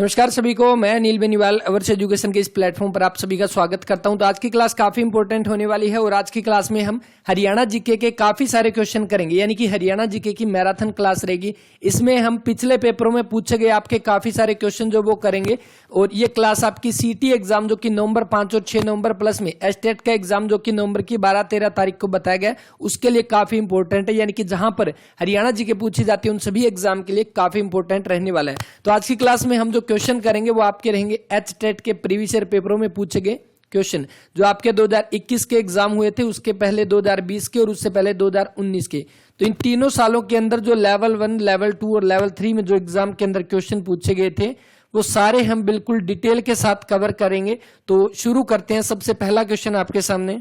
नमस्कार सभी को, मैं अनिल बेनीवाल अवर्स एजुकेशन के इस प्लेटफॉर्म पर आप सभी का स्वागत करता हूं। तो आज की क्लास काफी इंपॉर्टेंट होने वाली है और आज की क्लास में हम हरियाणा जीके के काफी सारे क्वेश्चन करेंगे, यानी कि हरियाणा जीके की मैराथन क्लास रहेगी। इसमें हम पिछले पेपरों में पूछे गए आपके काफी सारे क्वेश्चन जो वो करेंगे और ये क्लास आपकी सीटी एग्जाम जो कि नवंबर 5 और 6 नवंबर प्लस में एस्टेट का एग्जाम जो कि नवंबर की 12-13 तारीख को बताया गया, उसके लिए काफी इंपॉर्टेंट है। यानी कि जहां पर हरियाणा जीके पूछी जाती है उन सभी एग्जाम के लिए काफी इंपॉर्टेंट रहने वाला है। तो आज की क्लास में हम जो क्वेश्चन करेंगे वो आपके रहेंगे एचटेट के प्रीवियस ईयर पेपरों में पूछे गए क्वेश्चन जो आपके 2021 के एग्जाम हुए थे, उसके पहले 2020 के और उससे पहले 2019 के। तो इन तीनों सालों के अंदर जो लेवल 1, लेवल 2 और लेवल 3 में जो एग्जाम के अंदर क्वेश्चन पूछे गए थे वो सारे हम बिल्कुल डिटेल के साथ कवर करेंगे। तो शुरू करते हैं। सबसे पहला क्वेश्चन आपके सामने,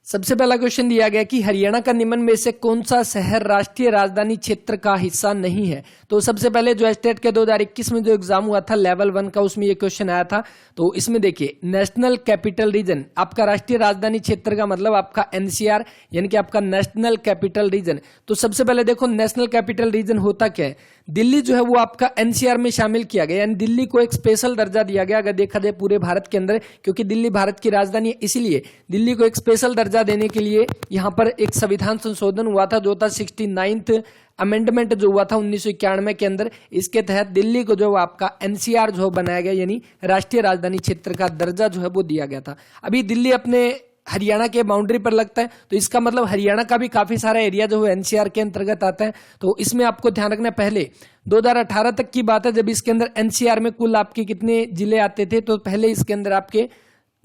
सबसे पहला क्वेश्चन दिया गया कि हरियाणा का निम्न में से कौन सा शहर राष्ट्रीय राजधानी क्षेत्र का हिस्सा नहीं है। तो सबसे पहले जो एस्टेट के 2021 में जो एग्जाम हुआ था लेवल 1 का, उसमें ये क्वेश्चन आया था। तो इसमें देखिए नेशनल कैपिटल रीजन, आपका राष्ट्रीय राजधानी क्षेत्र का मतलब आपका एनसीआर, यानी कि आपका नेशनल कैपिटल रीजन। तो सबसे पहले देखो नेशनल कैपिटल रीजन होता क्या है। दिल्ली जो है वो आपका एनसीआर में शामिल किया गया, यानी दिल्ली को एक स्पेशल दर्जा दिया गया अगर देखा जाए पूरे भारत के अंदर, क्योंकि दिल्ली भारत की राजधानी है, इसीलिए दिल्ली को एक स्पेशल दर्जा देने के लिए यहाँ पर एक संविधान संशोधन हुआ था जो था 69th अमेंडमेंट जो हुआ था 1991 के अंदर। इसके तहत दिल्ली को जो आपका एनसीआर जो बनाया गया, यानी राष्ट्रीय राजधानी क्षेत्र का दर्जा जो है वो दिया गया था। अभी दिल्ली अपने हरियाणा के बाउंड्री पर लगता है, तो इसका मतलब हरियाणा का भी काफी सारा एरिया जो है एनसीआर के अंतर्गत आता है। तो इसमें आपको ध्यान रखना, पहले 2018 तक की बात है जब इसके अंदर एनसीआर में कुल आपके कितने जिले आते थे। तो पहले इसके अंदर आपके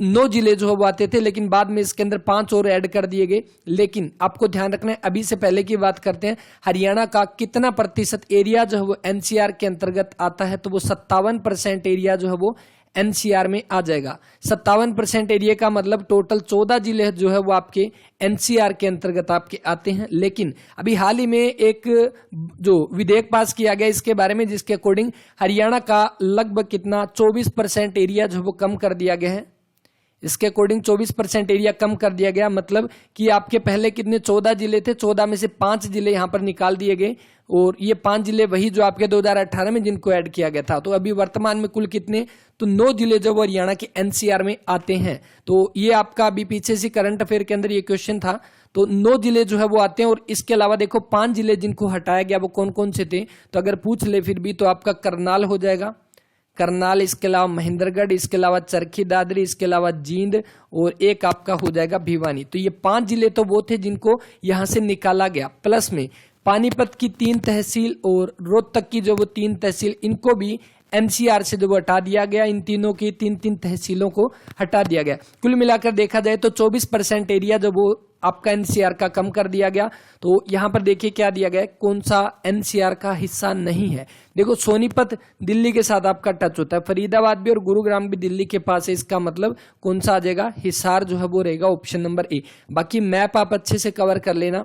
9 जिले जो है वो आते थे, लेकिन बाद में इसके अंदर 5 और ऐड कर दिए गए। लेकिन आपको ध्यान रखना है, अभी से पहले की बात करते हैं, हरियाणा का कितना प्रतिशत एरिया जो है वो एनसीआर के अंतर्गत आता है। तो वो 57% एरिया जो है वो एनसीआर में आ जाएगा। 57% एरिया का मतलब टोटल 14 जिले जो है वो आपके एनसीआर के अंतर्गत आपके आते हैं। लेकिन अभी हाल ही में एक जो विधेयक पास किया गया इसके बारे में, जिसके अकॉर्डिंग हरियाणा का लगभग कितना 24% एरिया जो है वो कम कर दिया गया है। इसके अकॉर्डिंग 24% एरिया कम कर दिया गया, मतलब कि आपके पहले कितने 14 जिले थे, 14 में से 5 जिले यहां पर निकाल दिए गए और ये 5 जिले वही जो आपके 2018 में जिनको ऐड किया गया था। तो अभी वर्तमान में कुल कितने, तो 9 जिले जो वो हरियाणा के एनसीआर में आते हैं। तो ये आपका अभी पीछे से करंट अफेयर के अंदर ये क्वेश्चन था। तो 9 जिले जो है वो आते हैं और इसके अलावा देखो 5 जिले जिनको हटाया गया वो कौन कौन से थे। तो अगर पूछ ले फिर भी तो आपका करनाल हो जाएगा, करनाल, इसके अलावा महेंद्रगढ़, इसके अलावा चरखी दादरी, इसके अलावा जींद और एक आपका हो जाएगा भिवानी। तो ये 5 जिले तो वो थे जिनको यहां से निकाला गया। प्लस में पानीपत की 3 तहसील और रोहतक की जो वो 3 तहसील, इनको भी एनसीआर से जो वो हटा दिया गया। इन तीनों की 3-3 तहसीलों को हटा दिया गया। कुल मिलाकर देखा जाए तो 24% एरिया जो वो आपका एनसीआर का कम कर दिया गया। तो यहां पर देखिए क्या दिया गया है, कौन सा एनसीआर का हिस्सा नहीं है। देखो सोनीपत दिल्ली के साथ आपका टच होता है, फरीदाबाद भी और गुरुग्राम भी दिल्ली के पास है। इसका मतलब कौन सा आ जाएगा, हिसार जो है वो रहेगा ऑप्शन नंबर ए। बाकी मैप आप अच्छे से कवर कर लेना।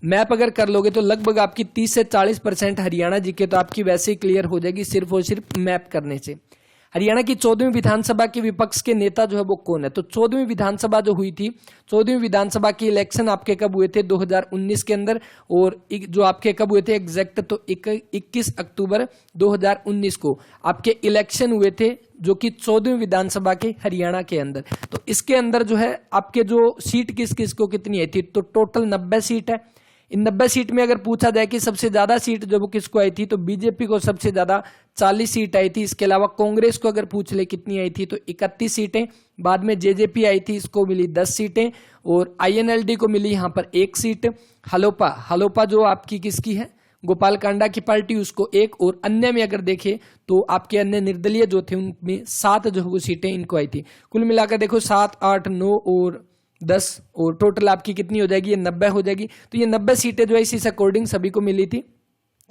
मैप अगर कर लोगे तो लगभग आपकी 30 से 40% हरियाणा जीके तो आपकी वैसे ही क्लियर हो जाएगी सिर्फ और सिर्फ मैप करने से। हरियाणा की 14वीं विधानसभा के विपक्ष के नेता जो है वो कौन है। तो 14वीं विधानसभा जो हुई थी, 14वीं विधानसभा के इलेक्शन आपके कब हुए थे, 2019 के अंदर। और जो आपके कब हुए थे एग्जैक्ट, तो 21 अक्टूबर 2019 को आपके इलेक्शन हुए थे, जो कि 14वीं विधानसभा के हरियाणा के अंदर। तो इसके अंदर जो है आपके जो सीट किस किस को कितनी आई थी, तो टोटल 90 सीट है। इन 90 सीट में अगर पूछा जाए कि सबसे ज्यादा सीट जो वो किसको आई थी, तो बीजेपी को सबसे ज्यादा 40 सीट आई थी। इसके अलावा कांग्रेस को अगर पूछ ले कितनी आई थी, तो 31 सीटें। बाद में जेजेपी आई थी, इसको मिली 10 सीटें और आईएनएलडी को मिली यहाँ पर 1 सीट। हलोपा जो आपकी किसकी है, गोपाल कांडा की पार्टी, उसको 1। और अन्य में अगर देखें तो आपके अन्य निर्दलीय जो थे उनमें 7 जो वो सीटें इनको आई थी। कुल मिलाकर देखो 7, 8, 9 और 10 और टोटल आपकी कितनी हो जाएगी, ये 90 हो जाएगी। तो ये 90 सीटें जो है इसी अकॉर्डिंग सभी को मिली थी।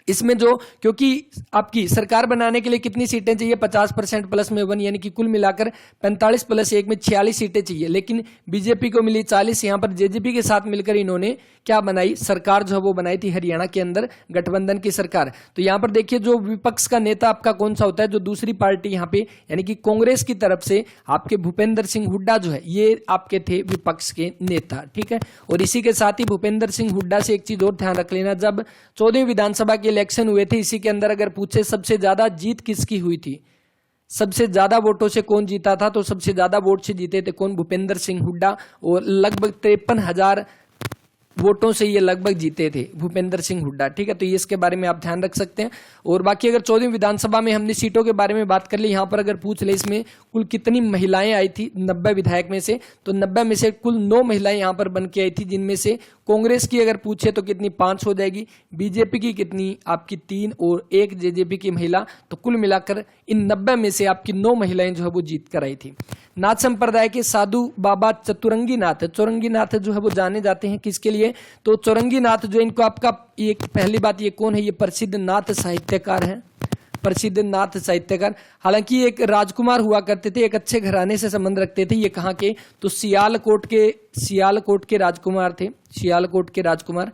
इसमें जो, क्योंकि आपकी सरकार बनाने के लिए कितनी सीटें चाहिए, 50% प्लस में 1, यानी कि कुल मिलाकर 45 प्लस 1 में 46 सीटें चाहिए। लेकिन बीजेपी को मिली 40। यहां पर जेजेपी के साथ मिलकर इन्होंने क्या बनाई, सरकार जो है वो बनाई थी हरियाणा के अंदर, गठबंधन की सरकार। तो यहां पर देखिए जो विपक्ष का नेता आपका कौन सा होता है, जो दूसरी पार्टी यहां पे यानी कि कांग्रेस की तरफ से आपके भूपेंद्र सिंह हुड्डा जो है, ये आपके थे विपक्ष के नेता। ठीक है, और इसी के साथ ही भूपेंद्र सिंह हुड्डा से एक चीज और ध्यान रख लेना, जब 14वीं विधानसभा के इलेक्शन हुए थे, इसी के अंदर अगर पूछे सबसे ज्यादा जीत किसकी हुई थी, सबसे ज्यादा वोटों से कौन जीता था? तो सबसे ज्यादा वोट से जीते थे कौन? भूपेंद्र सिंह हुड्डा, और लगभग 53,000 वोटों से ये लगभग जीते थे भूपेंद्र सिंह हुड्डा। ठीक है, तो ये इसके बारे में आप ध्यान रख सकते हैं। और बाकी अगर 14वीं विधानसभा में हमने सीटों के बारे में बात कर ली, यहाँ पर अगर पूछ ले इसमें कुल कितनी महिलाएं आई थी 90 विधायक में से, तो 90 में से कुल 9 महिलाएं यहाँ पर बन के आई थी, जिनमें से कांग्रेस की अगर पूछे तो कितनी 5 हो जाएगी, बीजेपी की कितनी आपकी 3 और 1 जेजेपी की महिला, तो कुल मिलाकर इन 90 में से आपकी 9 महिलाएं जो है वो जीत कर आई थी। नाथ संप्रदाय के साधु बाबा चतुरंगी नाथ जो है वो जाने जाते हैं किसके लिए? तो चौरंगी नाथ जो इनको आपका एक पहली बात ये कौन है? ये प्रसिद्ध नाथ साहित्यकार हैं, प्रसिद्ध नाथ साहित्यकार। हालांकि एक राजकुमार हुआ करते थे, एक अच्छे घराने से संबंध रखते थे। ये कहाँ के? तो सियालकोट के राजकुमार थे, सियालकोट के राजकुमार।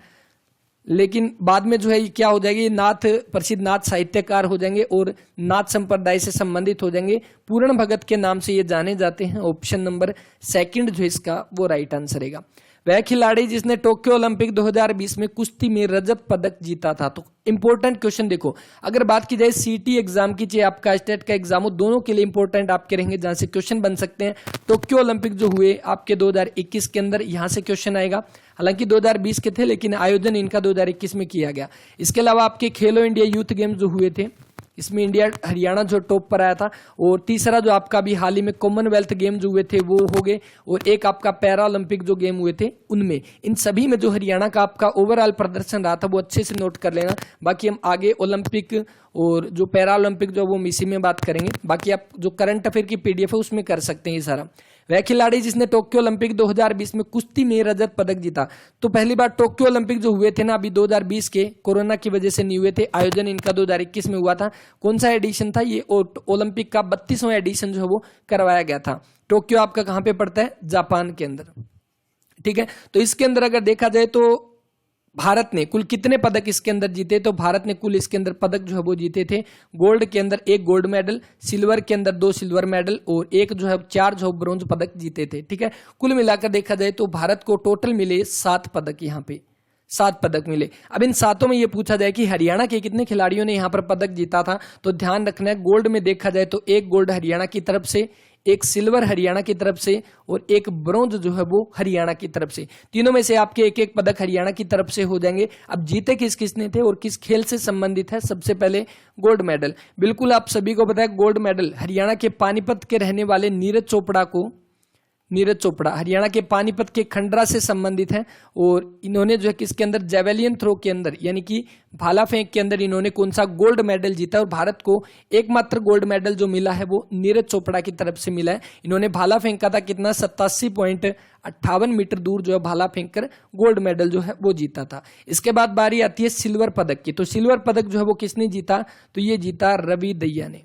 लेकिन बाद में जो है ये क्या हो जाएगी? ये नाथ प्रसिद्ध नाथ साहित्यकार हो जाएंगे और नाथ संप्रदाय से संबंधित हो जाएंगे। पूर्ण भगत के नाम से ये जाने जाते हैं। ऑप्शन नंबर 2 जो इसका वो राइट आंसर रहेगा। वह खिलाड़ी जिसने टोक्यो ओलंपिक 2020 में कुश्ती में रजत पदक जीता था। तो इंपॉर्टेंट क्वेश्चन देखो, अगर बात की जाए सीटी एग्जाम की, चाहे आपका स्टेट का एग्जाम हो, दोनों के लिए इंपॉर्टेंट आपके रहेंगे, जहां से क्वेश्चन बन सकते हैं। टोक्यो ओलंपिक जो हुए आपके 2021 के अंदर, यहां से क्वेश्चन आएगा। हालांकि 2020 के थे, लेकिन आयोजन इनका 2021 में किया गया। इसके अलावा आपके खेलो इंडिया यूथ गेम्स जो हुए थे, इसमें इंडिया हरियाणा जो टॉप पर आया था। और तीसरा जो आपका भी हाल ही में कॉमनवेल्थ गेम जो हुए थे वो हो गए, और एक आपका पैरा ओलंपिक जो गेम हुए थे उनमें, इन सभी में जो हरियाणा का आपका ओवरऑल प्रदर्शन रहा था वो अच्छे से नोट कर लेना। बाकी हम आगे ओलंपिक और जो पैरा ओलंपिक जो वो इसी में बात करेंगे। बाकी आप जो करंट अफेयर की पीडीएफ है उसमें कर सकते हैं ये सारा। वह खिलाड़ी जिसने टोक्यो ओलंपिक 2020 में कुश्ती में रजत पदक जीता। तो पहली बार टोक्यो ओलंपिक जो हुए थे ना अभी 2020 के, कोरोना की वजह से नहीं हुए थे, आयोजन इनका 2021 में हुआ था। कौन सा एडिशन था? ये ओलंपिक का 32वां एडिशन जो है वो करवाया गया था। टोक्यो आपका कहां पे पड़ता है? जापान के अंदर। ठीक है, तो इसके अंदर अगर देखा जाए तो भारत ने कुल कितने पदक इसके अंदर जीते? तो भारत ने कुल इसके अंदर पदक जो है वो जीते थे। गोल्ड के अंदर 1 गोल्ड मेडल, सिल्वर के अंदर 2 सिल्वर मेडल, और 1 जो है 4 जो ब्रोंज पदक जीते थे। ठीक है, कुल मिलाकर देखा जाए तो भारत को टोटल मिले 7 पदक, यहाँ पे 7 पदक मिले। अब इन 7 में ये पूछा जाए कि हरियाणा के कितने खिलाड़ियों ने यहाँ पर पदक जीता था, तो ध्यान रखना है गोल्ड में देखा जाए तो 1 गोल्ड हरियाणा की तरफ से, 1 सिल्वर हरियाणा की तरफ से, और 1 ब्रोंज जो है वो हरियाणा की तरफ से। तीनों में से आपके 1-1 पदक हरियाणा की तरफ से हो जाएंगे। अब जीते किस किसने थे और किस खेल से संबंधित है? सबसे पहले गोल्ड मेडल, बिल्कुल आप सभी को पता है, गोल्ड मेडल हरियाणा के पानीपत के रहने वाले नीरज चोपड़ा हरियाणा के पानीपत के खंडरा से संबंधित हैं। और इन्होंने जो है किसके अंदर? जेवेलियन थ्रो के अंदर, यानी कि भाला फेंक के अंदर इन्होंने कौन सा? गोल्ड मेडल जीता। और भारत को एकमात्र गोल्ड मेडल जो मिला है वो नीरज चोपड़ा की तरफ से मिला है। इन्होंने भाला फेंका था कितना? 87.58 मीटर दूर जो है भाला फेंक कर गोल्ड मेडल जो है वो जीता था। इसके बाद बारी आती है सिल्वर पदक की। तो सिल्वर पदक जो है वो किसने जीता? तो ये जीता रवि दहिया ने।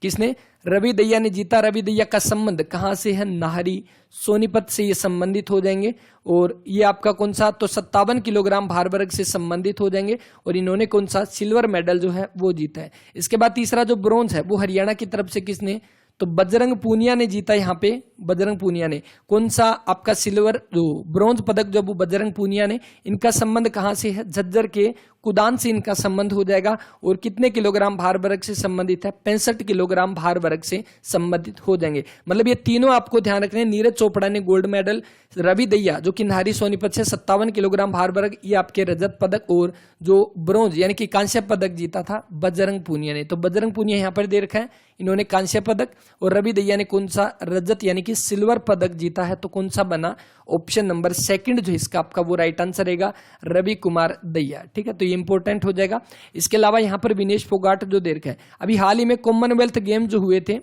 किसने? रवि दहिया ने जीता। रवि दहिया का संबंध कहां से है? नाहरी सोनीपत से ये संबंधित हो जाएंगे। और ये आपका कौन सा? तो 57 किलोग्राम भार वर्ग से संबंधित हो जाएंगे। और इन्होंने कौन सा? सिल्वर मेडल जो है वो जीता है। इसके बाद तीसरा जो ब्रोंज है वो हरियाणा की तरफ से किसने? तो बजरंग पूनिया ने जीता। यहाँ पे बजरंग पूनिया ने कौन सा आपका सिल्वर जो ब्रोंज पदक जो वो बजरंग पूनिया ने, इनका संबंध कहां से है? झज्जर के कुदान से इनका संबंध हो जाएगा। और कितने किलोग्राम भार वर्ग से संबंधित है? 65 किलोग्राम भार वर्ग से संबंधित हो जाएंगे। मतलब ये तीनों आपको ध्यान रखने हैं। नीरज चोपड़ा ने गोल्ड मेडल, रवि दहिया जो कि नाहरी सोनीपत से 57 किलोग्राम भार वर्ग, ये आपके रजत पदक, और जो ब्रोंज यानी कि कांस्य पदक जीता था बजरंग पूनिया ने। तो बजरंग पूनिया यहाँ पर दे रखा है, इन्होंने कांस्य पदक, और रवि दहिया ने कौन सा? रजत यानी कि सिल्वर पदक जीता है। तो कौन सा बना? ऑप्शन नंबर 2 जो इसका आपका वो राइट आंसर रहेगा, रवि कुमार दहिया। ठीक है, तो ये इंपॉर्टेंट हो जाएगा। इसके अलावा यहाँ पर विनेश फोगाट जो दे रखा है, अभी हाल ही में कॉमनवेल्थ गेम जो हुए थे,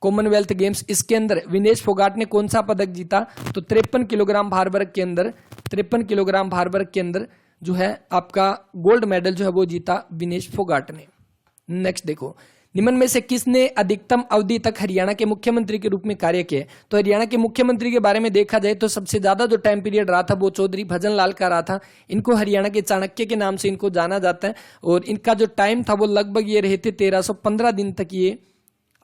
कॉमनवेल्थ गेम्स, इसके अंदर विनेश फोगाट ने कौन सा पदक जीता? तो 53 किलोग्राम भार वर्ग के अंदर, 53 किलोग्राम भार वर्ग के अंदर जो है आपका गोल्ड मेडल जो है वो जीता विनेश फोगाट ने। नेक्स्ट देखो, निम्न में से किसने अधिकतम अवधि तक हरियाणा के मुख्यमंत्री के रूप में कार्य किया? तो हरियाणा के मुख्यमंत्री के बारे में देखा जाए तो सबसे ज्यादा जो टाइम पीरियड रहा था वो चौधरी भजन लाल का रहा था। इनको हरियाणा के चाणक्य के नाम से इनको जाना जाता है। और इनका जो टाइम था वो लगभग ये रहे थे 1315 दिन तक ये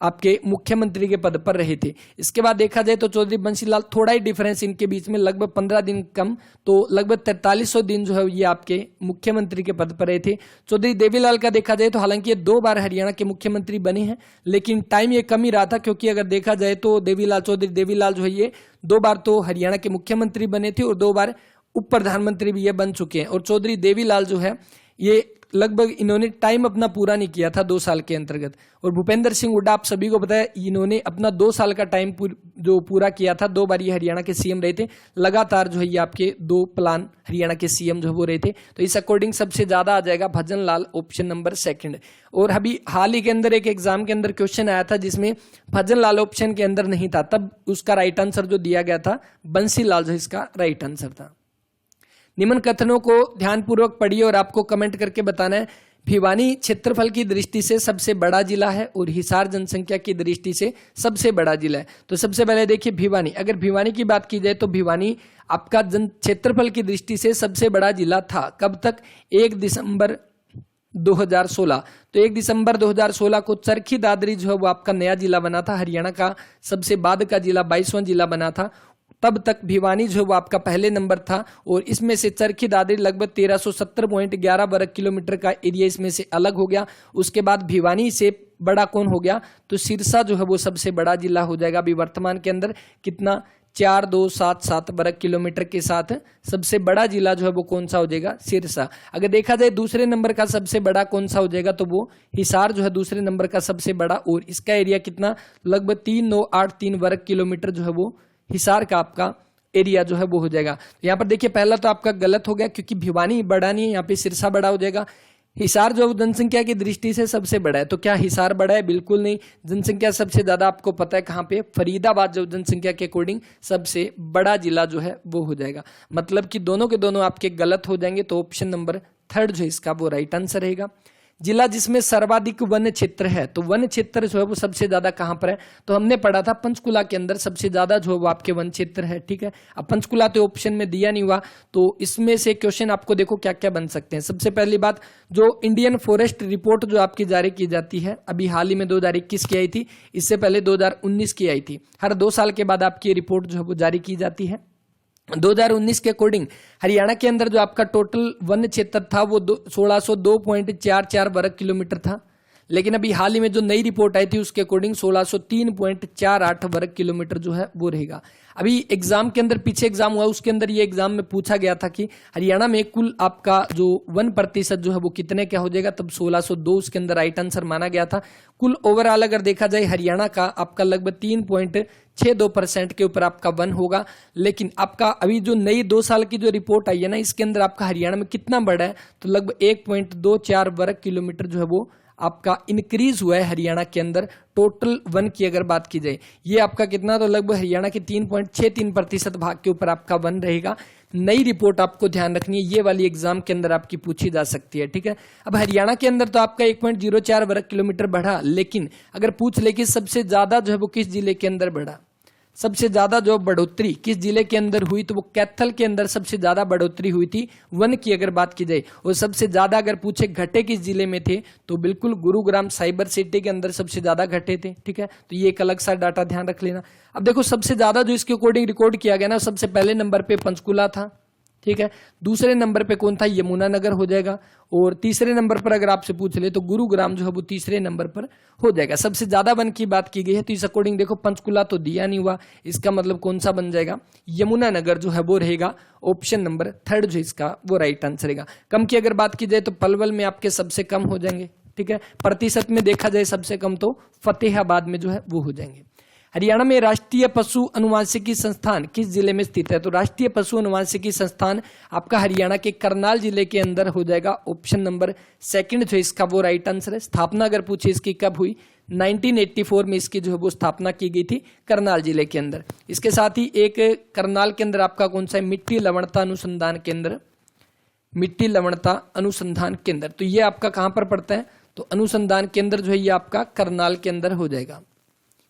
आपके मुख्यमंत्री के पद पर रहे थे। इसके बाद देखा जाए तो चौधरी बंसीलाल, थोड़ा ही डिफरेंस इनके बीच में, लगभग 15 दिन कम, तो लगभग 4300 दिन जो है ये आपके मुख्यमंत्री के पद पर रहे थे। चौधरी देवीलाल का देखा जाए तो हालांकि ये 2 बार हरियाणा के मुख्यमंत्री बने हैं, लेकिन टाइम ये कम ही रहा था, क्योंकि अगर देखा जाए तो चौधरी देवीलाल जो है ये 2 बार तो हरियाणा के मुख्यमंत्री बने थे और 2 बार उप प्रधानमंत्री भी ये बन चुके हैं। और चौधरी देवीलाल जो है ये लगभग इन्होंने टाइम अपना पूरा नहीं किया था 2 साल के अंतर्गत। और भूपेंद्र सिंह हुड्डा, आप सभी को पता है, इन्होंने अपना 2 साल का टाइम जो पूरा किया था, 2 बार ये हरियाणा के सीएम रहे थे लगातार, जो है ये आपके 2 प्लान हरियाणा के सीएम जो है वो रहे थे। तो इस अकॉर्डिंग सबसे ज्यादा आ जाएगा भजन लाल, ऑप्शन नंबर 2। और अभी हाल ही के अंदर एक एग्जाम के अंदर क्वेश्चन आया था जिसमें भजन लाल ऑप्शन के अंदर नहीं था, तब उसका राइट आंसर जो दिया गया था बंसी लाल, जो इसका राइट आंसर था। निम्न कथनों को ध्यानपूर्वक पढ़िए और आपको कमेंट करके बताना है। भिवानी क्षेत्रफल की दृष्टि से सबसे बड़ा जिला है और हिसार जनसंख्या की दृष्टि से सबसे बड़ा जिला है। तो सबसे पहले देखिए भिवानी, अगर भिवानी की बात की जाए तो भिवानी आपका क्षेत्रफल की दृष्टि से सबसे बड़ा जिला था। कब तक? 1 दिसंबर 2016। तो 1 दिसंबर 2016 को चरखी दादरी जो है वो आपका नया जिला बना था, हरियाणा का सबसे बाद का जिला, 22वां जिला बना था। तब तक भिवानी जो है वो आपका पहले नंबर था और इसमें से चरखी दादरी लगभग 1370.11 वर्ग किलोमीटर का एरिया इसमें से अलग हो गया। उसके बाद भिवानी से बड़ा कौन हो गया? तो सिरसा जो है वो सबसे बड़ा जिला हो जाएगा अभी वर्तमान के अंदर। कितना? 4277 वर्ग किलोमीटर के साथ सबसे बड़ा जिला जो है वो कौन सा हो जाएगा? सिरसा। अगर देखा जाए दूसरे नंबर का सबसे बड़ा कौन सा हो जाएगा तो वो हिसार जो है दूसरे नंबर का सबसे बड़ा, और इसका एरिया कितना? लगभग 3983 वर्ग किलोमीटर जो है वो हिसार का आपका एरिया जो है वो हो जाएगा। यहाँ पर देखिए पहला तो आपका गलत हो गया, क्योंकि भिवानी बड़ा नहीं है, यहाँ पे सिरसा बड़ा हो जाएगा। हिसार जो जनसंख्या की दृष्टि से सबसे बड़ा है, तो क्या हिसार बड़ा है? बिल्कुल नहीं। जनसंख्या सबसे ज्यादा आपको पता है कहाँ पे? फरीदाबाद जो जनसंख्या के अकॉर्डिंग सबसे बड़ा जिला जो है वो हो जाएगा। मतलब कि दोनों के दोनों आपके गलत हो जाएंगे, तो ऑप्शन नंबर 3 जो इसका वो राइट आंसर रहेगा। जिला जिसमें सर्वाधिक वन क्षेत्र है, तो वन क्षेत्र जो है वो सबसे ज्यादा कहां पर है? तो हमने पढ़ा था पंचकुला के अंदर सबसे ज्यादा जो है वो आपके वन क्षेत्र है। ठीक है, अब पंचकुला तो ऑप्शन में दिया नहीं हुआ, तो इसमें से क्वेश्चन आपको देखो क्या क्या बन सकते हैं। सबसे पहली बात, जो इंडियन फॉरेस्ट रिपोर्ट जो आपकी जारी की जाती है, अभी हाल ही में 2021 की आई थी, इससे पहले 2019 की आई थी। हर 2 साल के बाद आपकी रिपोर्ट जो है वो जारी की जाती है। 2019 के अकॉर्डिंग हरियाणा के अंदर जो आपका टोटल वन क्षेत्र था वो 1602.44 वर्ग किलोमीटर था, लेकिन अभी हाल ही में जो नई रिपोर्ट आई थी उसके अकॉर्डिंग 1603.48 वर्ग किलोमीटर जो है वो रहेगा। अभी एग्जाम के अंदर, पीछे एग्जाम हुआ उसके अंदर ये एग्जाम में पूछा गया था कि हरियाणा में कुल आपका जो 1% जो है वो कितने क्या हो जाएगा, तब 1602 उसके अंदर राइट आंसर माना गया था। कुल ओवरऑल अगर देखा जाए हरियाणा का आपका लगभग 3.62% के ऊपर आपका वन होगा। लेकिन आपका अभी जो नई 2 साल की जो रिपोर्ट आई है ना, इसके अंदर आपका हरियाणा में कितना बढ़ा है, तो लगभग 1.24 वर्ग किलोमीटर जो है वो आपका इंक्रीज हुआ है हरियाणा के अंदर। टोटल वन की अगर बात की जाए, ये आपका कितना, तो लगभग हरियाणा के 3.63% भाग के ऊपर आपका वन रहेगा। नई रिपोर्ट आपको ध्यान रखनी है, ये वाली एग्जाम के अंदर आपकी पूछी जा सकती है। ठीक है, अब हरियाणा के अंदर तो आपका 1.04 वर्ग किलोमीटर बढ़ा, लेकिन अगर पूछ ले कि सबसे ज्यादा जो है वो किस जिले के अंदर बढ़ा, सबसे ज्यादा जो बढ़ोतरी किस जिले के अंदर हुई, तो वो कैथल के अंदर सबसे ज्यादा बढ़ोतरी हुई थी वन की अगर बात की जाए। और सबसे ज्यादा अगर पूछे घटे किस जिले में थे, तो बिल्कुल गुरुग्राम साइबर सिटी के अंदर सबसे ज्यादा घटे थे। ठीक है, तो ये एक अलग सा डाटा ध्यान रख लेना। अब देखो सबसे ज्यादा जो इसके अकॉर्डिंग रिकॉर्ड किया गया ना, सबसे पहले नंबर पे पंचकुला था। ठीक है, दूसरे नंबर पे कौन था? यमुनानगर हो जाएगा। और तीसरे नंबर पर अगर आपसे पूछ ले तो गुरुग्राम जो है वो तीसरे नंबर पर हो जाएगा। सबसे ज्यादा वन की बात की गई है, तो इस अकॉर्डिंग देखो पंचकुला तो दिया नहीं हुआ, इसका मतलब कौन सा बन जाएगा? यमुनानगर जो है वो रहेगा। ऑप्शन नंबर 3 जो इसका वो राइट आंसर रहेगा। कम की अगर बात की जाए तो पलवल में आपके सबसे कम हो जाएंगे। ठीक है, प्रतिशत में देखा जाए सबसे कम तो फतेहाबाद में जो है वो हो जाएंगे। हरियाणा में राष्ट्रीय पशु अनुवांशिकी संस्थान किस जिले में स्थित है? तो राष्ट्रीय पशु अनुवांशिकी संस्थान आपका हरियाणा के करनाल जिले के अंदर हो जाएगा। ऑप्शन नंबर 2 जो इसका वो राइट आंसर है। स्थापना अगर पूछे इसकी कब हुई, 1984 में इसकी जो है वो स्थापना की गई थी करनाल जिले के अंदर। इसके साथ ही एक करनाल के अंदर आपका कौन सा है? मिट्टी लवणता अनुसंधान केंद्र, मिट्टी लवणता अनुसंधान केंद्र। तो ये आपका कहां पर पड़ता है? तो अनुसंधान केंद्र जो है ये आपका करनाल के अंदर हो जाएगा।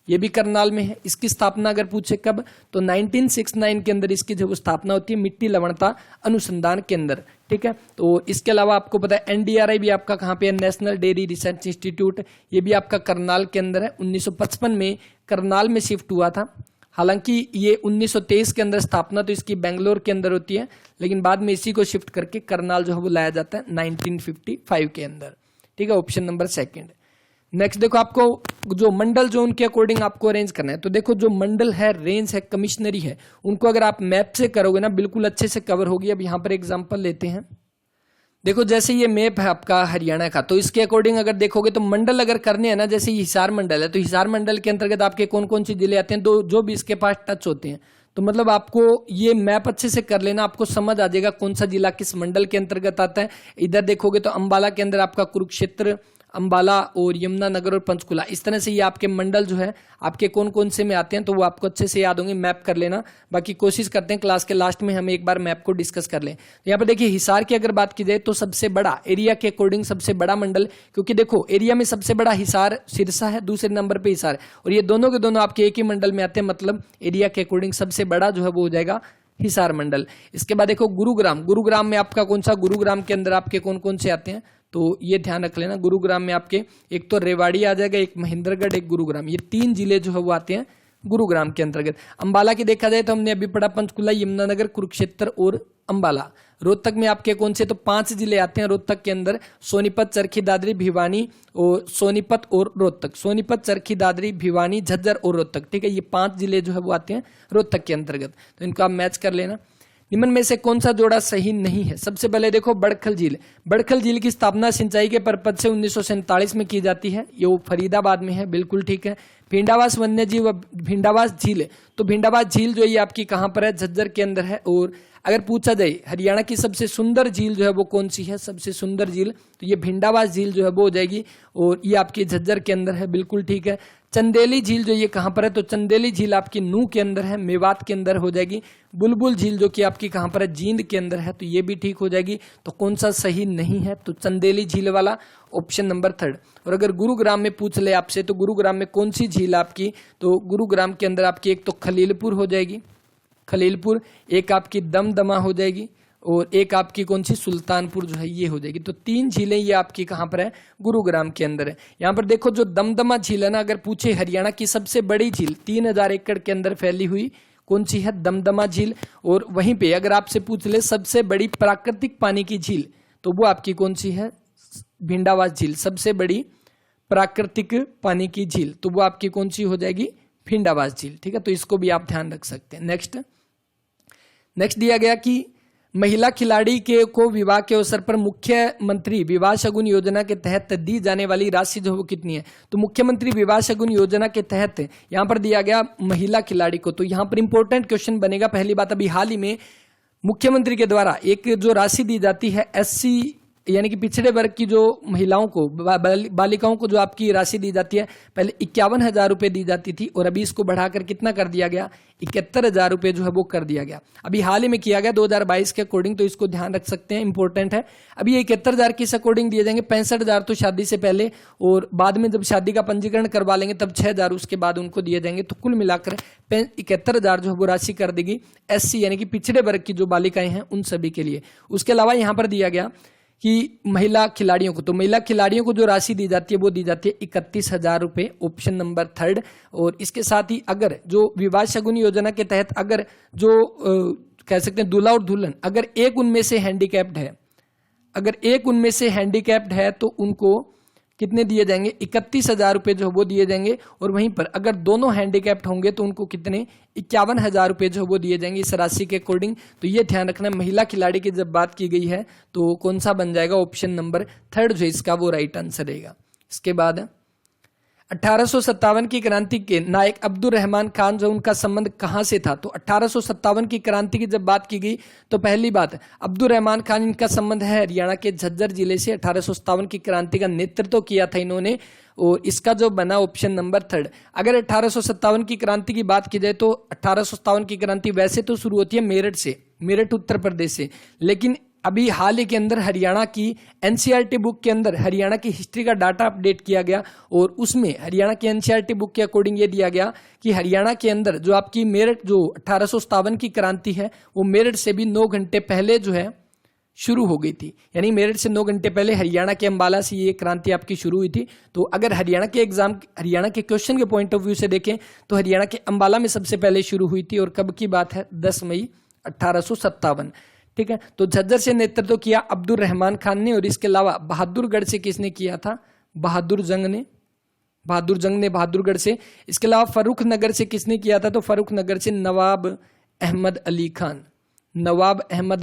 ये भी करनाल में है। इसकी स्थापना अगर पूछे कब, तो 1969 के अंदर इसकी जब स्थापना होती है मिट्टी लवणता अनुसंधान केंद्र, ठीक है। तो इसके अलावा आपको पता है NDRI भी आपका कहाँ पे है, नेशनल डेयरी रिसर्च इंस्टीट्यूट, ये भी आपका करनाल के अंदर है। 1955 में करनाल में शिफ्ट हुआ था। हालांकि ये 1923 के अंदर स्थापना तो इसकी बेंगलोर के अंदर होती है, लेकिन बाद में इसी को शिफ्ट करके करनाल जो है वो लाया जाता है 1955 के अंदर, ठीक है। Option number second. नेक्स्ट देखो, आपको जो मंडल जोन के अकॉर्डिंग आपको अरेंज करना है, तो देखो जो मंडल है, रेंज है, कमिश्नरी है, उनको अगर आप मैप से करोगे ना बिल्कुल अच्छे से कवर होगी। अब यहाँ पर एग्जाम्पल लेते हैं। देखो जैसे ये मैप है आपका हरियाणा का, तो इसके अकॉर्डिंग अगर देखोगे तो मंडल अगर करने हैं ना, जैसे हिसार मंडल है, तो हिसार मंडल के अंतर्गत आपके कौन कौन से जिले आते हैं, जो भी इसके पास टच होते हैं। तो मतलब आपको ये मैप अच्छे से कर लेना, आपको समझ आ जाएगा कौन सा जिला किस मंडल के अंतर्गत आता है। इधर देखोगे तो अंबाला के अंदर आपका कुरुक्षेत्र, अंबाला और यमुनानगर और पंचकुला, इस तरह से ये आपके मंडल जो है आपके कौन कौन से में आते हैं, तो वो आपको अच्छे से याद होंगे, मैप कर लेना। बाकी कोशिश करते हैं क्लास के लास्ट में हम एक बार मैप को डिस्कस कर लें। तो यहाँ पर देखिए हिसार की अगर बात की जाए तो सबसे बड़ा एरिया के अकॉर्डिंग सबसे बड़ा मंडल, क्योंकि देखो एरिया में सबसे बड़ा हिसार सिरसा है, दूसरे नंबर पे हिसार, और ये दोनों के दोनों आपके एक ही मंडल में आते हैं, मतलब एरिया के अकॉर्डिंग सबसे बड़ा जो है वो हो जाएगा हिसार मंडल। इसके बाद देखो गुरुग्राम, गुरुग्राम में आपका कौन सा, गुरुग्राम के अंदर आपके कौन कौन से आते हैं, तो ये ध्यान रख लेना। गुरुग्राम में आपके एक तो रेवाड़ी आ जाएगा, एक महेंद्रगढ़, एक गुरुग्राम, ये 3 जिले जो है वो आते हैं गुरुग्राम के अंतर्गत। अंबाला की देखा जाए तो हमने अभी पढ़ा पंचकुला, यमुनानगर, कुरुक्षेत्र और अंबाला। रोहतक में आपके कौन से, तो 5 जिले आते हैं रोहतक के अंदर, सोनीपत, चरखी दादरी, भिवानी और सोनीपत और रोहतक, सोनीपत, चरखी दादरी, भिवानी, झज्जर और रोहतक, ठीक है। ये 5 जिले जो है वो आते हैं रोहतक के अंतर्गत, तो इनको आप मैच कर लेना। निम्न में से कौन सा जोड़ा सही नहीं है? सबसे पहले देखो बड़खल झील, बड़खल झील की स्थापना सिंचाई के पर्पज से 1947 में की जाती है, ये फरीदाबाद में है, बिल्कुल ठीक है। भिंडावास वन्य जीव, भिंडावास झील, तो भिंडावास झील जो है ये आपकी कहाँ पर है, झज्जर के अंदर है। और अगर पूछा जाए हरियाणा की सबसे सुंदर झील जो है वो कौन सी है, सबसे सुंदर झील, तो ये भिंडावास झील जो है वो हो जाएगी, और ये आपकी झज्जर के अंदर है, बिल्कुल ठीक है। चंदेली झील जो ये कहाँ पर है, तो चंदेली झील आपकी नूह के अंदर है, मेवात के अंदर हो जाएगी। बुलबुल झील जो कि आपकी कहाँ पर है, जींद के अंदर है, तो ये भी ठीक हो जाएगी। तो कौन सा सही नहीं है, तो चंदेली झील वाला, ऑप्शन नंबर 3। और अगर गुरुग्राम में पूछ ले आपसे, तो गुरुग्राम में कौन सी झील आपकी, तो गुरुग्राम के अंदर आपकी एक तो खलीलपुर हो जाएगी, खलीलपुर, एक आपकी दमदमा हो जाएगी, और एक आपकी कौन सी, सुल्तानपुर जो है ये हो जाएगी। तो 3 झीलें ये आपकी कहाँ पर है, गुरुग्राम के अंदर है। यहाँ पर देखो जो दमदमा झील है ना, अगर पूछे हरियाणा की सबसे बड़ी झील 3000 एकड़ के अंदर फैली हुई कौन सी है, दमदमा झील। और वहीं पे अगर आपसे पूछ ले सबसे बड़ी प्राकृतिक पानी की झील, तो वो आपकी कौन सी है, भिंडावास झील, सबसे बड़ी प्राकृतिक पानी की झील, तो वो आपकी कौन सी हो जाएगी, भिंडावास झील, ठीक है। तो इसको भी आप ध्यान रख सकते हैं। नेक्स्ट दिया गया कि महिला खिलाड़ी को विवाह के अवसर पर मुख्यमंत्री विवाह शगुन योजना के तहत दी जाने वाली राशि जो है वो कितनी है, तो मुख्यमंत्री विवाह शगुन योजना के तहत यहां पर दिया गया महिला खिलाड़ी को। तो यहां पर इंपॉर्टेंट क्वेश्चन बनेगा। पहली बात, अभी हाल ही में मुख्यमंत्री के द्वारा एक जो राशि दी जाती है SC यानी कि पिछड़े वर्ग की जो महिलाओं को, बालिकाओं को जो आपकी राशि दी जाती है, पहले 51,000 रुपए दी जाती थी, और अभी इसको बढ़ाकर कितना कर दिया गया, 71,000 रुपए जो है वो कर दिया गया। अभी हाल ही में किया गया 2022 के अकॉर्डिंग, तो इसको ध्यान रख सकते हैं, इंपॉर्टेंट है। अभी ये 71,000 किस अकॉर्डिंग दिए जाएंगे, 65,000 तो शादी से पहले, और बाद में जब शादी का पंजीकरण करवा लेंगे तब 6,000 उसके बाद उनको दिए जाएंगे। तो कुल मिलाकर 71,000 जो है वो राशि कर देगी SC यानी कि पिछड़े वर्ग की जो बालिकाएं हैं उन सभी के लिए। उसके अलावा यहाँ पर दिया गया कि महिला खिलाड़ियों को, तो महिला खिलाड़ियों को जो राशि दी जाती है वो दी जाती है 31,000 रुपए, ऑप्शन नंबर 3। और इसके साथ ही अगर जो विवाह शगुन योजना के तहत अगर जो कह सकते हैं दूल्हा और दुल्हन, अगर एक उनमें से हैंडीकैप्ड है, अगर एक उनमें से हैंडीकैप्ड है तो उनको कितने दिए जाएंगे, 31,000 रुपए जो वो दिए जाएंगे। और वहीं पर अगर दोनों हैंडीकैप्ड होंगे तो उनको कितने, 51,000 रुपए जो वो दिए जाएंगे इस राशि के अकॉर्डिंग। तो ये ध्यान रखना, महिला खिलाड़ी की जब बात की गई है तो कौन सा बन जाएगा, ऑप्शन नंबर 3 जो इसका वो राइट आंसर रहेगा। इसके बाद 1857 की क्रांति के नायक अब्दुल रहमान खान जो उनका संबंध कहां से था, तो 1857 की क्रांति की जब बात की गई तो पहली बात अब्दुल रहमान खान इनका संबंध है हरियाणा के झज्जर जिले से। 1857 की क्रांति का नेतृत्व किया था इन्होंने, और इसका जो बना ऑप्शन नंबर 3। अगर 1857 की क्रांति की बात की जाए तो 1857 की क्रांति वैसे तो शुरू होती है मेरठ से, मेरठ उत्तर प्रदेश से, लेकिन अभी हाल ही के अंदर हरियाणा की एनसीईआरटी बुक के अंदर हरियाणा की हिस्ट्री का डाटा अपडेट किया गया और उसमें हरियाणा की एनसीईआरटी बुक के अकॉर्डिंग ये दिया गया कि हरियाणा के अंदर जो आपकी मेरठ जो 1857 की क्रांति है वो मेरठ से भी 9 घंटे पहले जो है शुरू हो गई थी। यानी मेरठ से 9 घंटे पहले हरियाणा के अंबाला से ये क्रांति आपकी शुरू हुई थी। तो अगर हरियाणा के क्वेश्चन के पॉइंट ऑफ व्यू से देखें तो हरियाणा के अंबाला में सबसे पहले शुरू हुई थी और कब की बात है 10 मई 1857। ठीक है, तो झज्जर से नेतृत्व किया अब्दुल रहमान खान ने और इसके अलावा बहादुरगढ़ से किसने किया था? बहादुर जंग ने बहादुरगढ़ से। इसके अलावा फर्रुख नगर से किसने किया था? तो फर्रुख नगर से नवाब अहमद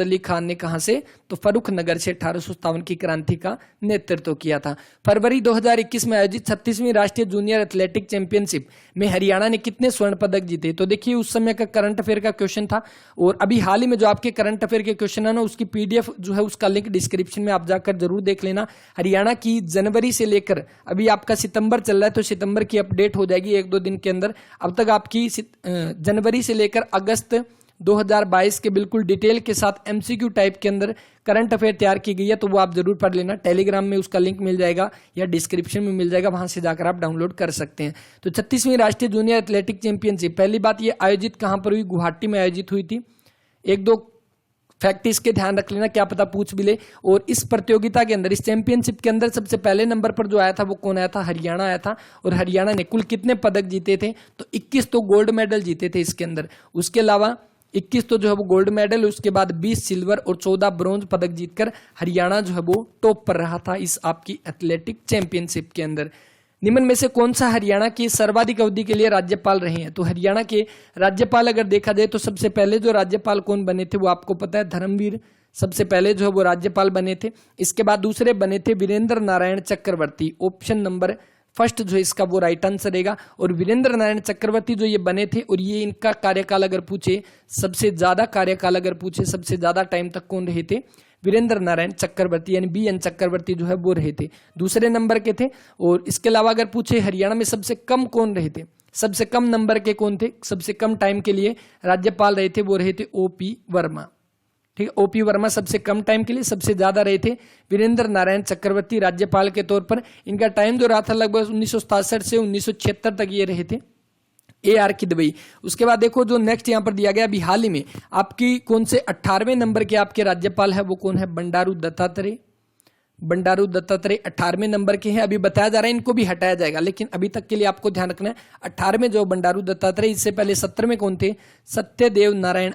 अली खान ने कहां से? तो फर्रुख नगर से 1857 की क्रांति का नेतृत्व किया था। फरवरी 2021 में आयोजित 36वीं राष्ट्रीय जूनियर एथलेटिक चैंपियनशिप में हरियाणा ने कितने स्वर्ण पदक जीते? तो देखिए उस समय का करंट अफेयर का क्वेश्चन था और अभी हाल ही में जो आपके करंट अफेयर के क्वेश्चन है ना उसकी पीडीएफ जो है उसका लिंक डिस्क्रिप्शन में आप जाकर जरूर देख लेना। हरियाणा की जनवरी से लेकर अभी आपका सितंबर चल रहा है तो सितंबर की अपडेट हो जाएगी 1-2 दिन के अंदर। अब तक आपकी जनवरी से लेकर अगस्त 2022 के बिल्कुल डिटेल के साथ एमसीक्यू टाइप के अंदर करंट अफेयर तैयार की गई है, तो वो आप जरूर पढ़ लेना। टेलीग्राम में उसका लिंक मिल जाएगा या डिस्क्रिप्शन में मिल जाएगा, वहां से जाकर आप डाउनलोड कर सकते हैं। तो 36वीं राष्ट्रीय जूनियर एथलेटिक चैंपियनशिप, पहली बात ये आयोजित कहां पर हुई? गुवाहाटी में आयोजित हुई थी। 1-2 फैक्ट इसके ध्यान रख लेना, क्या पता पूछ भी ले। और इस प्रतियोगिता के अंदर, इस चैंपियनशिप के अंदर सबसे पहले नंबर पर जो आया था वो कौन आया था? हरियाणा आया था। और हरियाणा ने कुल कितने पदक जीते थे? तो 21 तो गोल्ड मेडल जीते थे इसके अंदर। उसके अलावा 21 तो जो है वो गोल्ड मेडल, उसके बाद 20 सिल्वर और 14 ब्रॉन्ज पदक जीतकर हरियाणा जो है वो टॉप पर रहा था इस आपकी एथलेटिक चैंपियनशिप के अंदर। निम्न में से कौन सा हरियाणा की सर्वाधिक अवधि के लिए राज्यपाल रहे हैं? तो हरियाणा के राज्यपाल अगर देखा जाए तो सबसे पहले जो राज्यपाल कौन बने थे वो आपको पता है, धर्मवीर सबसे पहले जो है वो राज्यपाल बने थे। इसके बाद दूसरे बने थे वीरेंद्र नारायण चक्रवर्ती। ऑप्शन नंबर फर्स्ट जो है इसका वो राइट आंसर रहेगा। और वीरेंद्र नारायण चक्रवर्ती जो ये बने थे और ये इनका कार्यकाल अगर पूछे, सबसे ज्यादा कार्यकाल अगर पूछे, सबसे ज्यादा टाइम तक कौन रहे थे? वीरेंद्र नारायण चक्रवर्ती यानी बी एन चक्रवर्ती जो है वो रहे थे, दूसरे नंबर के थे। और इसके अलावा अगर पूछे हरियाणा में सबसे कम कौन रहे थे, सबसे कम नंबर के कौन थे, सबसे कम टाइम के लिए राज्यपाल रहे थे, वो रहे थे ओपी वर्मा। ठीक है, ओपी वर्मा सबसे कम टाइम के लिए, सबसे ज्यादा रहे थे वीरेंद्र नारायण चक्रवर्ती राज्यपाल के तौर पर। इनका टाइम जो रहा था लगभग 1967 से 1976 तक ये रहे थे। AR किदवई। उसके बाद देखो जो नेक्स्ट यहां पर दिया गया अभी हाल ही में आपकी कौन से 18वें नंबर के आपके राज्यपाल है वो कौन है? बंडारू दत्तात्रेय। 18वें नंबर के हैं। अभी बताया जा रहा है इनको भी हटाया जाएगा, लेकिन अभी तक के लिए आपको ध्यान रखना है 18वें जो बंडारू दत्तात्रेय। इससे पहले 17वें कौन थे? सत्यदेव नारायण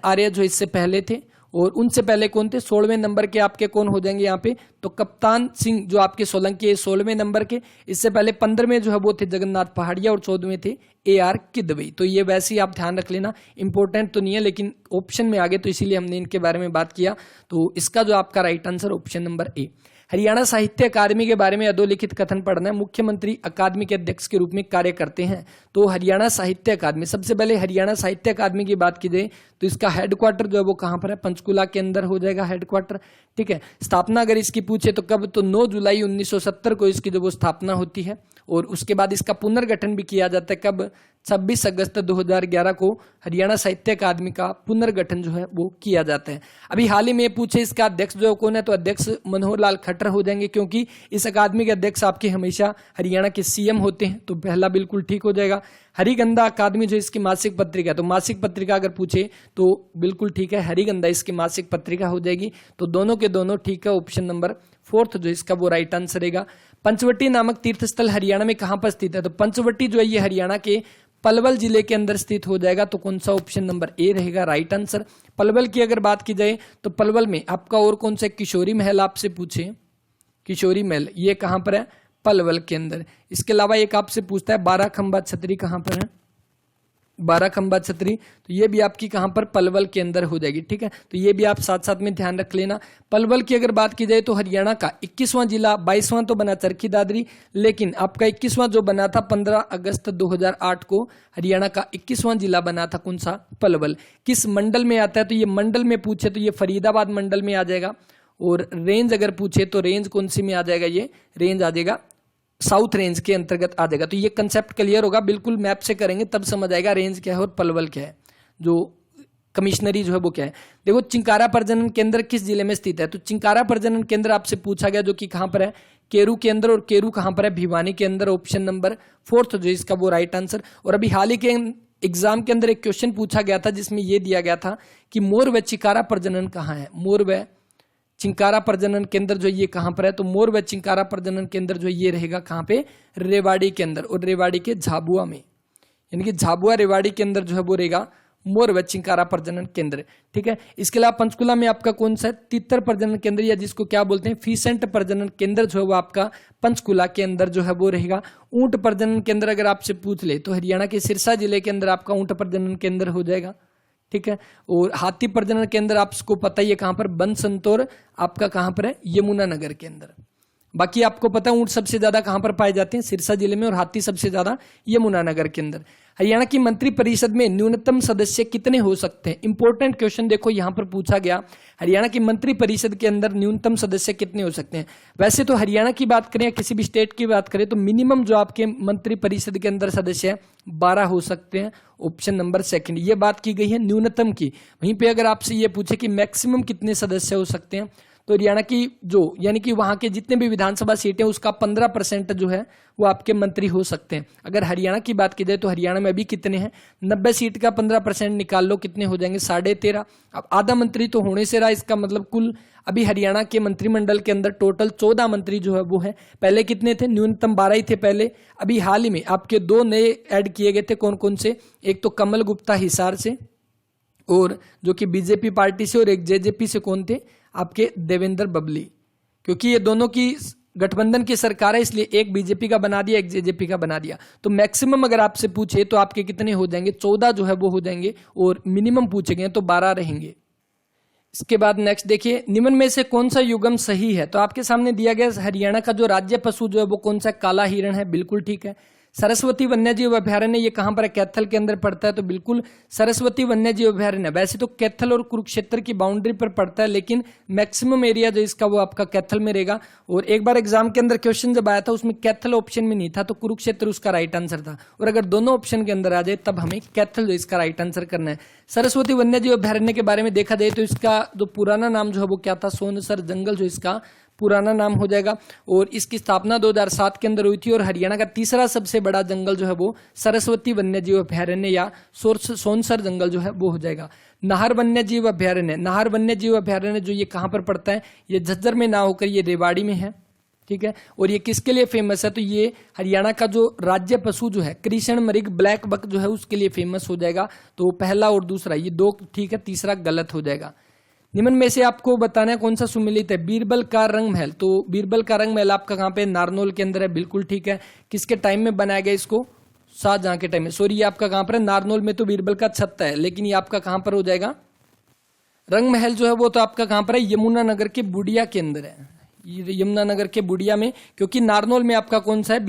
आर्य जो इससे पहले थे। और उनसे पहले कौन थे? 16वें नंबर के आपके कौन हो जाएंगे यहाँ पे? तो कप्तान सिंह जो आपके सोलंकी है 16वें नंबर के। इससे पहले 15वें जो है वो थे जगन्नाथ पहाड़िया और 14वें थे AR किदवई। तो ये वैसे ही आप ध्यान रख लेना, इंपॉर्टेंट तो नहीं है लेकिन ऑप्शन में आगे तो इसीलिए हमने इनके बारे में बात किया। तो इसका जो आपका right answer option number A। Haryana साहित्य अकादमी के बारे में अधोलिखित कथन पढ़ना है। मुख्यमंत्री अकादमी के अध्यक्ष के रूप में कार्य करते हैं। तो हरियाणा साहित्य अकादमी, सबसे पहले हरियाणा साहित्य अकादमी की बात की जाए तो इसका हेडक्वार्टर जो है वो कहां पर है? पंचकुला के अंदर हो जाएगा हेडक्वार्टर। ठीक है, स्थापना अगर इसकी पूछे तो कब? तो 9 जुलाई 1970 को इसकी जो वो स्थापना होती है। और उसके बाद इसका पुनर्गठन भी किया जाता है कब? 26 अगस्त 2011 को हरियाणा साहित्य अकादमी का पुनर्गठन जो है वो किया जाता है। अभी हाल ही में पूछे इसका अध्यक्ष जो कौन है? तो अध्यक्ष मनोहर लाल खट्टर हो जाएंगे, क्योंकि इस अकादमी के अध्यक्ष आपके हमेशा हरियाणा के CM होते हैं। तो पहला बिल्कुल ठीक हो जाएगा। हरिगंधा अकादमी जो इसकी मासिक पत्रिका, तो मासिक पत्रिका अगर पूछे तो बिल्कुल ठीक है, हरिगंधा इसकी मासिक पत्रिका हो जाएगी। तो दोनों के दोनों ठीक है, ऑप्शन नंबर 4 जो इसका वो राइट आंसर रहेगा। पंचवटी नामक तीर्थस्थल हरियाणा में कहां पर स्थित है? तो पंचवटी जो है ये हरियाणा के पलवल जिले के अंदर स्थित हो जाएगा। तो कौन सा? ऑप्शन नंबर A रहेगा राइट आंसर। पलवल की अगर बात की जाए तो पलवल में आपका और कौन सा? किशोरी महल आपसे पूछे, किशोरी महल ये कहां पर है? पलवल के अंदर। इसके अलावा एक आपसे पूछता है 12 खंबा छतरी कहां पर है? 12 खंबा छतरी, तो ये भी आपकी कहां पर? पलवल के अंदर हो जाएगी। ठीक है, तो ये भी आप साथ साथ में ध्यान रख लेना। पलवल की अगर बात की जाए तो हरियाणा का 21वां जिला, 22वां तो बना चरखी दादरी, लेकिन आपका 21वां जो बना था 15 अगस्त 2008 को हरियाणा का 21वां जिला बना था कौन सा? पलवल। किस मंडल में आता है? तो ये मंडल में पूछे तो ये फरीदाबाद मंडल में आ जाएगा। और रेंज अगर पूछे तो रेंज कौन सी में आ जाएगा? ये रेंज आ जाएगा साउथ रेंज के अंतर्गत आ जाएगा। तो ये कंसेप्ट क्लियर होगा, बिल्कुल मैप से करेंगे तब समझ आएगा रेंज क्या है और पलवल क्या है। जो कमिश्नरी जो है वो क्या है। देखो चिंकारा प्रजनन केंद्र किस जिले में स्थित है, तो चिंकारा प्रजनन केंद्र आपसे पूछा गया जो कि कहां पर है, केरू के अंदर, और केरू कहां पर है, भिवानी के अंदर। ऑप्शन नंबर 4 जो इसका वो राइट आंसर। और अभी हाल ही के एग्जाम के अंदर एक क्वेश्चन पूछा गया था जिसमें यह दिया गया था कि मोर व चिंकारा प्रजनन कहाँ है, मोर व चिंकारा प्रजनन केंद्र जो ये कहां पर है, तो मोर व चिंकारा प्रजनन केंद्र जो ये रहेगा कहां पे, रेवाड़ी के अंदर, और रेवाड़ी के झाबुआ में, यानी कि झाबुआ रेवाड़ी के अंदर जो है वो रहेगा मोर व चिंकारा प्रजनन केंद्र। ठीक है, इसके अलावा पंचकुला में आपका कौन सा है, तितर प्रजनन केंद्र, या जिसको क्या बोलते हैं फीसेंट प्रजनन केंद्र जो है वो आपका पंचकुला के अंदर जो है वो रहेगा। ऊंट प्रजनन केंद्र अगर आपसे पूछ ले तो हरियाणा के सिरसा जिले के अंदर आपका ऊंट प्रजनन केंद्र हो जाएगा। ठीक है, और हाथी प्रजनन केंद्र आपको पता ही है कहां पर, बनसंतोर आपका कहां पर है, यमुनानगर के अंदर। बाकी आपको पता है ऊंट सबसे ज्यादा कहां पर पाए जाते हैं, सिरसा जिले में, और हाथी सबसे ज्यादा यमुनानगर के अंदर। हरियाणा की मंत्री परिषद में न्यूनतम सदस्य कितने हो सकते हैं, इंपॉर्टेंट क्वेश्चन देखो यहां पर पूछा गया, हरियाणा की मंत्री परिषद के अंदर न्यूनतम सदस्य कितने हो सकते हैं। वैसे तो हरियाणा की बात करें या किसी भी स्टेट की बात करें तो मिनिमम जो आपके मंत्री परिषद के अंदर सदस्य है 12 हो सकते हैं। ऑप्शन नंबर 2 ये बात की गई है न्यूनतम की। वहीं पे अगर आपसे ये पूछे कि मैक्सिमम कितने सदस्य हो सकते हैं, तो हरियाणा की जो यानी कि वहां के जितने भी विधानसभा सीटें उसका 15% जो है वो आपके मंत्री हो सकते हैं। अगर हरियाणा की बात की जाए तो हरियाणा में अभी कितने हैं, 90 सीट का 15% निकाल लो, कितने हो जाएंगे, 13.5। अब आधा मंत्री तो होने से रहा, इसका मतलब कुल अभी हरियाणा के मंत्रिमंडल के अंदर टोटल 14 मंत्री जो है वो है। पहले कितने थे, न्यूनतम 12 ही थे पहले। अभी हाल ही में आपके 2 नए ऐड किए गए थे, कौन कौन से, एक तो कमल गुप्ता हिसार से, और जो कि बीजेपी पार्टी से, और एक जेजेपी से कौन थे, आपके देवेंद्र बबली। क्योंकि ये दोनों की गठबंधन की सरकार है इसलिए एक बीजेपी का बना दिया, एक जेजेपी का बना दिया। तो मैक्सिमम अगर आपसे पूछे तो आपके कितने हो जाएंगे, 14 जो है वो हो जाएंगे, और मिनिमम पूछे गए तो 12 रहेंगे। इसके बाद नेक्स्ट देखिए, निम्न में से कौन सा युग्म सही है, तो आपके सामने दिया गया हरियाणा का जो राज्य पशु जो है वो कौन सा, काला हिरण है, बिल्कुल ठीक है। सरस्वती वन्यजीव अभ्यारण्य ये कहां पर है, कैथल के अंदर पड़ता है, तो बिल्कुल सरस्वती वन्यजीव अभ्यारण्य। वैसे तो कैथल और कुरुक्षेत्र की बाउंड्री पर पड़ता है, लेकिन मैक्सिमम एरिया जो इसका वो आपका कैथल में रहेगा। और एक बार एग्जाम के अंदर क्वेश्चन जब आया था उसमें कैथल ऑप्शन में नहीं था, तो कुरुक्षेत्र उसका राइट आंसर था। और अगर दोनों ऑप्शन के अंदर आ जाए तब हमें कैथल जो इसका राइट आंसर करना है। सरस्वती वन्यजीव अभ्यारण्य के बारे में देखा जाए तो इसका जो पुराना नाम जो है वो क्या था, सोनसर जंगल जो इसका पुराना नाम हो जाएगा। और इसकी स्थापना 2007 के अंदर हुई थी। और हरियाणा का तीसरा सबसे बड़ा जंगल जो है वो सरस्वती वन्यजीव अभ्यारण्य या सोनसर जंगल जो है वो हो जाएगा। नाहर वन्यजीव अभ्यारण्य, नाहर वन्यजीव अभ्यारण्य जो ये कहां पर पड़ता है, ये झज्जर में ना होकर ये रेवाड़ी में है। ठीक है, और ये किसके लिए फेमस है, तो ये हरियाणा का जो राज्य पशु जो है कृष्ण मृग ब्लैक बक जो है उसके लिए फेमस हो जाएगा। तो पहला और दूसरा ये 2 ठीक है, तीसरा गलत हो जाएगा। निम्न में से आपको बताना है कौन सा सुमिलित है, बीरबल का रंग महल, तो बीरबल का रंग महल आपका कहां पे, नारनौल के अंदर है, बिल्कुल ठीक है। किसके टाइम में बनाया गया इसको, शाहजहां के टाइम में। सॉरी ये आपका कहां पर है, नारनौल में तो बीरबल का छत्ता है, लेकिन ये आपका कहां पर हो जाएगा, रंग महल जो है वो तो आपका कहां पर है, यमुनानगर के बुडिया के अंदर है, यमुनानगर के बुडिया में। क्योंकि नारनौल में आपका कौन सा है,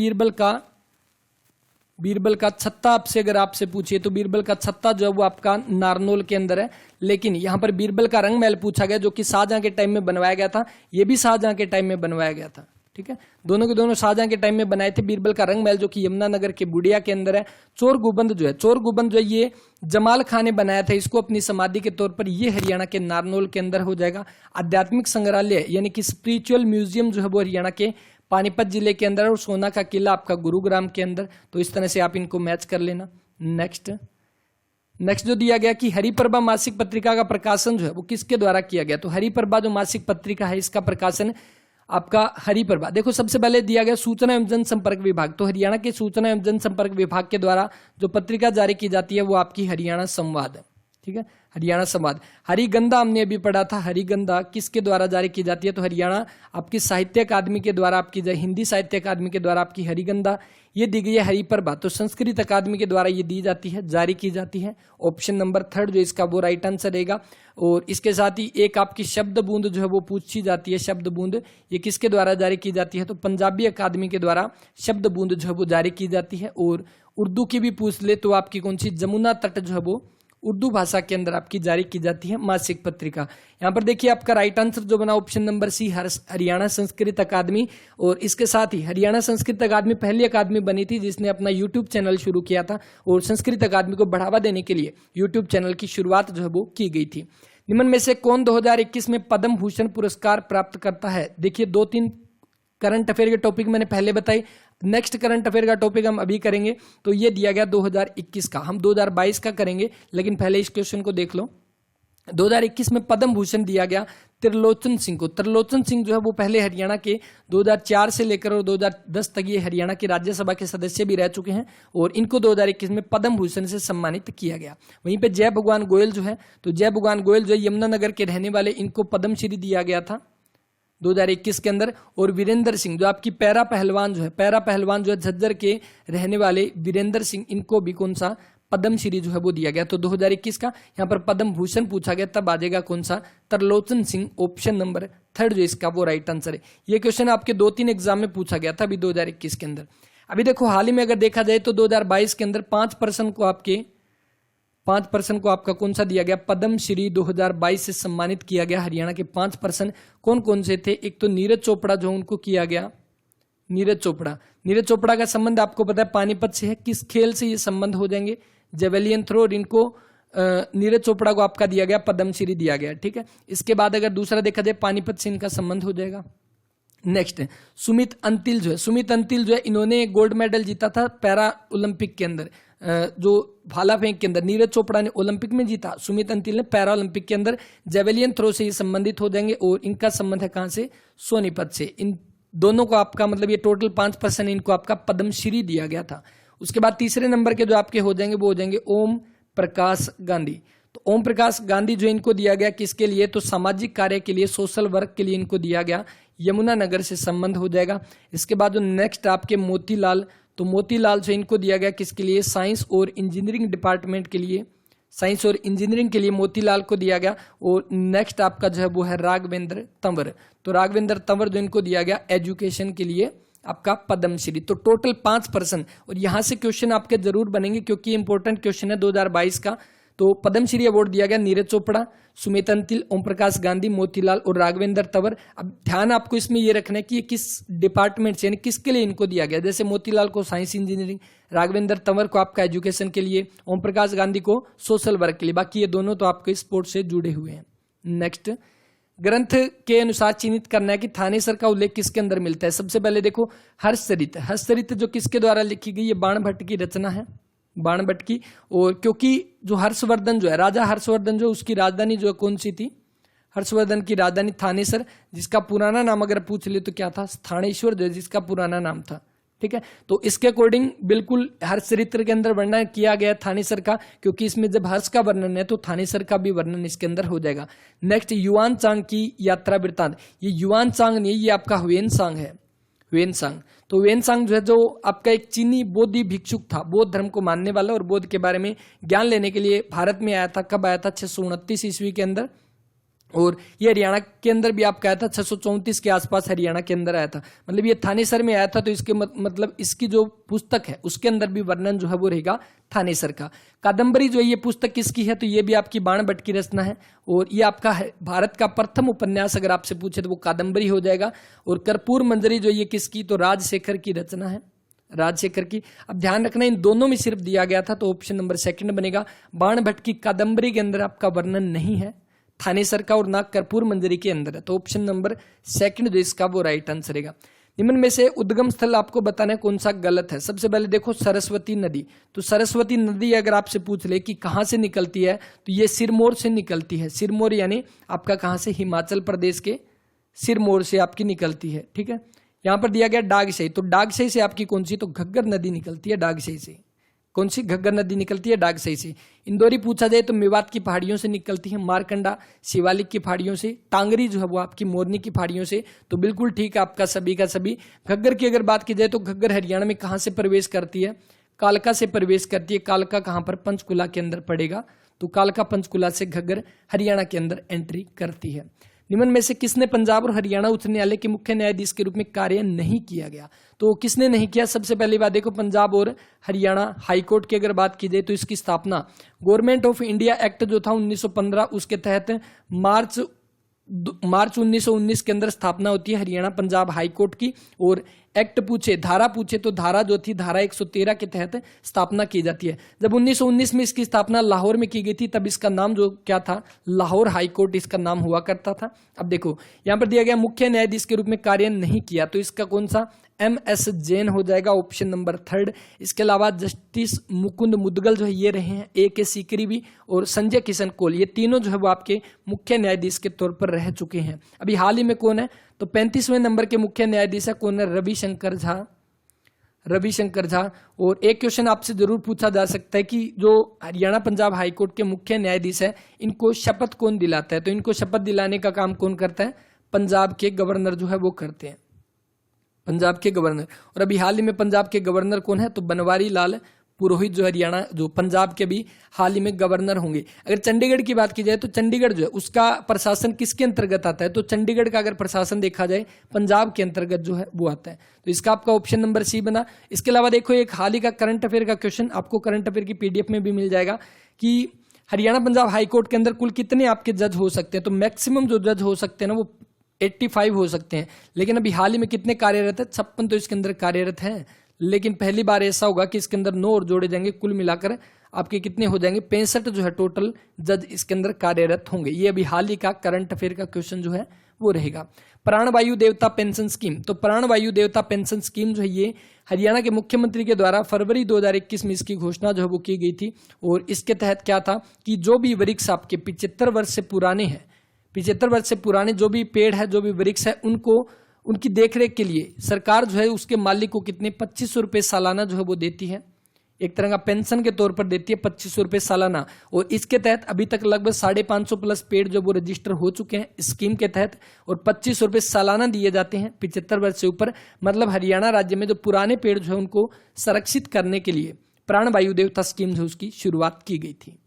बीरबल का छत्ता आपसे अगर आपसे पूछिए तो बीरबल का छत्ता जो है वो आपका नारनौल के अंदर है। लेकिन यहां पर बीरबल का रंग महल पूछा गया जो कि शाहजहां के टाइम में बनवाया गया था, ये भी शाहजहां के टाइम में बनवाया गया था। ठीक है, दोनों के दोनों शाहजहां के टाइम में बनाए थे। बीरबल का रंग महल जो कि यमुनानगर के बुडिया के अंदर है। चोर गुबंद जो है ये जमाल खान ने बनाया था, इसको अपनी समाधि के तौर पर, ये हरियाणा के नारनौल के अंदर हो जाएगा। आध्यात्मिक संग्रहालय यानी कि स्पिरिचुअल म्यूजियम जो है वो हरियाणा के पानीपत जिले के अंदर, और सोना का किला आपका गुरुग्राम के अंदर। तो इस तरह से आप इनको मैच कर लेना। नेक्स्ट जो दिया गया कि हरिप्रभा मासिक पत्रिका का प्रकाशन जो है वो किसके द्वारा किया गया, तो हरिप्रभा जो मासिक पत्रिका है इसका प्रकाशन आपका हरिप्रभा। देखो सबसे पहले दिया गया सूचना एवं जनसंपर्क विभाग, तो हरियाणा के सूचना एवं जनसंपर्क विभाग के द्वारा जो पत्रिका जारी की जाती है वो आपकी हरियाणा संवाद है। ठीक है, हरियाणा संवाद। हरिगंधा हमने अभी पढ़ा था, हरिगंधा किसके द्वारा जारी की जाती है, तो हरियाणा आपकी साहित्य अकादमी के द्वारा, आपकी हिंदी साहित्य अकादमी के द्वारा आपकी हरिगंधा ये दी गई है। हरिप्रभा तो संस्कृत अकादमी के द्वारा ये दी जाती है, जारी की जाती है। ऑप्शन नंबर 3 जो इसका वो राइट आंसर रहेगा। और इसके साथ ही एक आपकी शब्द बूंद जो है वो पूछी जाती है, शब्द बूंद ये किसके द्वारा जारी की जाती है, तो पंजाबी अकादमी के द्वारा शब्द बूंद जो है वो जारी की जाती है। और उर्दू की भी पूछ ले तो आपकी कौन सी, जमुना तट जो है वो उर्दू भाषा के अंदर आपकी जारी की जाती है मासिक पत्रिका। यहाँ पर देखिए आपका राइट आंसर जो बना option number C, Haryana Sanskrit Akademi. और इसके साथ ही हरियाणा संस्कृत अकादमी पहली अकादमी बनी थी जिसने अपना यूट्यूब चैनल शुरू किया था और संस्कृत अकादमी को बढ़ावा देने के लिए यूट्यूब चैनल की शुरुआत जो है वो की गई थी। निम्न में से कौन 2021 में पद्म भूषण पुरस्कार प्राप्त करता है? देखिए 2-3 करंट अफेयर के टॉपिक मैंने पहले बताई, नेक्स्ट करंट अफेयर का टॉपिक हम अभी करेंगे। तो ये दिया गया 2021 का, हम 2022 का करेंगे, लेकिन पहले इस क्वेश्चन को देख लो। 2021 में पद्म भूषण दिया गया त्रिलोचन सिंह को। त्रिलोचन सिंह जो है वो पहले हरियाणा के 2004 से लेकर और 2010 तक ये हरियाणा की राज्यसभा के सदस्य भी रह चुके हैं और इनको 2021 में पद्म भूषण से सम्मानित किया गया। वहीं पे जय भगवान गोयल जो है, तो जय भगवान गोयल जो है यमुनानगर के रहने वाले, इनको पद्मश्री दिया गया था 2021 के अंदर। और वीरेंद्र सिंह जो आपकी पैरा पहलवान जो है झज्जर के रहने वाले वीरेंद्र सिंह, इनको भी कौन सा पद्मश्री जो है वो दिया गया। तो 2021 का यहाँ पर पद्म भूषण पूछा गया, तब आ जाएगा कौन सा? त्रिलोचन सिंह, ऑप्शन नंबर 3 जो इसका वो राइट आंसर है। ये क्वेश्चन आपके 2-3 एग्जाम में पूछा गया था अभी 2021 के अंदर। अभी देखो हाल ही में अगर देखा जाए तो 2022 के अंदर 5% को आपका कौन सा दिया गया? पद्मश्री 2022 से सम्मानित किया गया हरियाणा के 5%। कौन कौन से थे? एक तो नीरज चोपड़ा जो उनको किया गया, नीरज चोपड़ा का संबंध आपको पता है पानीपत से है। किस खेल से ये संबंध हो जाएंगे? Javelin throw. और इनको नीरज चोपड़ा को आपका दिया गया पद्मश्री दिया गया, ठीक है। इसके बाद अगर दूसरा देखा जाए पानीपत से इनका संबंध हो जाएगा। नेक्स्ट है सुमित अंतिल जो है इन्होंने गोल्ड मेडल जीता था पैरा ओलंपिक के अंदर, जो भाला फेंक के अंदर। नीरज चोपड़ा ने ओलंपिक में जीता, सुमित अंतिल ने पैरा ओलंपिक के अंदर। जेवेलियन थ्रो से ये संबंधित हो जाएंगे और इनका संबंध है कहां से? सोनीपत से। इन दोनों को आपका मतलब ये टोटल 5% इनको आपका पद्मश्री दिया गया था। उसके बाद तीसरे नंबर के जो आपके हो जाएंगे वो हो जाएंगे ओम प्रकाश गांधी। तो ओम प्रकाश गांधी जो इनको दिया गया किसके लिए? तो सामाजिक कार्य के लिए, सोशल वर्क के लिए इनको दिया गया। यमुनानगर से संबंध हो जाएगा। इसके बाद जो नेक्स्ट आपके मोतीलाल, तो मोतीलाल जो इनको दिया गया किसके लिए? साइंस और इंजीनियरिंग डिपार्टमेंट के लिए, साइंस और इंजीनियरिंग के लिए मोतीलाल को दिया गया। और नेक्स्ट आपका जो है वो है राघवेंद्र तंवर। तो राघवेंद्र तंवर जो इनको दिया गया एजुकेशन के लिए आपका पद्मश्री। तो टोटल 5%। और यहां से क्वेश्चन आपके जरूर बनेंगे क्योंकि इंपॉर्टेंट क्वेश्चन है 2022 का। तो पद्मश्री अवार्ड दिया गया नीरज चोपड़ा, सुमित अंतिल, ओम प्रकाश गांधी, मोतीलाल और राघवेंद्र तंवर। अब ध्यान आपको इसमें यह रखना है कि ये किस डिपार्टमेंट से, यानी किसके लिए इनको दिया गया। जैसे मोतीलाल को साइंस इंजीनियरिंग, राघवेंद्र तंवर को आपका एजुकेशन के लिए, ओम प्रकाश गांधी को सोशल वर्क के लिए। बाकी ये दोनों तो आपके स्पोर्ट्स से जुड़े हुए हैं। नेक्स्ट, ग्रंथ के अनुसार चिन्हित करना है कि थानेसर का उल्लेख किसके अंदर मिलता है। सबसे पहले देखो हर्षचरित जो किसके द्वारा लिखी गई है? बाणभट्ट की रचना है, बाणभट्ट की। और क्योंकि जो हर्षवर्धन जो है, राजा हर्षवर्धन जो, उसकी राजधानी जो है कौन सी थी? हर्षवर्धन की राजधानी थानेसर, जिसका पुराना नाम अगर पूछ ले तो क्या था? स्थानेश्वर जो है जिसका पुराना नाम था, ठीक है। तो इसके अकॉर्डिंग बिल्कुल हर्षचरित्र के अंदर वर्णन किया गया थानेसर का, क्योंकि इसमें जब हर्ष का वर्णन है तो थानेसर का भी वर्णन इसके अंदर हो जाएगा। नेक्स्ट, युआन सांग की यात्रा वृत्तांत। ये युआन सांग नहीं, ये आपका ह्वेन सांग है, ह्वेन सांग। तो ह्वेन सांग जो है जो आपका एक चीनी बौद्धि भिक्षुक था, बौद्ध धर्म को मानने वाला और बौद्ध के बारे में ज्ञान लेने के लिए भारत में आया था। कब आया था? 629 ईस्वी के अंदर। और ये हरियाणा के अंदर भी आपका आया था 634 के आसपास हरियाणा के अंदर आया था। मतलब ये थानेसर में आया था। तो इसके मतलब इसकी जो पुस्तक है उसके अंदर भी वर्णन जो है वो रहेगा थानेसर का। कादम्बरी जो है ये पुस्तक किसकी है? तो ये भी आपकी बाणभट्ट की रचना है। और ये आपका भारत का प्रथम उपन्यास अगर आपसे पूछे तो वो कादम्बरी हो जाएगा। और कर्पूर मंजरी जो ये किसकी? तो राजशेखर की रचना है, राजशेखर की। अब ध्यान रखना इन दोनों में सिर्फ दिया गया था, तो ऑप्शन नंबर 2 बनेगा। बाणभट्ट की कादम्बरी के अंदर आपका वर्णन नहीं है थानेसर का, और ना कर्पूर मंजरी के अंदर है। तो ऑप्शन नंबर 2 जो इसका वो राइट आंसर रहेगा। निम्न में से उद्गम स्थल आपको बताना है कौन सा गलत है। सबसे पहले देखो सरस्वती नदी। तो सरस्वती नदी अगर आपसे पूछ ले कि कहां से निकलती है, तो ये सिरमौर से निकलती है। सिरमौर यानी आपका कहां से? हिमाचल प्रदेश के सिरमौर से आपकी निकलती है, ठीक है। यहां पर दिया गया डागसई। तो डागसई से आपकी कौन सी? तो घग्गर नदी निकलती है डागसई से। कौन सी? घग्गर नदी निकलती है डागसई से। इंदौरी पूछा जाए तो मेवात की पहाड़ियों से निकलती है, मारकंडा शिवालिक की पहाड़ियों से, टांगरी जो है वो आपकी मोरनी की पहाड़ियों से। तो बिल्कुल ठीक है आपका सभी का सभी। घग्गर की अगर बात की जाए तो घग्गर हरियाणा में कहां से प्रवेश करती है? कालका से प्रवेश करती है। कालका कहां पर? पंचकुला के अंदर पड़ेगा। तो कालका पंचकुला से घग्गर हरियाणा के अंदर एंट्री करती है। निम्न में से किसने पंजाब और हरियाणा उच्च न्यायालय के मुख्य न्यायाधीश के रूप में कार्य नहीं किया गया? तो किसने नहीं किया? सबसे पहली बात देखो, पंजाब और हरियाणा हाईकोर्ट की अगर बात की जाए तो इसकी स्थापना गवर्नमेंट ऑफ इंडिया एक्ट जो था 1915 उसके तहत मार्च 1919 के अंदर स्थापना होती है हरियाणा पंजाब हाई कोर्ट की। और एक्ट पूछे, धारा पूछे तो धारा जो थी धारा 113 के तहत स्थापना की जाती है। जब 1919 में इसकी स्थापना लाहौर में की गई थी तब इसका नाम जो क्या था, लाहौर हाई कोर्ट इसका नाम हुआ करता था। अब देखो यहां पर दिया गया मुख्य न्यायाधीश के रूप में कार्य नहीं किया, तो इसका कौन सा, MS जैन हो जाएगा, ऑप्शन नंबर 3। इसके अलावा जस्टिस मुकुंद मुदगल जो है ये रहे हैं, AK सीकरी भी और संजय किशन कौल, ये तीनों जो है वो आपके मुख्य न्यायाधीश के तौर पर रह चुके हैं। अभी हाल ही में कौन है, तो 35वें नंबर के मुख्य न्यायाधीश है कौन है, रविशंकर झा। और एक क्वेश्चन आपसे जरूर पूछा जा सकता है कि जो हरियाणा पंजाब हाईकोर्ट के मुख्य न्यायाधीश है इनको शपथ कौन दिलाता है? तो इनको शपथ दिलाने का काम कौन करता है? पंजाब के गवर्नर जो है वो करते हैं, पंजाब के गवर्नर। और अभी हाल ही में पंजाब के गवर्नर कौन है, तो बनवारी लाल पुरोहित जो हरियाणा जो पंजाब के भी हाल ही में गवर्नर होंगे। अगर चंडीगढ़ की बात की जाए तो चंडीगढ़ जो है उसका प्रशासन किसके अंतर्गत आता है, तो चंडीगढ़ का अगर प्रशासन देखा जाए पंजाब के अंतर्गत जो है वो आता है। तो इसका आपका ऑप्शन नंबर C बना। इसके अलावा देखो एक हाल ही का करंट अफेयर का क्वेश्चन आपको करंट अफेयर की PDF में भी मिल जाएगा कि हरियाणा पंजाब हाईकोर्ट के अंदर कुल कितने आपके जज हो सकते हैं? तो मैक्सिमम जो जज हो सकते हैं ना वो 85 हो सकते हैं, लेकिन अभी हाल ही में कितने कार्यरत है? 56 तो इसके अंदर कार्यरत हैं, लेकिन पहली बार ऐसा होगा कि इसके अंदर 9 और जोड़े जाएंगे, कुल मिलाकर आपके कितने हो जाएंगे? 65 जो है टोटल जज इसके अंदर कार्यरत होंगे। ये अभी हाल ही का करंट अफेयर का क्वेश्चन जो है वो रहेगा। प्राणवायु देवता पेंशन स्कीम, तो प्राणवायु देवता पेंशन स्कीम जो है ये हरियाणा के मुख्यमंत्री के द्वारा फरवरी 2021 में इसकी घोषणा जो है वो की गई थी। और इसके तहत क्या था कि जो भी वृक्ष आपके 75 वर्ष से पुराने हैं, 75 वर्ष से पुराने जो भी पेड़ है, जो भी वृक्ष है, उनको उनकी देखरेख के लिए सरकार जो है उसके मालिक को कितने 2500 रुपये सालाना जो है वो देती है, एक तरह का पेंशन के तौर पर देती है 2500 रुपये सालाना। और इसके तहत अभी तक लगभग 550 प्लस पेड़ जो वो रजिस्टर हो चुके हैं स्कीम के तहत, और 2500 रुपये सालाना दिए जाते हैं 75 वर्ष से ऊपर। मतलब हरियाणा राज्य में जो पुराने पेड़ जो है उनको संरक्षित करने के लिए प्राण वायु देवता स्कीम जो उसकी शुरुआत की गई थी।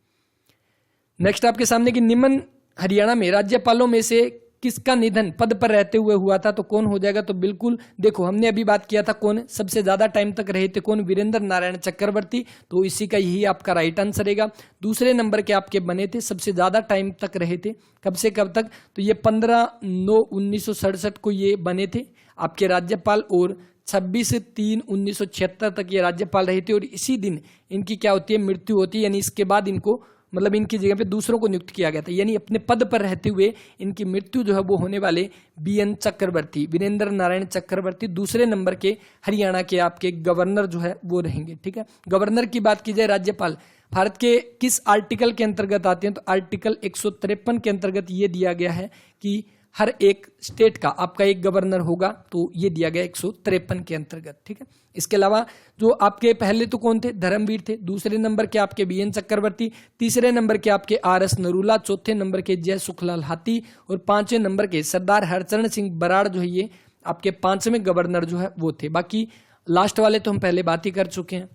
नेक्स्ट आपके सामने की निम्न हरियाणा में राज्यपालों में से किसका निधन पद पर रहते हुए हुआ था, तो कौन हो जाएगा? तो बिल्कुल देखो हमने अभी बात किया था कौन सबसे ज्यादा टाइम तक रहे थे, कौन? वीरेंद्र नारायण चक्रवर्ती, तो इसी का यही आपका राइट आंसर रहेगा। दूसरे नंबर के आपके बने थे, सबसे ज्यादा टाइम तक रहे थे, कब से कब तक? तो ये 15/9/1967 को ये बने थे आपके राज्यपाल, और 26/3/1976 तक ये राज्यपाल रहे थे। और इसी दिन इनकी क्या होती है? मृत्यु होती है, यानी इसके बाद इनको मतलब इनकी जगह पे दूसरों को नियुक्त किया गया था, यानी अपने पद पर रहते हुए इनकी मृत्यु जो है वो होने वाले BN चक्रवर्ती, वीरेंद्र नारायण चक्रवर्ती दूसरे नंबर के हरियाणा के आपके गवर्नर जो है वो रहेंगे। ठीक है, गवर्नर की बात की जाए, राज्यपाल भारत के किस आर्टिकल के अंतर्गत आते हैं? तो आर्टिकल 153 के अंतर्गत ये दिया गया है कि हर एक स्टेट का आपका एक गवर्नर होगा, तो ये दिया गया 153 के अंतर्गत। ठीक है, इसके अलावा जो आपके पहले तो कौन थे? धर्मवीर थे, दूसरे नंबर के आपके BN चक्रवर्ती, तीसरे नंबर के आपके RS नरूला, चौथे नंबर के जय सुखलाल हाथी, और पांचवें नंबर के सरदार हरचरण सिंह बराड़ जो है ये आपके 5वें गवर्नर जो है वो थे। बाकी लास्ट वाले तो हम पहले बात ही कर चुके हैं।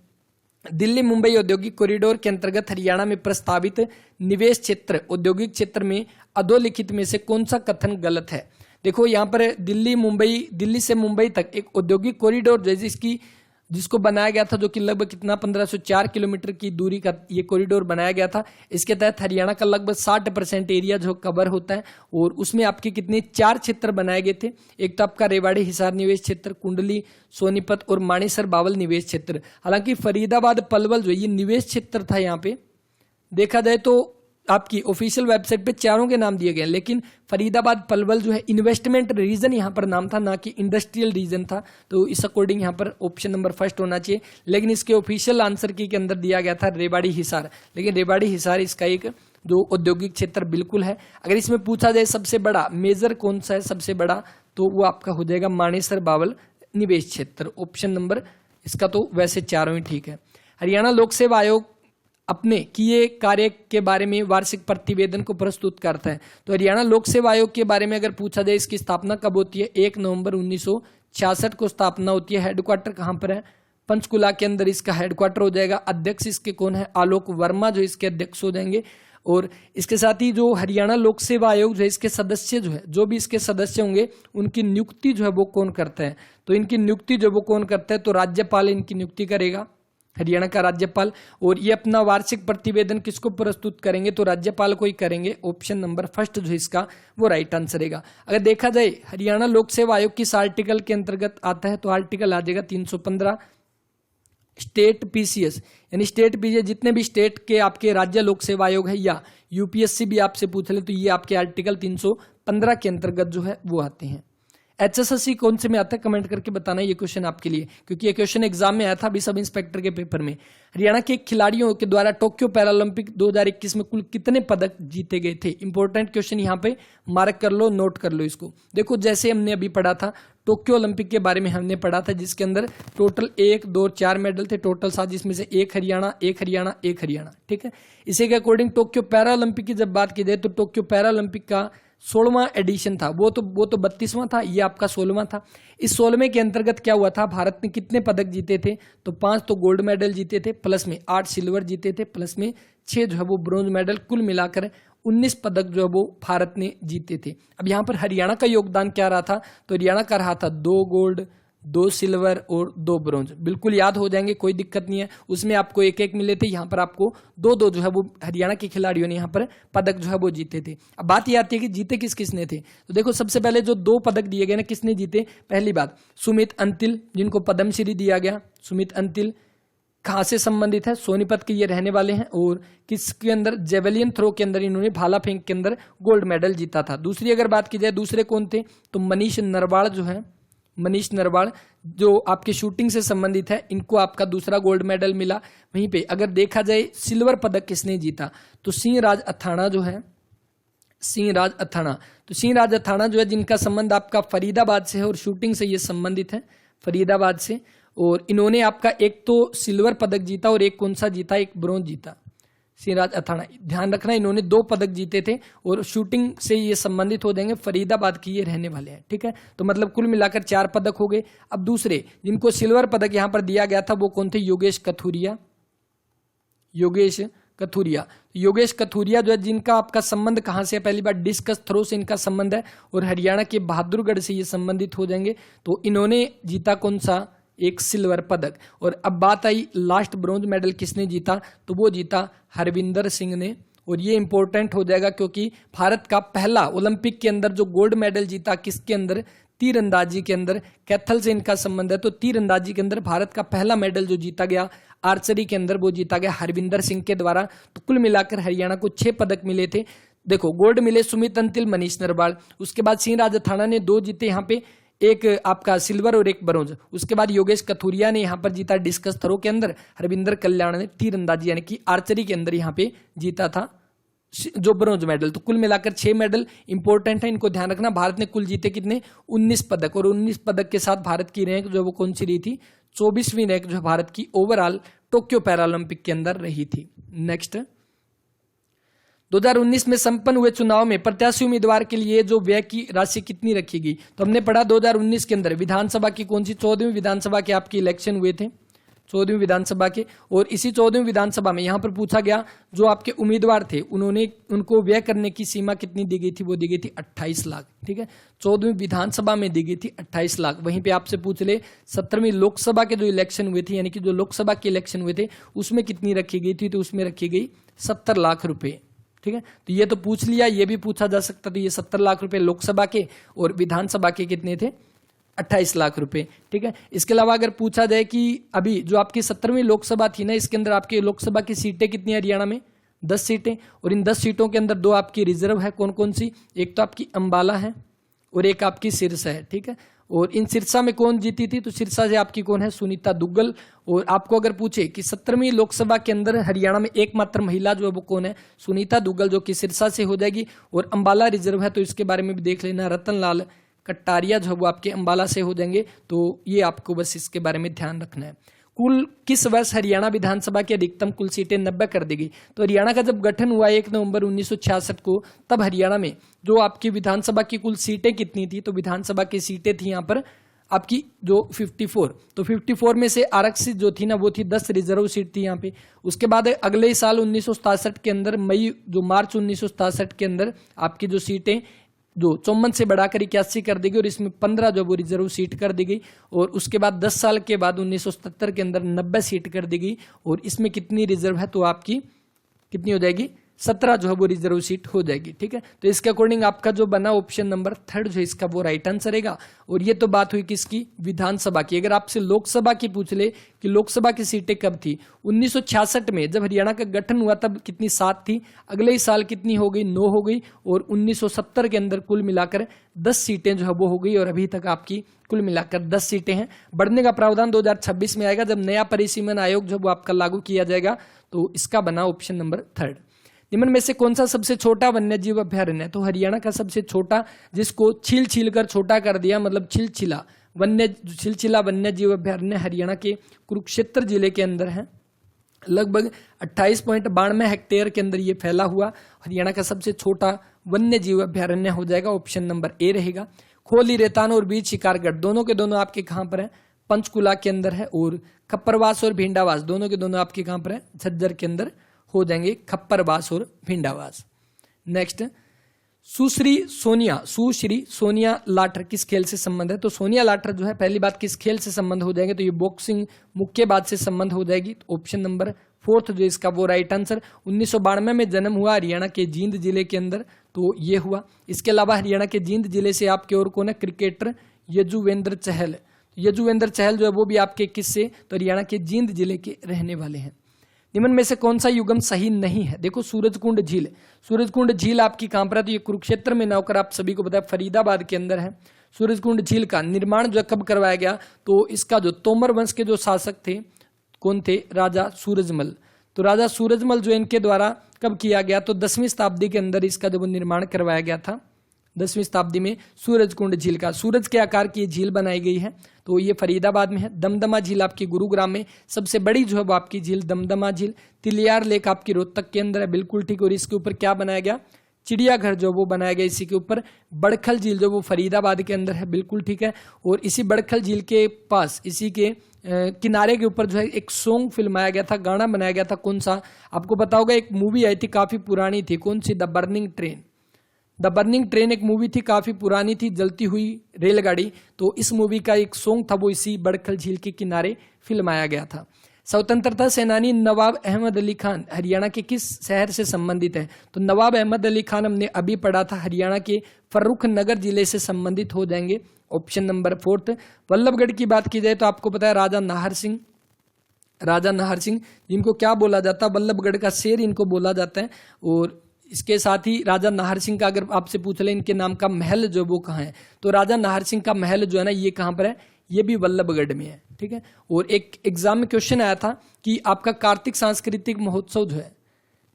दिल्ली मुंबई औद्योगिक कॉरिडोर के अंतर्गत हरियाणा में प्रस्तावित निवेश क्षेत्र औद्योगिक क्षेत्र में अधोलिखित में से कौन सा कथन गलत है? देखो यहाँ पर दिल्ली से मुंबई तक एक औद्योगिक कॉरिडोर जिसको बनाया गया था, जो कि लगभग कितना 1504 किलोमीटर की दूरी का ये कॉरिडोर बनाया गया था। इसके तहत हरियाणा का लगभग 60% एरिया जो कवर होता है, और उसमें आपके कितने 4 क्षेत्र बनाए गए थे। एक तो आपका रेवाड़ी हिसार निवेश क्षेत्र, कुंडली, सोनीपत और मानेसर बावल निवेश क्षेत्र। हालांकि फरीदाबाद पलवल जो ये निवेश क्षेत्र था, यहाँ पे देखा जाए तो आपकी ऑफिशियल वेबसाइट पे चारों के नाम दिए गए, लेकिन फरीदाबाद पलवल जो है इन्वेस्टमेंट रीजन यहाँ पर नाम था, ना कि इंडस्ट्रियल रीजन था। तो इस अकॉर्डिंग यहाँ पर ऑप्शन नंबर फर्स्ट होना चाहिए, लेकिन इसके ऑफिशियल आंसर की के अंदर दिया गया था रेवाड़ी हिसार, लेकिन रेवाड़ी हिसार इसका एक जो औद्योगिक क्षेत्र बिल्कुल है। अगर इसमें पूछा जाए सबसे बड़ा मेजर कौन सा है सबसे बड़ा, तो वो आपका हो जाएगा मानेसर बावल निवेश क्षेत्र, ऑप्शन नंबर इसका। तो वैसे चारों ही ठीक है। हरियाणा लोक सेवा आयोग अपने किए कार्य के बारे में वार्षिक प्रतिवेदन को प्रस्तुत करता है। तो हरियाणा लोक सेवा आयोग के बारे में अगर पूछा जाए, इसकी स्थापना कब होती है? 1 नवंबर 1966 को स्थापना होती है। हेडक्वार्टर कहाँ पर है? पंचकुला के अंदर इसका हेडक्वार्टर हो जाएगा। अध्यक्ष इसके कौन है? आलोक वर्मा जो इसके अध्यक्ष हो जाएंगे। और इसके साथ ही जो हरियाणा लोक सेवा आयोग जो है, इसके सदस्य जो है, जो भी इसके सदस्य होंगे उनकी नियुक्ति जो है वो कौन करता है? तो इनकी नियुक्ति जो वो कौन करता है? तो राज्यपाल इनकी नियुक्ति करेगा, हरियाणा का राज्यपाल। और ये अपना वार्षिक प्रतिवेदन किसको प्रस्तुत करेंगे? तो राज्यपाल को ही करेंगे। ऑप्शन नंबर फर्स्ट जो इसका वो राइट आंसर रहेगा। अगर देखा जाए हरियाणा लोक सेवा आयोग किस आर्टिकल के अंतर्गत आता है? तो आर्टिकल आ जाएगा 315 स्टेट पीसीएस, यानी स्टेट पीसीएस जितने भी स्टेट के आपके राज्य लोक सेवा आयोग है या यूपीएससी भी आपसे पूछ ले तो ये आपके आर्टिकल 315 के अंतर्गत जो है वो आते हैं। एचएसएससी कौन से में आता है कमेंट करके बताना, ये क्वेश्चन आपके लिए, क्योंकि ये क्वेश्चन एग्जाम में आया था अभी सब इंस्पेक्टर के पेपर में। हरियाणा के खिलाड़ियों के द्वारा टोक्यो पैरालंपिक 2021 में कुल कितने पदक जीते गए थे? इंपॉर्टेंट क्वेश्चन यहाँ पे मार्क कर लो, नोट कर लो इसको। देखो जैसे हमने अभी पढ़ा था टोक्यो ओलंपिक के बारे में, हमने पढ़ा था जिसके अंदर टोटल 1 2 4 मेडल थे, टोटल 7, जिसमें से एक हरियाणा, ठीक है। इसी के अकॉर्डिंग टोक्यो पैरा ओलंपिक की जब बात की जाए तो टोक्यो पैरा ओलंपिक का 16वां एडिशन था, वो तो 32वां था, ये आपका 16वां था। इस 16वें के अंतर्गत क्या हुआ था? भारत ने कितने पदक जीते थे? तो 5 तो गोल्ड मेडल जीते थे, प्लस में 8 सिल्वर जीते थे, प्लस में 6 जो है वो ब्रोंज मेडल, कुल मिलाकर 19 पदक जो है वो भारत ने जीते थे। अब यहाँ पर हरियाणा का योगदान क्या रहा था? तो हरियाणा का रहा था 2 गोल्ड, 2 सिल्वर और 2 ब्रोंज। बिल्कुल याद हो जाएंगे, कोई दिक्कत नहीं है। उसमें आपको 1-1 मिले थे, यहाँ पर आपको 2-2 जो है वो हरियाणा के खिलाड़ियों ने यहाँ पर पदक जो है वो जीते थे। अब बात ये आती है कि जीते किस किसने थे? तो देखो सबसे पहले जो 2 पदक दिए गए ना, किसने जीते? पहली बात सुमित अंतिल, जिनको पद्मश्री दिया गया। सुमित अंतिल कहाँ से संबंधित है? सोनीपत के ये रहने वाले हैं और किसके अंदर? जेवलियन थ्रो के अंदर इन्होंने भाला फेंक के अंदर गोल्ड मेडल जीता था। दूसरी अगर बात की जाए, दूसरे कौन थे? तो मनीष नरवाल जो है, मनीष नरवाल जो आपके शूटिंग से संबंधित है, इनको आपका दूसरा गोल्ड मेडल मिला। वहीं पे अगर देखा जाए सिल्वर पदक किसने जीता? तो सिंह राज अथाना जो है, सिंह राज अथाना। तो सिंह राज अथाना जो है, जिनका संबंध आपका फरीदाबाद से है और शूटिंग से ये संबंधित है, फरीदाबाद से। और इन्होंने आपका एक तो सिल्वर पदक जीता और एक कौन सा जीता? एक ब्रोंज जीता। सिंहराज अथाना, ध्यान रखना इन्होंने 2 पदक जीते थे और शूटिंग से ये संबंधित हो जाएंगे, फरीदाबाद की ये रहने वाले हैं, ठीक है। तो मतलब कुल मिलाकर 4 पदक हो गए। अब दूसरे जिनको सिल्वर पदक यहां पर दिया गया था वो कौन थे? योगेश कथुरिया। योगेश कथुरिया, योगेश कथुरिया जो है, जिनका आपका संबंध कहां से है? पहली बार डिस्कस थ्रो से इनका संबंध है और हरियाणा के बहादुरगढ़ से ये संबंधित हो जाएंगे। तो इन्होंने जीता कौन सा? एक सिल्वर पदक। और अब बात आई लास्ट ब्रोंज मेडल किसने जीता? तो वो जीता हरविंदर सिंह ने। और ये इंपॉर्टेंट हो जाएगा क्योंकि भारत का पहला ओलंपिक के अंदर जो गोल्ड मेडल जीता, किसके अंदर? तीरंदाजी के अंदर। कैथल से इनका संबंध है, तो तीरंदाजी के अंदर भारत का पहला मेडल जो जीता गया, आर्चरी के अंदर वो जीता गया हरविंदर सिंह के द्वारा। तो कुल मिलाकर हरियाणा को 6 पदक मिले थे। देखो गोल्ड मिले सुमित अंतिल, मनीष नरवाल, उसके बाद सिंह राज अथाना ने 2 जीते यहाँ पे, एक आपका सिल्वर और एक ब्रोंज। उसके बाद योगेश कथुरिया ने यहां पर जीता डिस्कस थ्रो के अंदर, हरविंदर कल्याण ने तीरंदाजी यानी कि आर्चरी के अंदर यहां पे जीता था जो ब्रोंज मेडल। तो कुल मिलाकर 6 मेडल इंपॉर्टेंट है, इनको ध्यान रखना। भारत ने कुल जीते कितने? 19 पदक। और 19 पदक के साथ भारत की रैंक जो वो कौन सी रही थी? 24वीं रैंक जो भारत की ओवरऑल टोक्यो पैरालंपिक के अंदर रही थी। नेक्स्ट, 2019 में संपन्न हुए चुनाव में प्रत्याशी उम्मीदवार के लिए जो व्यय की राशि कितनी रखी गई? तो हमने पढ़ा 2019 के अंदर विधानसभा की कौन सी 14वीं विधानसभा के आपके इलेक्शन हुए थे, 14वीं विधानसभा के। और इसी 14वीं विधानसभा में यहां पर पूछा गया जो आपके उम्मीदवार थे उनको व्यय करने की सीमा कितनी दी गई थी? वो दी गई थी 28 लाख, ठीक है। 14वीं विधानसभा में दी गई थी 28 लाख। वहीं पे आपसे पूछ ले 17वीं लोकसभा के जो इलेक्शन हुए थे, यानी कि जो लोकसभा के इलेक्शन हुए थे, उसमें कितनी रखी गई थी? तो उसमें रखी गई 70 लाख रुपए, ठीक है। तो ये तो पूछ लिया, ये भी पूछा जा सकता। तो ये 70 लाख रुपए लोकसभा के और विधानसभा के कितने थे? 28 लाख रुपए, ठीक है। इसके अलावा अगर पूछा जाए कि अभी जो आपकी 17वीं लोकसभा थी ना, इसके अंदर आपके लोकसभा की सीटें कितनी हरियाणा में? 10 सीटें। और इन 10 सीटों के अंदर 2 आपकी रिजर्व है। कौन कौन सी? एक तो आपकी अंबाला है और एक आपकी सिरसा है, ठीक है। और इन सिरसा में कौन जीती थी? तो सिरसा से आपकी कौन है? सुनीता दुग्गल। और आपको अगर पूछे कि 17वीं लोकसभा के अंदर हरियाणा में एकमात्र महिला जो है वो कौन है? सुनीता दुग्गल, जो कि सिरसा से हो जाएगी। और अंबाला रिजर्व है, तो इसके बारे में भी देख लेना। रतनलाल कटारिया जो है वो आपके अंबाला से हो जाएंगे। तो ये आपको बस इसके बारे में ध्यान रखना है। कुल किस वर्ष हरियाणा विधानसभा की अधिकतम कुल सीटें 90 कर दी गई? तो हरियाणा का जब गठन हुआ 1 नवंबर 1966 को, तब हरियाणा में जो आपकी विधानसभा की कुल सीटें कितनी थी? तो विधानसभा की सीटें थी यहाँ पर आपकी जो 54, तो 54 में से आरक्षित जो थी ना वो थी 10 रिजर्व सीट थी यहाँ पे। उसके बाद अगले ही साल 1967 के अंदर मार्च 1967 के अंदर आपकी जो सीटें जो 54 से बढ़ाकर 81 कर दी गई और इसमें 15 जो वो रिजर्व सीट कर दी गई। और उसके बाद 10 साल के बाद 1977 के अंदर 90 सीट कर दी गई और इसमें कितनी रिजर्व है, तो आपकी कितनी हो जाएगी, 17 जो है वो रिजर्व सीट हो जाएगी। ठीक है, तो इसके अकॉर्डिंग आपका जो बना ऑप्शन नंबर 3 जो है इसका वो राइट आंसर रहेगा। और ये तो बात हुई किसकी, विधानसभा की। अगर आपसे लोकसभा की पूछ ले कि लोकसभा की सीटें कब थी, 1966 में जब हरियाणा का गठन हुआ तब कितनी, 7 थी। अगले ही साल कितनी हो गई, 9 हो गई। और 1970 के अंदर कुल मिलाकर 10 सीटें जो है वो हो गई और अभी तक आपकी कुल मिलाकर 10 सीटें हैं। बढ़ने का प्रावधान 2026 में आएगा जब नया परिसीमन आयोग जो वो आपका लागू किया जाएगा। तो इसका बना ऑप्शन नंबर 3। निम्न में से कौन सा सबसे छोटा वन्यजीव अभ्यारण्य है, तो हरियाणा का सबसे छोटा, जिसको छील कर छोटा कर दिया, मतलब छिलछिला वन्यजीव अभ्यारण्य हरियाणा के कुरुक्षेत्र जिले के अंदर है। लगभग 28.92 हेक्टेयर के अंदर ये फैला हुआ हरियाणा का सबसे छोटा वन्यजीव अभ्यारण्य हो जाएगा। ऑप्शन नंबर ए रहेगा। खोली, रेतान और बीच शिकारगढ़ दोनों के दोनों आपके कहां पर है, पंचकुला के अंदर है। और खप्परवास और भिंडावास दोनों के दोनों आपके कहां पर है, झज्जर के अंदर हो जाएंगे, खप्परवास और भिंडावास। नेक्स्ट, सुश्री सोनिया लाठर किस खेल से संबंध है, तो सोनिया लाठर जो है पहली बात किस खेल से संबंध हो जाएंगे, तो ये बॉक्सिंग मुक्केबाज से संबंध हो जाएगी। तो ऑप्शन नंबर 4 जो इसका वो राइट आंसर। 1992 में जन्म हुआ हरियाणा के जींद जिले के अंदर, तो ये हुआ। इसके अलावा हरियाणा के जींद जिले से आपके और कौन है, क्रिकेटर यजुवेंद्र चहल। यजुवेंद्र चहल जो है वो भी आपके किससे, तो हरियाणा के जींद जिले के रहने वाले हैं। निम्न में से कौन सा युगम सही नहीं है, देखो सूरजकुंड झील आपकी कहां पर है, तो ये कुरुक्षेत्र में ना होकर आप सभी को पता है फरीदाबाद के अंदर है। सूरजकुंड झील का निर्माण जो कब करवाया गया, तो इसका जो तोमर वंश के जो शासक थे, कौन थे, राजा सूरजमल। तो राजा सूरजमल जो इनके द्वारा कब किया गया, तो 10वीं शताब्दी के अंदर इसका जो निर्माण करवाया गया था। 10वीं शताब्दी में सूरजकुंड झील का, सूरज के आकार की झील बनाई गई है, तो ये फरीदाबाद में है। दमदमा झील आपकी गुरुग्राम में, सबसे बड़ी जो है वो आपकी झील दमदमा झील। तिलियार लेक आपकी रोहतक के अंदर है, बिल्कुल ठीक। और इसके ऊपर क्या बनाया गया, चिड़ियाघर जो वो बनाया गया इसी के ऊपर। बड़खल झील जो वो फरीदाबाद के अंदर है, बिल्कुल ठीक है। और इसी बड़खल झील के पास, इसी के किनारे के ऊपर जो है एक सॉन्ग फिल्माया गया था, गाना बनाया गया था, कौन सा, आपको पता होगा, एक मूवी आई थी काफी पुरानी थी, कौन सी, द बर्निंग ट्रेन एक मूवी थी, काफी पुरानी थी, जलती हुई रेलगाड़ी। तो इस मूवी का एक सॉन्ग था वो इसी बड़खल झील के किनारे फिल्माया गया था। स्वतंत्रता सेनानी नवाब अहमद अली खान हरियाणा के किस शहर से संबंधित है, तो नवाब अहमद अली खान हमने अभी पढ़ा था, हरियाणा के फर्रुख नगर जिले से संबंधित हो जाएंगे। Option number 4। वल्लभगढ़ की बात की जाए तो आपको पता है राजा नाहर सिंह जिनको क्या बोला जाता है, वल्लभगढ़ का शेर इनको बोला जाता है। और इसके साथ ही राजा नाहर सिंह का अगर आपसे पूछ ले इनके नाम का महल जो वो कहाँ है, तो राजा नाहर सिंह का महल जो है ना ये कहाँ पर है, ये भी वल्लभगढ़ में है। ठीक है। और एक एग्जाम में क्वेश्चन आया था कि आपका कार्तिक सांस्कृतिक महोत्सव जो है,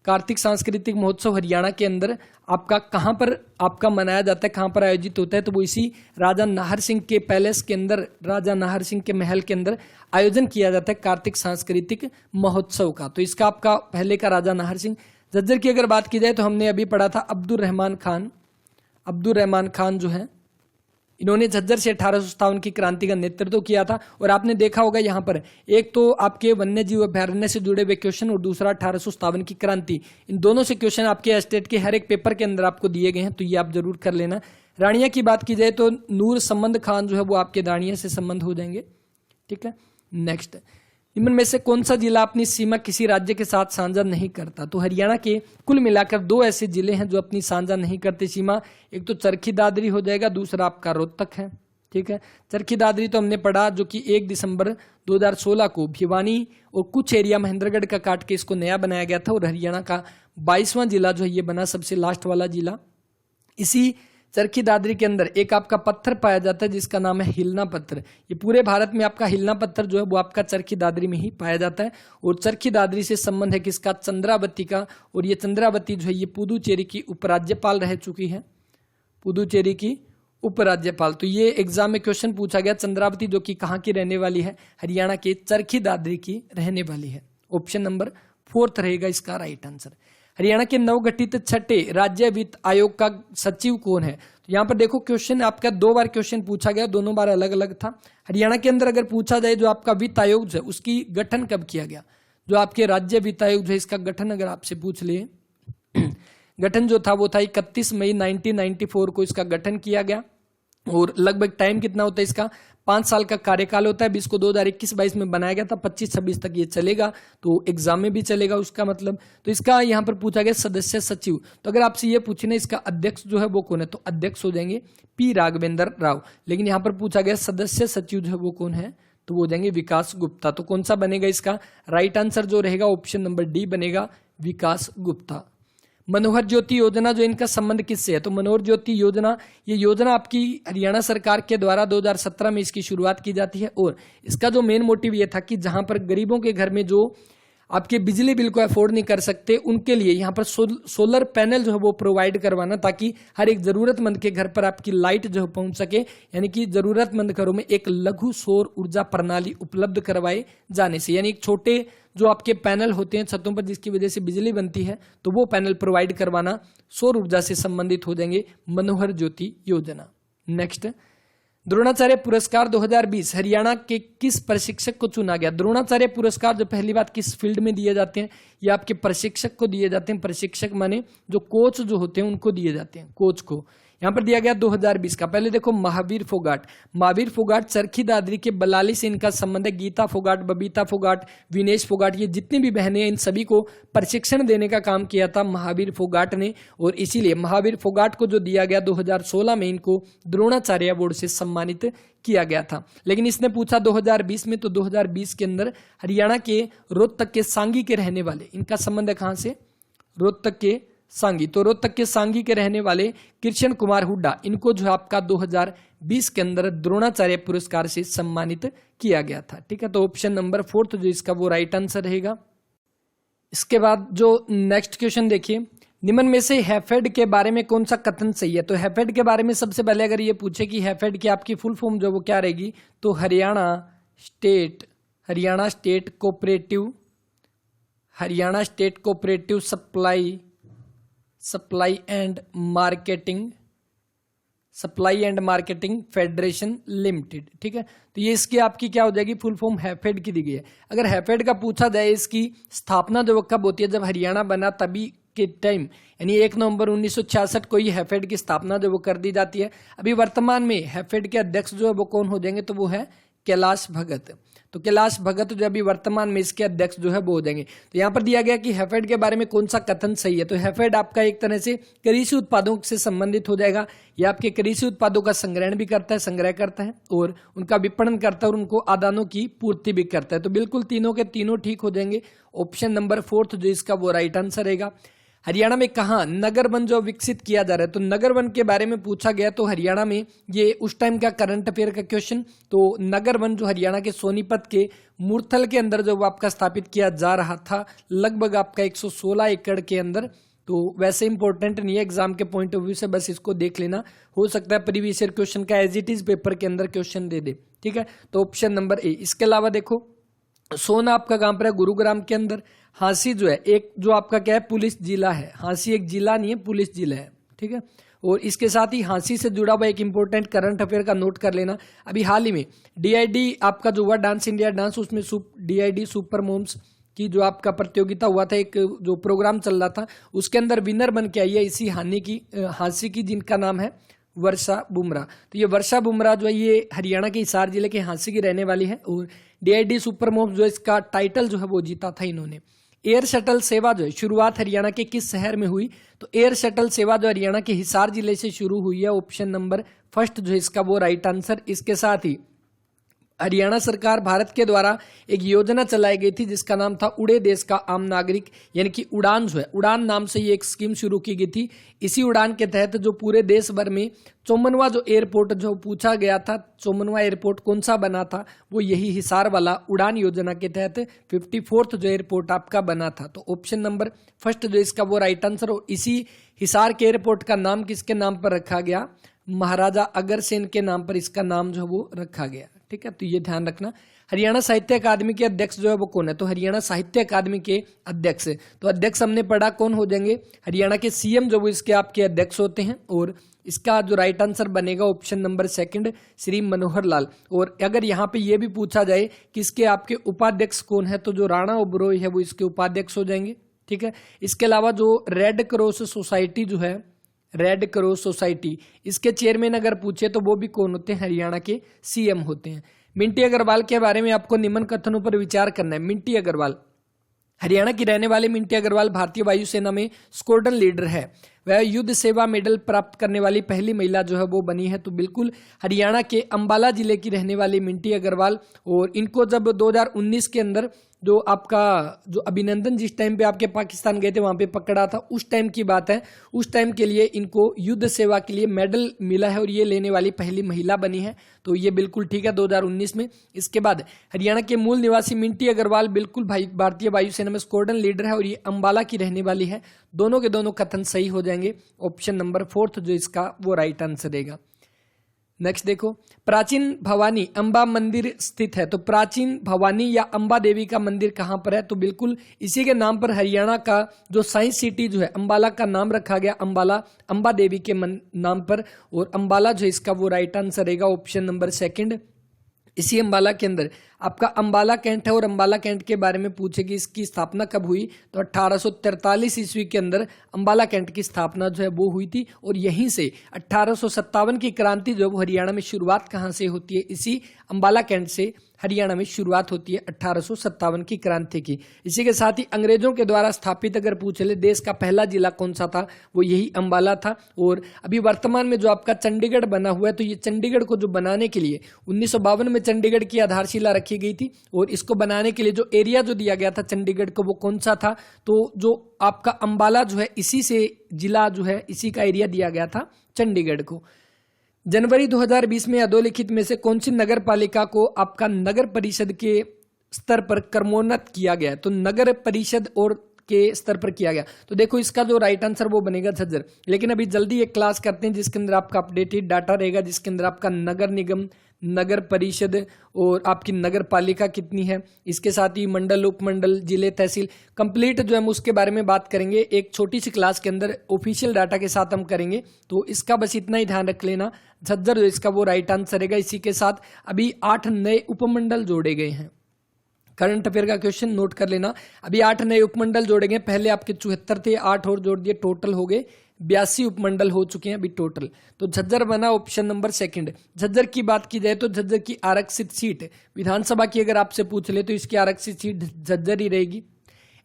कार्तिक सांस्कृतिक महोत्सव हरियाणा के अंदर आपका कहाँ पर आपका मनाया जाता है, कहाँ पर आयोजित होता है, तो वो इसी राजा नाहर सिंह के पैलेस के अंदर, राजा नाहर सिंह के महल के अंदर आयोजन किया जाता है कार्तिक सांस्कृतिक महोत्सव का। तो इसका आपका पहले का राजा नाहर सिंह। झज्जर की अगर बात की जाए तो हमने अभी पढ़ा था अब्दुल रहमान खान जो है, इन्होंने झज्जर से 1857 की क्रांति का नेतृत्व किया था। और आपने देखा होगा यहाँ पर एक तो आपके वन्यजीव अभ्यारण्य से जुड़े हुए क्वेश्चन और दूसरा 1857 की क्रांति, इन दोनों से क्वेश्चन आपके स्टेट के हर एक पेपर के अंदर आपको दिए गए हैं, तो ये आप जरूर कर लेना। रानिया की बात की जाए तो नूर संबंध खान जो है वो आपके रानिया से संबंध हो जाएंगे। ठीक है। नेक्स्ट, निम्न में से कौन सा जिला अपनी सीमा किसी राज्य के साथ साझा नहीं करता, तो हरियाणा के कुल मिलाकर 2 ऐसे जिले हैं जो अपनी साझा नहीं करते सीमा। एक तो चरखी दादरी हो जाएगा, दूसरा आपका रोहतक है। ठीक है। चरखी दादरी तो हमने पढ़ा जो कि 1 दिसंबर 2016 को भिवानी और कुछ एरिया महेंद्रगढ़ का काट के इसको नया बनाया गया था। और हरियाणा का 22वां जिला जो है ये बना सबसे लास्ट वाला जिला। इसी चरखी दादरी के अंदर एक आपका पत्थर पाया जाता है जिसका नाम है हिलना पत्थर। ये पूरे भारत में आपका हिलना पत्थर जो है वो आपका चरखी दादरी में ही पाया जाता है। और चरखी दादरी से संबंध है किसका, चंद्रावती का। और ये चंद्रावती जो है ये पुदुचेरी की उपराज्यपाल रह चुकी है, पुदुचेरी की उपराज्यपाल। तो ये एग्जाम में क्वेश्चन पूछा गया, चंद्रावती जो कि कहाँ की रहने वाली है, हरियाणा के चरखी दादरी की रहने वाली है। ऑप्शन नंबर 4 रहेगा इसका राइट आंसर। हरियाणा के नवगठित छठे राज्य वित्त आयोग का सचिव कौन है? तो यहाँ पर देखो क्वेश्चन आपका 2 बार क्वेश्चन पूछा गया, दोनों बार अलग अलग था। हरियाणा के अंदर अगर पूछा जाए जो आपका वित्त आयोग है उसकी गठन कब किया गया? जो आपके राज्य वित्त आयोग है इसका गठन अगर आपसे पूछ ले गठन जो था वो था 31 मई 1994 को इसका गठन किया गया। और लगभग टाइम कितना होता है इसका? 5 साल का कार्यकाल होता है। अभी इसको 2021-22 में बनाया गया था, 25-26 तक ये चलेगा, तो एग्जाम में भी चलेगा उसका मतलब। तो इसका यहाँ पर पूछा गया सदस्य सचिव। तो अगर आपसे ये पूछे ना इसका अध्यक्ष जो है वो कौन है, तो अध्यक्ष हो जाएंगे पी राघवेंद्र राव। लेकिन यहाँ पर पूछा गया सदस्य सचिव जो है वो कौन है, तो वो हो जाएंगे विकास गुप्ता। तो कौन सा बनेगा इसका राइट आंसर जो रहेगा ऑप्शन नंबर डी बनेगा, विकास गुप्ता। मनोहर ज्योति योजना जो इनका संबंध किससे है? तो मनोहर ज्योति योजना, ये योजना आपकी हरियाणा सरकार के द्वारा 2017 में इसकी शुरुआत की जाती है। और इसका जो मेन मोटिव ये था कि जहां पर गरीबों के घर में जो आपके बिजली बिल को अफोर्ड नहीं कर सकते उनके लिए यहाँ पर सोलर पैनल जो है वो प्रोवाइड करवाना, ताकि हर एक जरूरतमंद के घर पर आपकी लाइट जो है पहुंच सके, यानी कि जरूरतमंद घरों में एक लघु सौर ऊर्जा प्रणाली उपलब्ध करवाए जाने से, यानी एक छोटे जो आपके पैनल होते हैं छतों पर जिसकी वजह से बिजली बनती है, तो वो पैनल प्रोवाइड करवाना सौर ऊर्जा से संबंधित हो जाएंगे मनोहर ज्योति योजना। नेक्स्ट, द्रोणाचार्य पुरस्कार 2020 हरियाणा के किस प्रशिक्षक को चुना गया? द्रोणाचार्य पुरस्कार जो पहली बात किस फील्ड में दिए जाते हैं? ये आपके प्रशिक्षक को दिए जाते हैं। प्रशिक्षक माने जो कोच जो होते हैं उनको दिए जाते हैं, कोच को। यहाँ पर दिया गया 2020 का। पहले देखो महावीर फोगाट, महावीर फोगाट चरखी दादरी के बलाली से इनका संबंध है। गीता फोगाट, बबीता फोगाट, विनेश फोगाट, ये जितनी भी बहनें हैं इन सभी को प्रशिक्षण देने का काम किया था महावीर फोगाट ने। और इसीलिए महावीर फोगाट को जो दिया गया 2016 में इनको द्रोणाचार्य अवार्ड से सम्मानित किया गया था। लेकिन इसने पूछा 2020 में, तो 2020 के अंदर हरियाणा के रोहतक के सांगी के रहने वाले, इनका संबंध है कहां से? रोहतक के सांगी। तो रोहतक के सांगी के रहने वाले कृष्ण कुमार हुड्डा, इनको जो है आपका 2020 के अंदर द्रोणाचार्य पुरस्कार से सम्मानित किया गया था। ठीक है, तो ऑप्शन नंबर 4 जो इसका वो राइट आंसर रहेगा। इसके बाद जो नेक्स्ट क्वेश्चन देखिए, निम्न में से हैफेड के बारे में कौन सा कथन सही है? तो हैफेड के बारे में सबसे पहले अगर ये पूछे कि हैफेड की आपकी फुल फॉर्म जो वो क्या रहेगी, तो Haryana state cooperative supply and marketing federation limited. ठीक है, तो ये इसकी आपकी क्या हो जाएगी फुल फॉर्म, हैफेड की दी गई है। अगर हैफेड का पूछा जाए इसकी स्थापना जो कब होती है, जब हरियाणा बना तभी के टाइम, यानी 1 नवंबर 1966 को ये हैफेड की स्थापना जो वो कर दी जाती है। अभी वर्तमान में हैफेड के अध्यक्ष जो है वो कौन हो जाएंगे, तो वो है कैलाश भगत। तो कैलाश भगत जो अभी वर्तमान में इसके अध्यक्ष जो है वो हो जाएंगे। तो यहाँ पर दिया गया कि हैफेड के बारे में कौन सा कथन सही है, तो हैफेड आपका एक तरह से कृषि उत्पादों से संबंधित हो जाएगा। यह आपके कृषि उत्पादों का संग्रहण भी करता है, संग्रह करता है और उनका विपणन करता है और उनको आदानों की पूर्ति भी करता है। तो बिल्कुल तीनों के तीनों ठीक हो जाएंगे। ऑप्शन नंबर 4 जो इसका वो राइट आंसर रहेगा। हरियाणा में कहाँ नगर वन जो विकसित किया जा रहा है, तो नगर वन के बारे में पूछा गया। तो हरियाणा में ये उस टाइम का करंट अफेयर का क्वेश्चन, तो नगर वन जो हरियाणा के सोनीपत के मूर्थल के अंदर जो आपका स्थापित किया जा रहा था, लगभग आपका 116 एकड़ के अंदर। तो वैसे इंपॉर्टेंट नहीं है एग्जाम के पॉइंट ऑफ व्यू से, बस इसको देख लेना। हो सकता है प्रीवियस ईयर क्वेश्चन का एज इट इज पेपर के अंदर क्वेश्चन दे दे। ठीक है, तो ऑप्शन नंबर ए। इसके अलावा देखो सोना आपका कहां पर है, गुरुग्राम के अंदर। हांसी जो है एक जो आपका क्या है पुलिस जिला है, हांसी एक जिला नहीं है पुलिस जिला है। ठीक है, और इसके साथ ही हांसी से जुड़ा हुआ एक इंपॉर्टेंट करंट अफेयर का नोट कर लेना। अभी हाल ही में डीआईडी आपका जो हुआ डांस इंडिया डांस, उसमें डीआईडी सुपर मोम्स की जो आपका प्रतियोगिता हुआ था, एक जो प्रोग्राम चल रहा था, उसके अंदर विनर बन के आई है इसी हांसी की, जिनका नाम है वर्षा बुमरा। तो ये वर्षा बुमरा जो है ये हरियाणा के हिसार जिले के हांसी की रहने वाली है। और डीआईडी सुपर मोम्स जो इसका टाइटल जो है वो जीता था इन्होंने। एयर शटल सेवा जो है शुरुआत हरियाणा के किस शहर में हुई, तो एयर शटल सेवा जो हरियाणा के हिसार जिले से शुरू हुई है। ऑप्शन नंबर 1 जो है इसका वो राइट आंसर। इसके साथ ही हरियाणा सरकार भारत के द्वारा एक योजना चलाई गई थी जिसका नाम था उड़े देश का आम नागरिक, यानी कि उड़ान जो है, उड़ान नाम से ये एक स्कीम शुरू की गई थी। इसी उड़ान के तहत जो पूरे देश भर में 54वां जो एयरपोर्ट जो पूछा गया था, 54वां एयरपोर्ट कौन सा बना था, वो यही हिसार वाला उड़ान योजना के तहत 54th जो एयरपोर्ट आपका बना था। तो ऑप्शन नंबर 1 जो इसका वो राइट आंसर। और इसी हिसार के एयरपोर्ट का नाम किसके नाम पर रखा गया, महाराजा अग्रसेन के नाम पर इसका नाम जो है वो रखा गया। ठीक है, तो ये ध्यान रखना। हरियाणा साहित्य अकादमी के अध्यक्ष जो है वो कौन है? तो हरियाणा साहित्य अकादमी के अध्यक्ष, तो अध्यक्ष हमने पढ़ा कौन हो जाएंगे? हरियाणा के सीएम जो वो इसके आपके अध्यक्ष होते हैं। और इसका जो राइट आंसर बनेगा option number second, Shri Manohar Lal. और अगर यहाँ पे ये भी पूछा जाए कि इसके आपके उपाध्यक्ष कौन है, तो जो राणा ओबरॉय है वो इसके उपाध्यक्ष हो जाएंगे, ठीक है। इसके अलावा जो रेड क्रॉस सोसाइटी जो है, रेड क्रॉस सोसाइटी, इसके चेयरमैन अगर पूछे तो वो भी कौन होते हैं? हरियाणा के सीएम होते हैं। मिंटी अग्रवाल के बारे में आपको निम्न कथनों पर विचार करना है। मिंटी अग्रवाल, हरियाणा की रहने वाली मिंटी अग्रवाल भारतीय वायुसेना में स्क्वाड्रन लीडर है। वह युद्ध सेवा मेडल प्राप्त करने वाली पहली महिला जो है वो बनी है। तो बिल्कुल हरियाणा के अंबाला जिले की रहने वाली मिंटी अग्रवाल, और इनको जब 2019 के अंदर जो आपका जो अभिनंदन जिस टाइम पे आपके पाकिस्तान गए थे वहां पे पकड़ा था, उस टाइम की बात है, उस टाइम के लिए इनको युद्ध सेवा के लिए मेडल मिला है और ये लेने वाली पहली महिला बनी है। तो ये बिल्कुल ठीक है 2019 में। इसके बाद हरियाणा के मूल निवासी मिंटी अग्रवाल बिल्कुल भारतीय वायुसेना में स्क्वाड्रन लीडर है और ये अंबाला की रहने वाली है। दोनों के दोनों कथन सही हो जाएंगे। ऑप्शन नंबर 4 जो इसका वो राइट आंसर रहेगा। नेक्स्ट देखो, प्राचीन भवानी अंबा मंदिर स्थित है। तो प्राचीन भवानी या अंबा देवी का मंदिर कहां पर है? तो बिल्कुल इसी के नाम पर हरियाणा का जो साइंस सिटी जो है अंबाला का नाम रखा गया, अंबाला अंबा देवी के नाम पर। और अंबाला जो इसका वो राइट आंसर रहेगा ऑप्शन नंबर सेकंड। इसी अंबाला के अंदर आपका अंबाला कैंट है और अंबाला कैंट के बारे में पूछे कि इसकी स्थापना कब हुई, तो 1843 ईस्वी के अंदर अंबाला कैंट की स्थापना जो है वो हुई थी। और यहीं से 1857 की क्रांति जो वो हरियाणा में शुरुआत कहाँ से होती है? इसी अंबाला कैंट से हरियाणा में शुरुआत होती है 1857 की क्रांति की। इसी के साथ ही अंग्रेजों के द्वारा स्थापित अगर पूछ ले देश का पहला जिला कौन सा था, वो यही अंबाला था। और अभी वर्तमान में जो आपका चंडीगढ़ बना हुआ है, तो ये चंडीगढ़ को जो बनाने के लिए 1952 में चंडीगढ़ की आधारशिला रखी गई थी। और इसको बनाने के लिए जो एरिया जो दिया गया था चंडीगढ़ को, वो कौन सा था? तो जो आपका अंबाला जो है इसी से जिला जो है इसी का एरिया दिया गया था चंडीगढ़ को। जनवरी 2020 में अधोलिखित में से कौन सी नगर पालिका को आपका नगर परिषद के स्तर पर क्रमोन्नत किया गया है? तो नगर परिषद और के स्तर पर किया गया। तो देखो इसका जो राइट आंसर वो बनेगा झज्जर। लेकिन अभी जल्दी एक क्लास करते हैं जिसके अंदर आपका अपडेटेड डाटा रहेगा, जिसके अंदर आपका नगर निगम, नगर परिषद और आपकी नगर पालिका कितनी है, इसके साथ ही मंडल, उपमंडल, जिले, तहसील कंप्लीट जो हम उसके बारे में बात करेंगे एक छोटी सी क्लास के अंदर ऑफिशियल डाटा के साथ हम करेंगे। तो इसका बस इतना ही ध्यान रख लेना, झज्जर जो इसका वो राइट आंसर रहेगा। इसी के साथ अभी 8 नए उपमंडल जोड़े गए हैं। करंट अफेयर का क्वेश्चन नोट कर लेना, अभी 8 नए उपमंडल जोड़े गए। पहले आपके 74 थे, 8 और जोड़ दिए, टोटल हो गए 82 उपमंडल हो चुके हैं अभी टोटल। तो झज्जर बना ऑप्शन नंबर सेकंड। झज्जर की बात की जाए तो झज्जर की आरक्षित सीट विधानसभा की अगर आपसे पूछ ले तो इसकी आरक्षित सीट झज्जर ही रहेगी।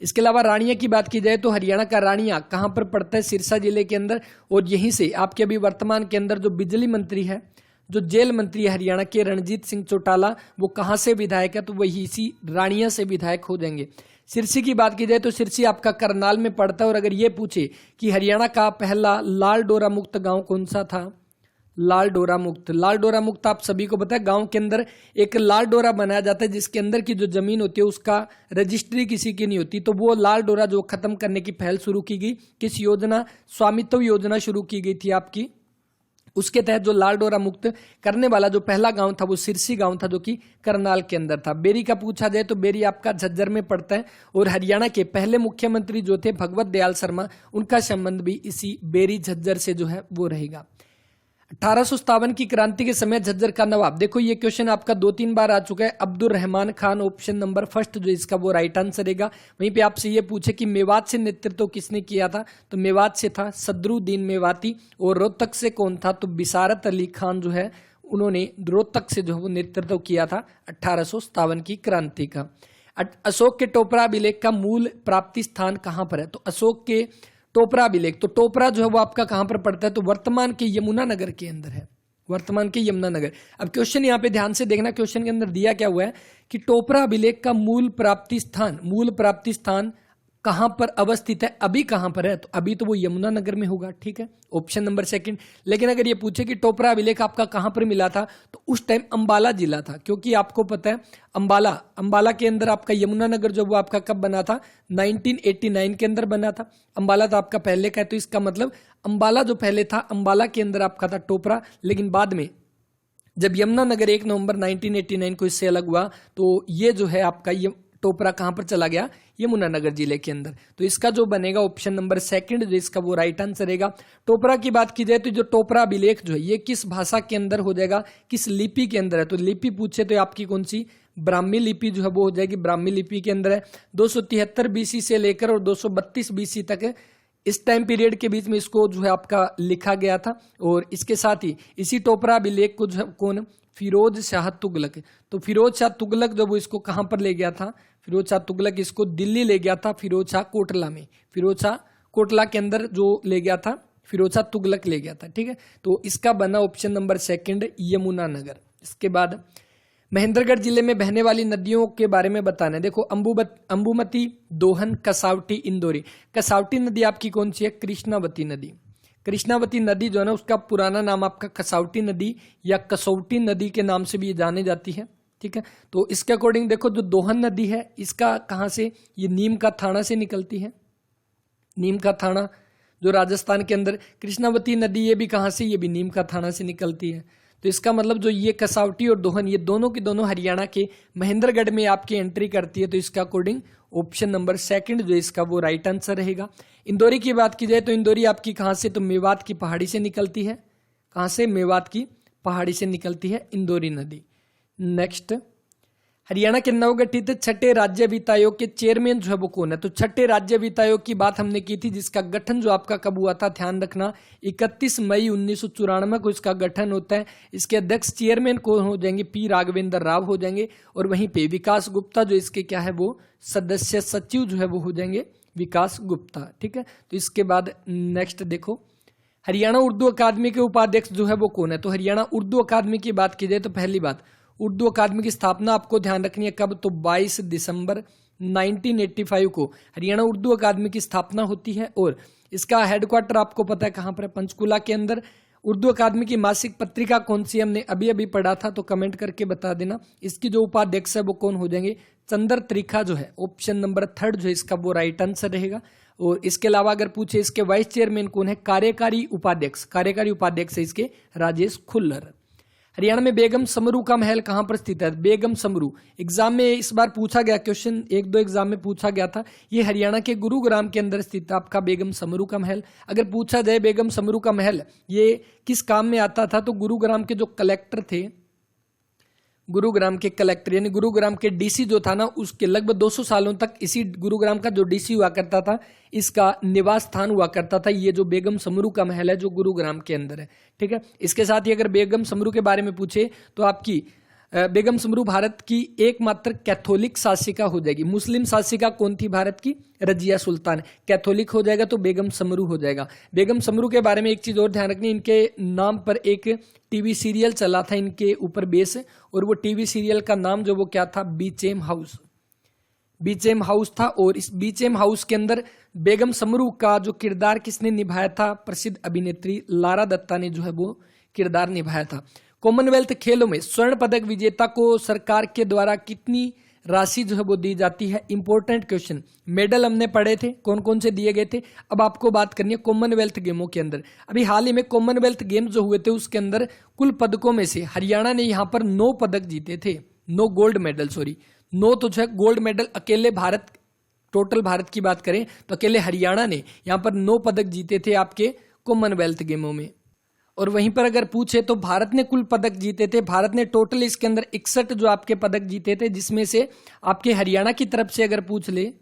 इसके अलावा रानिया की बात की जाए तो हरियाणा का रानिया कहां पर पड़ता है? सिरसा जिले के अंदर। और यहीं से आपके अभी वर्तमान के अंदर जो बिजली मंत्री है, जो जेल मंत्री है हरियाणा के रणजीत सिंह चौटाला, वो कहां से विधायक है? तो वही इसी रानिया से विधायक हो जाएंगे। सिरसी की बात की जाए तो सिरसी आपका करनाल में पड़ता है। और अगर ये पूछे कि हरियाणा का पहला लाल डोरा मुक्त गांव कौन सा था? लाल डोरा मुक्त। लाल डोरा मुक्त आप सभी को पता है, गांव के अंदर एक लाल डोरा बनाया जाता है जिसके अंदर की जो जमीन होती है उसका रजिस्ट्री किसी की नहीं होती। तो वो लाल डोरा जो खत्म करने की पहल शुरू की गई, किस योजना? स्वामित्व योजना शुरू की गई थी आपकी। उसके तहत जो लाल डोरा मुक्त करने वाला जो पहला गांव था वो सिरसी गांव था, जो कि करनाल के अंदर था। बेरी का पूछा जाए तो बेरी आपका झज्जर में पड़ता है। और हरियाणा के पहले मुख्यमंत्री जो थे भगवत दयाल शर्मा, उनका संबंध भी इसी बेरी झज्जर से जो है वो रहेगा। 1857 की क्रांति के समय झज्जर का नवाब, देखो ये क्वेश्चन आपका 2-3 बार आ चुका है। Abdul Rahman Khan option number first जो इसका वो राइट आंसर रहेगा। वहीं पे आपसे ये पूछे कि मेवात से नेतृत्व किसने किया था? तो मेवात से था सदरुद्दीन मेवाती। और रोहतक से कौन था? तो बिसारत अली खान जो है उन्होंने रोहतक से जो वो नेतृत्व किया था 1857 की क्रांति का। अशोक के टोपरा अभिलेख का मूल प्राप्ति स्थान कहां पर है? तो अशोक के टोपरा अभिलेख, तो टोपरा जो है वो आपका कहां पर पड़ता है? तो वर्तमान के यमुनानगर के अंदर है, वर्तमान के यमुनानगर। अब क्वेश्चन यहाँ पे ध्यान से देखना, क्वेश्चन के अंदर दिया क्या हुआ है कि टोपरा अभिलेख का मूल प्राप्ति स्थान कहां पर अवस्थित है? अभी कहां पर है? तो अभी तो वो यमुनानगर में होगा, ठीक है, ऑप्शन नंबर सेकंड। लेकिन अगर ये पूछे कि टोपरा अभिलेख आपका कहां पर मिला था, तो उस टाइम अंबाला जिला था, क्योंकि आपको पता है अंबाला के अंदर आपका यमुनानगर जो वो आपका कब बना था? 1989 के अंदर बना था। अंबाला तो आपका पहले का है, तो इसका मतलब अंबाला जो पहले था, अंबाला के अंदर आपका था टोपरा। लेकिन बाद में जब यमुनानगर 1 नवंबर 1989 को इससे अलग हुआ तो ये जो है आपका ये टोपरा कहां पर चला गया, यमुनानगर जिले के अंदर। तो इसका जो बनेगा ऑप्शन नंबर सेकंड जो इसका वो राइट आंसर रहेगा। टोपरा की बात की जाए तो जो टोपरा अभिलेख जो है ये किस भाषा के अंदर हो जाएगा, किस लिपि के अंदर है, तो लिपि पूछे तो आपकी कौन सी, ब्राह्मी लिपि जो है वो हो जाएगी, ब्राह्मी लिपि के अंदर है। 273 बीसी से लेकर और 232 बीसी तक इस टाइम पीरियड के बीच में इसको जो है आपका लिखा गया था। और इसके साथ ही इसी टोपरा अभिलेख को जो है कौन, फिरोज शाह तुगलक। तो फिरोज शाह तुगलक जब वो इसको कहां पर ले गया था, फिरोज शाह तुगलक इसको दिल्ली ले गया था, फिरोज शाह कोटला में, फिरोज शाह कोटला के अंदर जो ले गया था फिरोज शाह तुगलक ले गया था। ठीक है, तो इसका बना ऑप्शन नंबर सेकंड यमुनानगर। इसके बाद महेंद्रगढ़ जिले में बहने वाली नदियों के बारे में बताना है। देखो अंबुमती, दोहन, कसावटी, इंदौरी। कसावटी नदी आपकी कौन सी है, कृष्णावती नदी। कृष्णावती नदी जो है ना उसका पुराना नाम आपका कसावटी नदी या कसौटी नदी के नाम से भी जानी जाती है। ठीक है, तो इसके अकॉर्डिंग देखो जो दोहन नदी है इसका कहां से, ये नीम का थाना से निकलती है, नीम का थाना जो राजस्थान के अंदर। कृष्णावती नदी ये भी कहां से, ये भी नीम का थाना से निकलती है। तो इसका मतलब जो ये कसावटी और दोहन ये दोनों की दोनों हरियाणा के महेंद्रगढ़ में आपकी एंट्री करती है। तो इसका अकॉर्डिंग ऑप्शन नंबर सेकंड जो इसका वो राइट आंसर रहेगा। इंदौरी की बात की जाए तो इंदौरी आपकी कहां से, तो मेवात की पहाड़ी से निकलती है। कहां से, मेवात की पहाड़ी से निकलती है इंदौरी नदी। नेक्स्ट, हरियाणा के नवगठित छठे राज्य वित्त आयोग के चेयरमैन जो है वो कौन है, तो छठे राज्य वित्त आयोग की बात हमने की थी जिसका गठन जो आपका कब हुआ था, ध्यान रखना 31 मई 1994 को इसका गठन होता है। इसके अध्यक्ष चेयरमैन कौन हो जाएंगे, पी राघवेंद्र राव हो जाएंगे। और वहीं पे विकास गुप्ता जो इसके क्या है वो सदस्य सचिव जो है वो हो जाएंगे विकास गुप्ता। ठीक है, तो इसके बाद नेक्स्ट देखो हरियाणा उर्दू अकादमी के उपाध्यक्ष जो है वो कौन है, तो हरियाणा उर्दू अकादमी की बात की जाए तो पहली बात उर्दू अकादमी की स्थापना आपको ध्यान रखनी है कब, तो 22 दिसंबर 1985 को हरियाणा उर्दू अकादमी की स्थापना होती है। और इसका हेडक्वार्टर आपको पता है कहां पर है, पंचकुला के अंदर। उर्दू अकादमी की मासिक पत्रिका कौन सी, हमने अभी अभी पढ़ा था तो कमेंट करके बता देना। इसकी जो उपाध्यक्ष है वो कौन हो जाएंगे, चंद्र त्रिखा जो है, ऑप्शन नंबर थर्ड जो इसका वो राइट आंसर रहेगा। और इसके अलावा अगर पूछे इसके वाइस चेयरमैन कौन है, कार्यकारी उपाध्यक्ष है इसके राजेश खुल्लर। हरियाणा में बेगम समरू का महल कहां पर स्थित है, बेगम समरू एग्जाम में इस बार पूछा गया क्वेश्चन, एक दो एग्जाम में पूछा गया था। ये हरियाणा के गुरुग्राम के अंदर स्थित है आपका बेगम समरू का महल। अगर पूछा जाए बेगम समरू का महल ये किस काम में आता था, तो गुरुग्राम के जो कलेक्टर थे, गुरुग्राम के कलेक्टर यानी गुरुग्राम के डीसी जो था ना, उसके लगभग 200 सालों तक इसी गुरुग्राम का जो डीसी हुआ करता था इसका निवास स्थान हुआ करता था ये जो बेगम समरू का महल है जो गुरुग्राम के अंदर है। ठीक है, इसके साथ ही अगर बेगम समरू के बारे में पूछे तो आपकी बेगम समरू भारत की एकमात्र कैथोलिक शासिका हो जाएगी। मुस्लिम शासिका कौन थी भारत की, रजिया सुल्तान। कैथोलिक हो जाएगा तो बेगम समरू हो जाएगा। बेगम समरू के बारे में एक चीज और ध्यान रखनी, इनके नाम पर एक टीवी सीरियल चला था इनके ऊपर बेस, और वो टीवी सीरियल का नाम जो वो क्या था, बीचेम हाउस, बीचेम हाउस था। और इस बीचेम हाउस के अंदर बेगम समरू का जो किरदार किसने निभाया था, प्रसिद्ध अभिनेत्री लारा दत्ता ने जो है वो किरदार निभाया था। कॉमनवेल्थ खेलों में स्वर्ण पदक विजेता को सरकार के द्वारा कितनी राशि जो है वो दी जाती है, इंपॉर्टेंट क्वेश्चन। मेडल हमने पढ़े थे कौन कौन से दिए गए थे, अब आपको बात करनी है कॉमनवेल्थ गेमों के अंदर। अभी हाल ही में कॉमनवेल्थ गेम्स जो हुए थे उसके अंदर कुल पदकों में से हरियाणा ने यहाँ पर 9 पदक जीते थे, 9 गोल्ड मेडल, 9 तो जो है गोल्ड मेडल अकेले भारत, टोटल भारत की बात करें तो अकेले हरियाणा ने यहाँ पर 9 पदक जीते थे आपके कॉमनवेल्थ गेमों में। और वहीं पर अगर पूछे तो भारत ने कुल पदक जीते थे, भारत ने टोटल इसके अंदर 61 जो आपके पदक जीते थे, जिसमें से आपके हरियाणा की तरफ से अगर पूछ ले,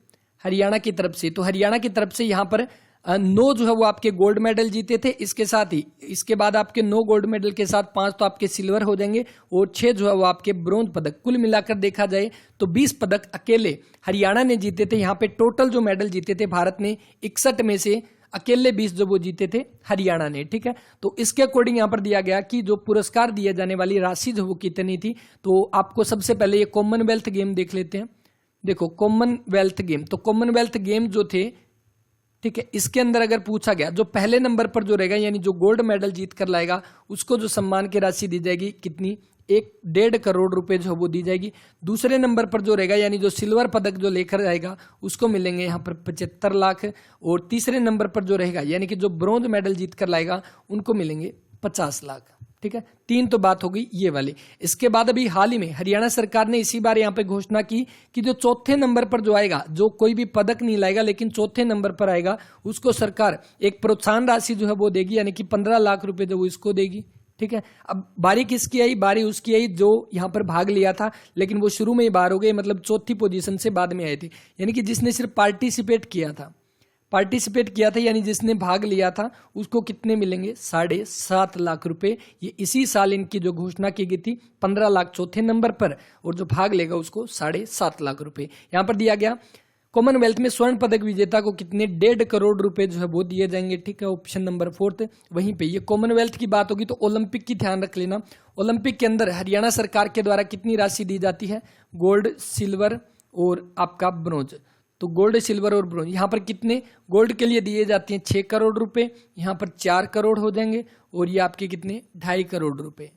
हरियाणा की तरफ से, तो हरियाणा की तरफ से यहाँ पर 9 जो है वो आपके गोल्ड मेडल जीते थे। इसके साथ ही इसके बाद आपके 9 गोल्ड मेडल के साथ 5 तो आपके सिल्वर हो जाएंगे और 6 जो है वो आपके ब्रोंज पदक। कुल मिलाकर देखा जाए तो 20 पदक अकेले हरियाणा ने जीते थे। यहाँ पे टोटल जो मेडल जीते थे भारत ने 61 में से अकेले 20 जो वो जीते थे हरियाणा ने। ठीक है, तो इसके अकॉर्डिंग यहाँ पर दिया गया कि जो पुरस्कार दिए जाने वाली राशि जो वो कितनी थी। तो आपको सबसे पहले ये कॉमनवेल्थ गेम देख लेते हैं। देखो कॉमनवेल्थ गेम, तो कॉमनवेल्थ गेम जो थे, ठीक है, इसके अंदर अगर पूछा गया जो पहले नंबर पर जो रहेगा यानी जो गोल्ड मेडल जीत कर लाएगा उसको जो सम्मान की राशि दी जाएगी कितनी, 1.5 करोड़ रुपए जो वो दी जाएगी। दूसरे नंबर पर जो रहेगा यानी जो सिल्वर पदक जो लेकर आएगा उसको मिलेंगे यहाँ पर 75 लाख। और तीसरे नंबर पर जो रहेगा यानी कि जो ब्रोंज मेडल जीत कर लाएगा उनको मिलेंगे 50 लाख। ठीक है, 3 तो बात हो गई ये वाली। इसके बाद अभी हाल ही में हरियाणा सरकार ने इसी बार यहाँ पे घोषणा की कि जो चौथे नंबर पर जो आएगा, जो कोई भी पदक नहीं लाएगा लेकिन चौथे नंबर पर आएगा, उसको सरकार एक प्रोत्साहन राशि जो है वो देगी, यानी कि 15 लाख रुपए जो वो इसको देगी। ठीक है, अब बारी किसकी आई? बारी उसकी आई जो यहाँ पर भाग लिया था, लेकिन वो शुरू में ही बाहर हो गए, मतलब चौथी पोजीशन से बाद में आए थे, यानी कि जिसने सिर्फ पार्टिसिपेट किया था, यानी जिसने भाग लिया था, उसको कितने मिलेंगे? 7.5 लाख रुपए। ये इसी साल इनकी जो घोषणा की गई थी, 15 लाख चौथे नंबर पर, और जो भाग लेगा उसको 7.5 लाख रुपए यहां पर दिया गया। कॉमनवेल्थ में स्वर्ण पदक विजेता को कितने? 1.5 करोड़ रुपए जो है वो दिए जाएंगे। ठीक है, ऑप्शन नंबर 4। वहीं पे ये कॉमनवेल्थ की बात होगी तो ओलंपिक की ध्यान रख लेना। ओलंपिक के अंदर हरियाणा सरकार के द्वारा कितनी राशि दी जाती है? गोल्ड, सिल्वर और आपका ब्रोंज। तो गोल्ड, सिल्वर और ब्रोंज यहाँ पर कितने? गोल्ड के लिए दिए जाते हैं 6 करोड़ रुपए, यहाँ पर 4 करोड़ हो जाएंगे, और ये आपके कितने? 2.5 करोड़ रुपए।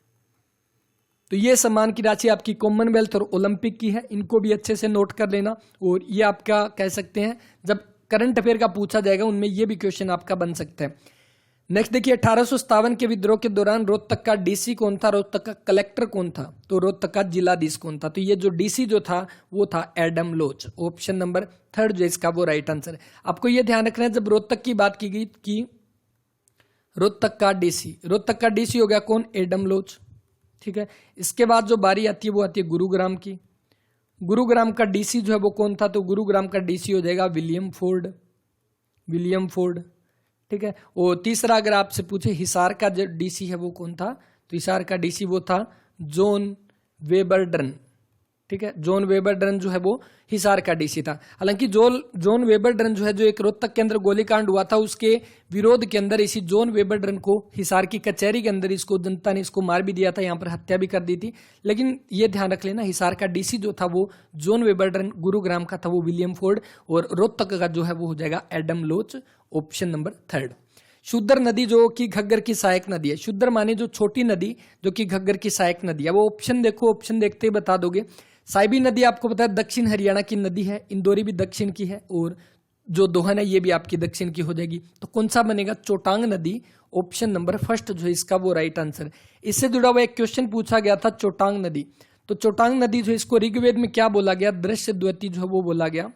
तो ये सम्मान की राशि आपकी कॉमनवेल्थ और ओलंपिक की है, इनको भी अच्छे से नोट कर लेना। और ये आपका कह सकते हैं जब करंट अफेयर का पूछा जाएगा उनमें ये भी क्वेश्चन आपका बन सकता है। नेक्स्ट देखिए, 1857 के विद्रोह के दौरान रोहतक का डीसी कौन था? रोहतक का कलेक्टर कौन था? तो रोहतक का जिलाधीश कौन था? तो ये जो डीसी जो था वो था एडम लोच। ऑप्शन नंबर 3 जो इसका वो राइट आंसर है। आपको ये ध्यान रखना है, जब रोहतक की बात की गई कि रोहतक का डीसी हो गया कौन? एडम लोच। ठीक है, इसके बाद जो बारी आती है वो आती है गुरुग्राम की। गुरुग्राम का डीसी जो है वो कौन था? तो गुरुग्राम का डीसी हो जाएगा विलियम फोर्ड। ठीक है, और तीसरा अगर आपसे पूछे हिसार का जो डीसी है वो कौन था? तो हिसार का डीसी वो था जॉन वेबरडन। ठीक है, जॉन वेबरडन जो है वो हिसार का डीसी था। हालांकि जॉन वेबरडन जो है, जो एक रोहतक के अंदर गोलीकांड हुआ था, उसके विरोध के अंदर इसी जॉन वेबरडन को हिसार की कचहरी के अंदर इसको जनता ने इसको मार भी दिया था, यहाँ पर हत्या भी कर दी थी। लेकिन ये ध्यान रख लेना, हिसार का डीसी जो था वो जॉन वेबरडन, गुरुग्राम का था वो विलियम फोर्ड, और रोहतक का जो है वो हो जाएगा एडम लोच। Option number 3। शुद्र नदी जो कि घग्गर की सहायक नदी है, शुद्र माने जो छोटी नदी जो कि घग्गर की सहायक नदी है, वो ऑप्शन देखो, ऑप्शन देखते ही बता दोगे। साइबी नदी आपको पता है दक्षिण हरियाणा की नदी है, इंदौरी भी दक्षिण की है, और जो दोहन है ये भी आपकी दक्षिण की हो जाएगी। तो कौन सा बनेगा? चोटांग नदी। ऑप्शन नंबर 1 जो है इसका वो राइट आंसर है। इससे जुड़ा हुआ एक क्वेश्चन पूछा गया था, चोटांग नदी। तो चोटांग नदी जो इसको ऋग्वेद में क्या बोला गया? दृश्य द्वैती जो है वो बोला गया।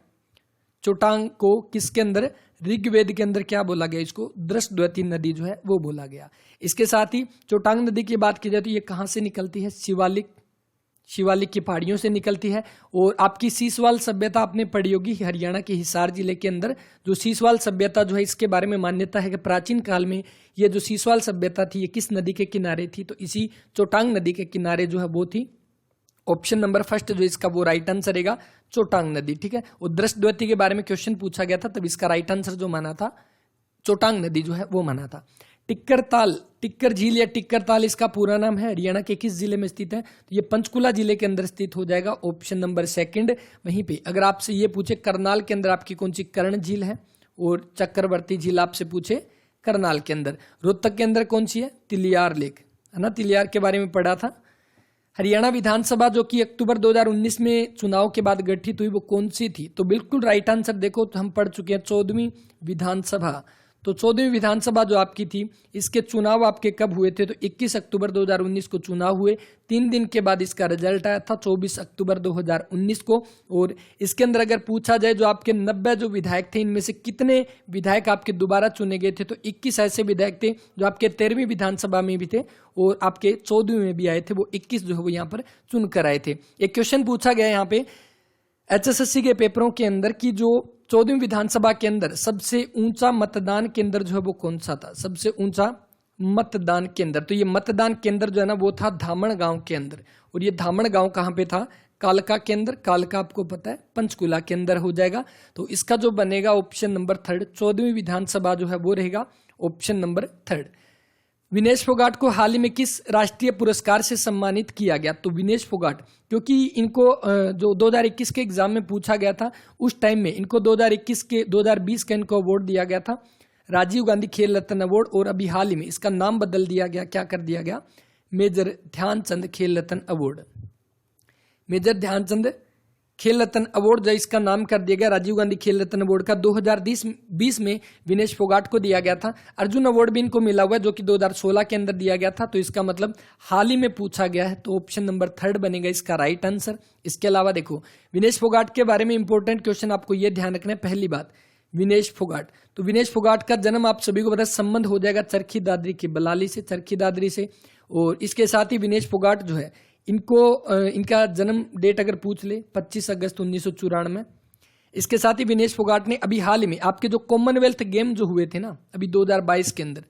चोटांग को किसके अंदर? ऋग्वेद के अंदर क्या बोला गया? इसको दृश्य द्वैती नदी जो है वो बोला गया। इसके साथ ही चोटांग नदी की बात की जाए तो ये कहां से निकलती है? शिवालिक की पहाड़ियों से निकलती है। और आपकी सीसवाल सभ्यता आपने पढ़ी होगी, हरियाणा के हिसार जिले के अंदर जो सीसवाल सभ्यता जो है, इसके बारे में मान्यता है कि प्राचीन काल में ये जो सीसवाल सभ्यता थी ये किस नदी के किनारे थी? तो इसी चोटांग नदी के किनारे जो है वो थी। ऑप्शन नंबर 1 जो इसका वो राइट आंसर रहेगा, चोटांग नदी। ठीक है, और दृश्य द्वैती के बारे में क्वेश्चन पूछा गया था, तब इसका राइट आंसर जो माना था चोटांग नदी जो है वो माना था। टिक्कर झील या टिक्कर ताल इसका पूरा नाम है, हरियाणा के किस जिले में स्थित है? तो ये पंचकुला जिले के अंदर स्थित हो जाएगा। Option number 2। वहीं पे अगर आपसे ये पूछे करनाल के अंदर आपकी कौन सी कर्ण झील है, और चक्रवर्ती झील आपसे पूछे करनाल के अंदर। रोहतक के अंदर कौन सी है? तिलियार लेक है ना, तिलियार के बारे में पढ़ा था। हरियाणा विधानसभा जो कि अक्टूबर 2019 में चुनाव के बाद गठित हुई वो कौन सी थी? तो बिल्कुल राइट आंसर देखो तो हम पढ़ चुके हैं 14वीं विधानसभा। तो 14वीं विधानसभा जो आपकी थी, इसके चुनाव आपके कब हुए थे? तो 21 अक्टूबर 2019 को चुनाव हुए। 3 दिन के बाद इसका रिजल्ट आया था 24 अक्टूबर 2019 को। और इसके अंदर अगर पूछा जाए जो आपके 90 जो विधायक थे, इनमें से कितने विधायक आपके दोबारा चुने गए थे? तो 21 ऐसे विधायक थे जो आपके 13वीं विधानसभा में भी थे और आपके 14वीं में भी आए थे। वो 21 जो है वो यहाँ पर चुनकर आए थे। एक क्वेश्चन पूछा गया यहाँ पे HSSC के पेपरों के अंदर कि जो 14वीं विधानसभा के अंदर सबसे ऊंचा मतदान केंद्र जो है वो कौन सा था? सबसे ऊंचा मतदान केंद्र, तो ये मतदान केंद्र जो है ना वो था धामण गांव के अंदर। और ये धामण गांव कहाँ पे था? कालका के अंदर। कालका आपको पता है पंचकुला के अंदर हो जाएगा। तो इसका जो बनेगा ऑप्शन नंबर 3, 14वीं विधानसभा जो है वो रहेगा ऑप्शन नंबर 3। विनेश फोगाट को हाल ही में किस राष्ट्रीय पुरस्कार से सम्मानित किया गया? तो विनेश फोगाट, क्योंकि इनको जो 2021 के एग्जाम में पूछा गया था उस टाइम में इनको 2020 का इनको अवार्ड दिया गया था, राजीव गांधी खेल रत्न अवार्ड। और अभी हाल ही में इसका नाम बदल दिया गया, क्या कर दिया गया? मेजर ध्यानचंद खेल रत्न अवार्ड। मेजर ध्यानचंद खेल रत्न अवार्ड जो इसका नाम कर दिया गया राजीव गांधी खेल रत्न अवार्ड का 2020 में विनेश फोगाट को दिया गया था। अर्जुन अवार्ड भी इनको मिला हुआ है जो कि 2016 के अंदर दिया गया था, तो इसका मतलब हाल ही में पूछा गया है, तो ऑप्शन नंबर 3 बनेगा इसका राइट आंसर। इसके अलावा देखो विनेश फोगाट के बारे में इंपॉर्टेंट क्वेश्चन आपको यह ध्यान रखना है। पहली बात विनेश फोगाट, तो विनेश फोगाट का जन्म आप सभी को पता है, संबंध हो जाएगा चरखी दादरी की बलाली से, चरखी दादरी से। और इसके साथ ही विनेश फोगाट जो है इनका जन्म डेट अगर पूछ ले 25 अगस्त 1994। इसके साथ ही विनेश फोगाट ने अभी हाल ही में आपके जो कॉमनवेल्थ गेम जो हुए थे ना अभी 2022 के अंदर,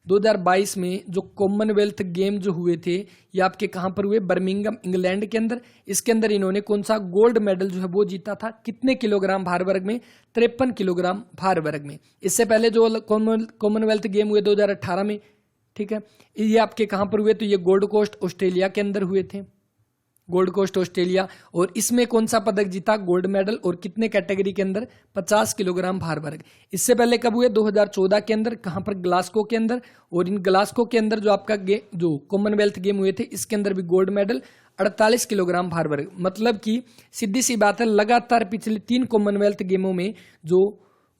2022 में जो कॉमनवेल्थ गेम जो हुए थे ये आपके कहाँ पर हुए, बर्मिंघम इंग्लैंड के अंदर। इसके अंदर इन्होंने कौन सा गोल्ड मेडल जो है वो जीता था, कितने किलोग्राम भार वर्ग में, 53 किलोग्राम भार वर्ग में। इससे पहले जो कॉमनवेल्थ गेम हुए 2018 में, ठीक है, ये आपके कहां पर हुए, तो ये गोल्ड कोस्ट ऑस्ट्रेलिया के अंदर हुए थे, गोल्ड कोस्ट ऑस्ट्रेलिया। और इसमें कौन सा पदक जीता, गोल्ड मेडल, और कितने कैटेगरी के अंदर, 50 किलोग्राम भार वर्ग। इससे पहले कब हुए, 2014 के अंदर, कहां पर, ग्लासगो के अंदर। और इन ग्लासगो के अंदर जो आपका जो कॉमनवेल्थ गेम हुए थे इसके अंदर भी गोल्ड मेडल, 48 किलोग्राम भार वर्ग। मतलब कि सीधी सी बात है, लगातार पिछले 3 कॉमनवेल्थ गेमों में जो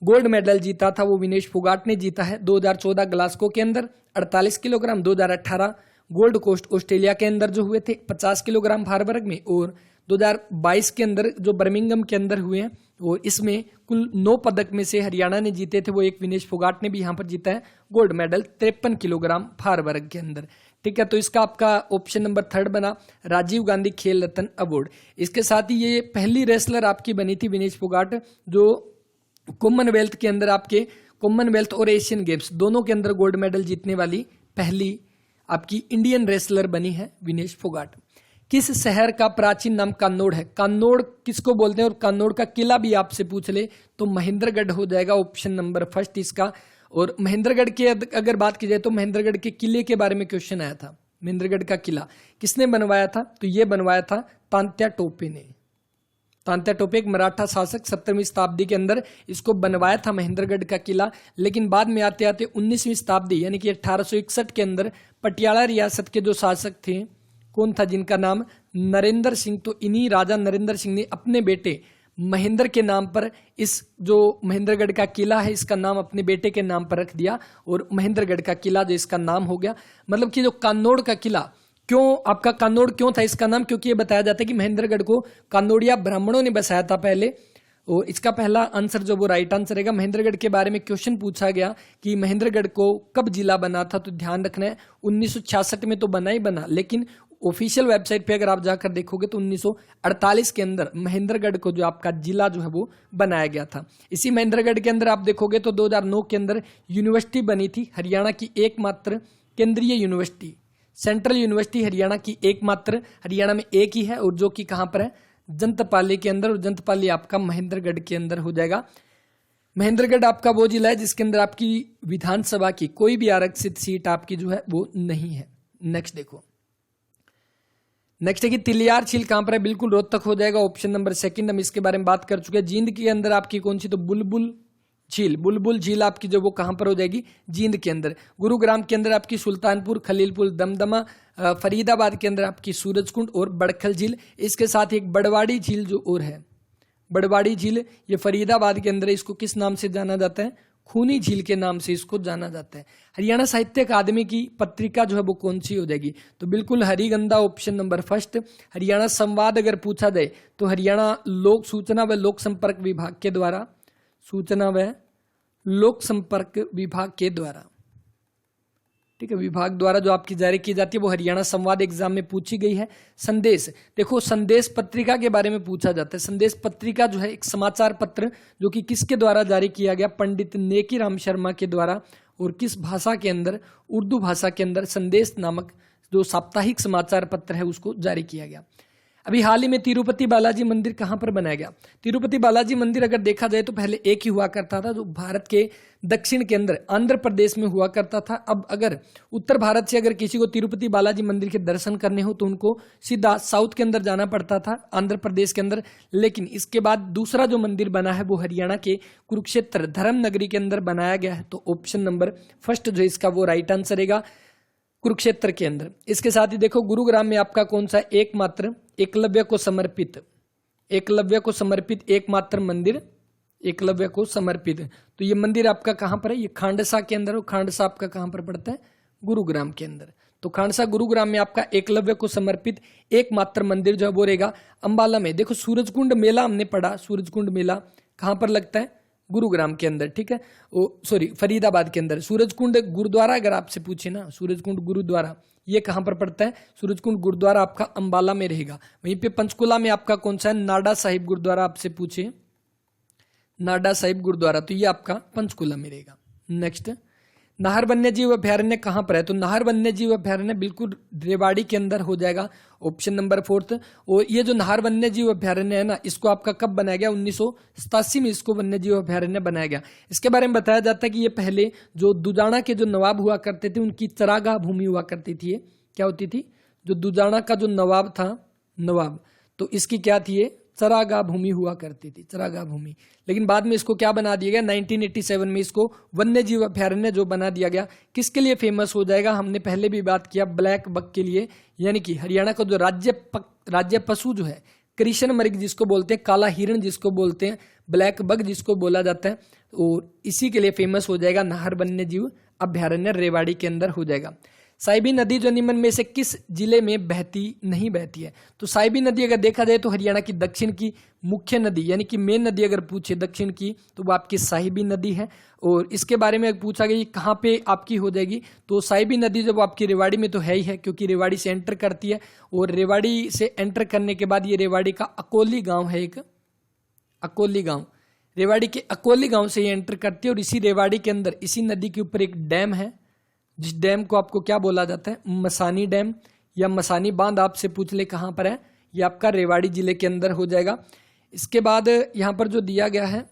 गोल्ड मेडल जीता था वो विनेश फोगाट ने जीता है। 2014 ग्लासगो के अंदर 48 किलोग्राम, 2018 गोल्ड कोस्ट ऑस्ट्रेलिया के अंदर जो हुए थे 50 किलोग्राम भार वर्ग में, और 2022 के अंदर जो बर्मिंघम के अंदर हुए हैं, और इसमें कुल 9 पदक में से हरियाणा ने जीते थे, वो एक विनेश फोगाट ने भी यहाँ पर जीता है गोल्ड मेडल 53 किलोग्राम भार वर्ग के अंदर। ठीक है, तो इसका आपका ऑप्शन नंबर 3 बना राजीव गांधी खेल रत्न अवार्ड। इसके साथ ही ये पहली रेसलर आपकी बनी थी विनेश फोगाट जो कॉमनवेल्थ के अंदर, आपके कॉमनवेल्थ और एशियन गेम्स दोनों के अंदर गोल्ड मेडल जीतने वाली पहली आपकी इंडियन रेसलर बनी है विनेश फोगाट। किस शहर का प्राचीन नाम कान्नौड़ है, कान्नौड़ किसको बोलते हैं, और कान्नौड़ का किला भी आपसे पूछ ले तो महेंद्रगढ़ हो जाएगा ऑप्शन नंबर 1 इसका। और महेंद्रगढ़ की अगर बात की जाए तो महेंद्रगढ़ के किले के बारे में क्वेश्चन आया था। महेंद्रगढ़ का किला किसने बनवाया था, तो ये बनवाया था तांत्या टोपे ने। तांत्या टोपे एक मराठा शासक 17वीं शताब्दी के अंदर इसको बनवाया था महेंद्रगढ़ का किला। लेकिन बाद में आते आते 19वीं शताब्दी यानी कि 1861 के अंदर पटियाला रियासत के जो शासक थे, कौन था, जिनका नाम नरेंद्र सिंह, तो इन्हीं राजा नरेंद्र सिंह ने अपने बेटे महेंद्र के नाम पर इस जो महेंद्रगढ़ का किला है इसका नाम अपने बेटे के नाम पर रख दिया, और महेंद्रगढ़ का किला जो इसका नाम हो गया। मतलब कि जो कान्नौड़ का किला, क्यों आपका कान्नौड़ क्यों था इसका नाम, क्योंकि ये बताया जाता है कि महेंद्रगढ़ को कान्नौड़िया ब्राह्मणों ने बसाया था पहले। और इसका पहला आंसर जो वो राइट आंसर रहेगा। महेंद्रगढ़ के बारे में क्वेश्चन पूछा गया कि महेंद्रगढ़ को कब जिला बना था, तो ध्यान रखना है 1966 में तो बना ही बना, लेकिन ऑफिशियल वेबसाइट पे अगर आप जाकर देखोगे तो 1948 के अंदर महेंद्रगढ़ को जो आपका जिला जो है वो बनाया गया था। इसी महेंद्रगढ़ के अंदर आप देखोगे तो 2009 के अंदर यूनिवर्सिटी बनी थी, हरियाणा की एकमात्र केंद्रीय यूनिवर्सिटी, सेंट्रल यूनिवर्सिटी हरियाणा की एकमात्र, हरियाणा में एक ही है, और जो कि कहां पर है, जंतपाली के अंदर। और जंतपाली आपका महेंद्रगढ़ के अंदर हो जाएगा। महेंद्रगढ़ आपका वो जिला है जिसके अंदर आपकी विधानसभा की कोई भी आरक्षित सीट आपकी जो है वो नहीं है। नेक्स्ट देखो, नेक्स्ट है कि तिलियार झील कहां पर है, बिल्कुल रोहतक हो जाएगा ऑप्शन नंबर 2। हम इसके बारे में बात कर चुके हैं। जींद के अंदर आपकी कौन सी, तो बुलबुल झील, बुलबुल झील आपकी जो वो कहां पर हो जाएगी, जींद के अंदर। गुरुग्राम के अंदर आपकी सुल्तानपुर, खलीलपुर, दमदमा, फरीदाबाद के अंदर आपकी सूरजकुंड और बड़खल झील। इसके साथ एक बड़वाड़ी झील जो और है, बड़वाड़ी झील, ये फरीदाबाद के अंदर, इसको किस नाम से जाना जाता है, खूनी झील के नाम से इसको जाना जाता है। हरियाणा साहित्य अकादमी की पत्रिका जो है वो कौन सी हो जाएगी, तो बिल्कुल हरिगंधा ऑप्शन नंबर 1। हरियाणा संवाद अगर पूछा जाए तो हरियाणा लोक सूचना व लोक संपर्क विभाग के द्वारा, सूचना व लोक संपर्क विभाग के द्वारा, ठीक है, विभाग द्वारा जो आपकी जारी की जाती है वो हरियाणा संवाद एग्जाम में पूछी गई है। संदेश, देखो संदेश पत्रिका के बारे में पूछा जाता है। संदेश पत्रिका जो है एक समाचार पत्र जो कि किसके द्वारा जारी किया गया, पंडित नेकीराम शर्मा के द्वारा। और किस भाषा के अंदर, उर्दू भाषा के अंदर संदेश नामक जो साप्ताहिक समाचार पत्र है उसको जारी किया गया। अभी हाल ही में तिरुपति बालाजी मंदिर कहां पर बनाया गया, तिरुपति बालाजी मंदिर अगर देखा जाए तो पहले एक ही हुआ करता था जो भारत के दक्षिण के अंदर आंध्र प्रदेश में हुआ करता था। अब अगर उत्तर भारत से अगर किसी को तिरुपति बालाजी मंदिर के दर्शन करने हो तो उनको सीधा साउथ के अंदर जाना पड़ता था, आंध्र प्रदेश के अंदर। लेकिन इसके बाद दूसरा जो मंदिर बना है वो हरियाणा के कुरुक्षेत्र धर्म नगरी के अंदर बनाया गया है। तो ऑप्शन नंबर 1 जो इसका वो राइट आंसर रहेगा, कुरुक्षेत्र के अंदर। इसके साथ ही देखो गुरुग्राम में आपका कौन सा एकमात्र एकलव्य को समर्पित एकलव्य को समर्पित एकमात्र मंदिर, एकलव्य को समर्पित। तो ये मंदिर आपका कहाँ पर है? ये खांडसा के अंदर, और खांडसा आपका कहाँ पर पड़ता है? गुरुग्राम के अंदर। तो खांडसा गुरुग्राम में आपका एकलव्य को समर्पित एकमात्र मंदिर जो है वो रहेगा अंबाला में। देखो सूरजकुंड मेला हमने पढ़ा, सूरजकुंड मेला कहाँ पर लगता है? गुरुग्राम के अंदर, ठीक है, फरीदाबाद के अंदर। सूरजकुंड गुरुद्वारा अगर आपसे पूछे ना, सूरजकुंड गुरुद्वारा ये कहाँ पर पड़ता है? सूरजकुंड गुरुद्वारा आपका अंबाला में रहेगा। वहीं पे पंचकुला में आपका कौन सा है? नाडा साहिब गुरुद्वारा आपसे पूछे, नाडा साहिब गुरुद्वारा, तो ये आपका पंचकुला में रहेगा। नेक्स्ट, नाहर वन्य जीव अभ्यारण्य कहाँ पर है? तो नाहर वन्य जीव अभ्यारण्य बिल्कुल रेवाड़ी के अंदर हो जाएगा, ऑप्शन नंबर 4। और ये जो नाहर वन्य जीव अभ्यारण्य है ना, इसको आपका कब बनाया गया? 1987 में इसको वन्य जीव अभ्यारण्य बनाया गया। इसके बारे में बताया जाता है कि ये पहले जो दुजाना के जो नवाब हुआ करते थे उनकी चरागाह भूमि हुआ करती थी। ये क्या होती थी? जो दुजाना का जो नवाब था, नवाब, तो इसकी क्या थी? ये चरागाह भूमि हुआ करती थी, चरागाह भूमि। लेकिन बाद में इसको क्या बना दिया गया? 1987 में इसको वन्य जीव अभ्यारण्य जो बना दिया गया। किसके लिए फेमस हो जाएगा? हमने पहले भी बात किया, ब्लैक बक के लिए, यानी कि हरियाणा का जो राज्य पशु जो है, कृष्ण मृग जिसको बोलते हैं, काला हिरण जिसको बोलते हैं, ब्लैक बग जिसको बोला जाता है, और इसी के लिए फेमस हो जाएगा नाहर वन्य जीव अभ्यारण्य, रेवाड़ी के अंदर हो जाएगा। साहिबी नदी जो निम्न में से किस जिले में नहीं बहती है? तो साहिबी नदी अगर देखा जाए तो हरियाणा की दक्षिण की मुख्य नदी, यानी कि मेन नदी अगर पूछे दक्षिण की, तो वो आपकी साहिबी नदी है। और इसके बारे में पूछा गया कहाँ पे आपकी हो जाएगी, तो साहिबी नदी जब आपकी रेवाड़ी में तो है ही है, क्योंकि रेवाड़ी से एंटर करती है। और रेवाड़ी से एंटर करने के बाद ये रेवाड़ी का अकोली गाँव है, एक अकोली गाँव, रेवाड़ी के अकोली गाँव से ये एंटर करती है। और इसी रेवाड़ी के अंदर, इसी नदी के ऊपर एक डैम है, जिस डैम को आपको क्या बोला जाता है? मसानी डैम या मसानी बांध आपसे पूछ ले कहाँ पर है, ये आपका रेवाड़ी जिले के अंदर हो जाएगा। इसके बाद यहाँ पर जो दिया गया है,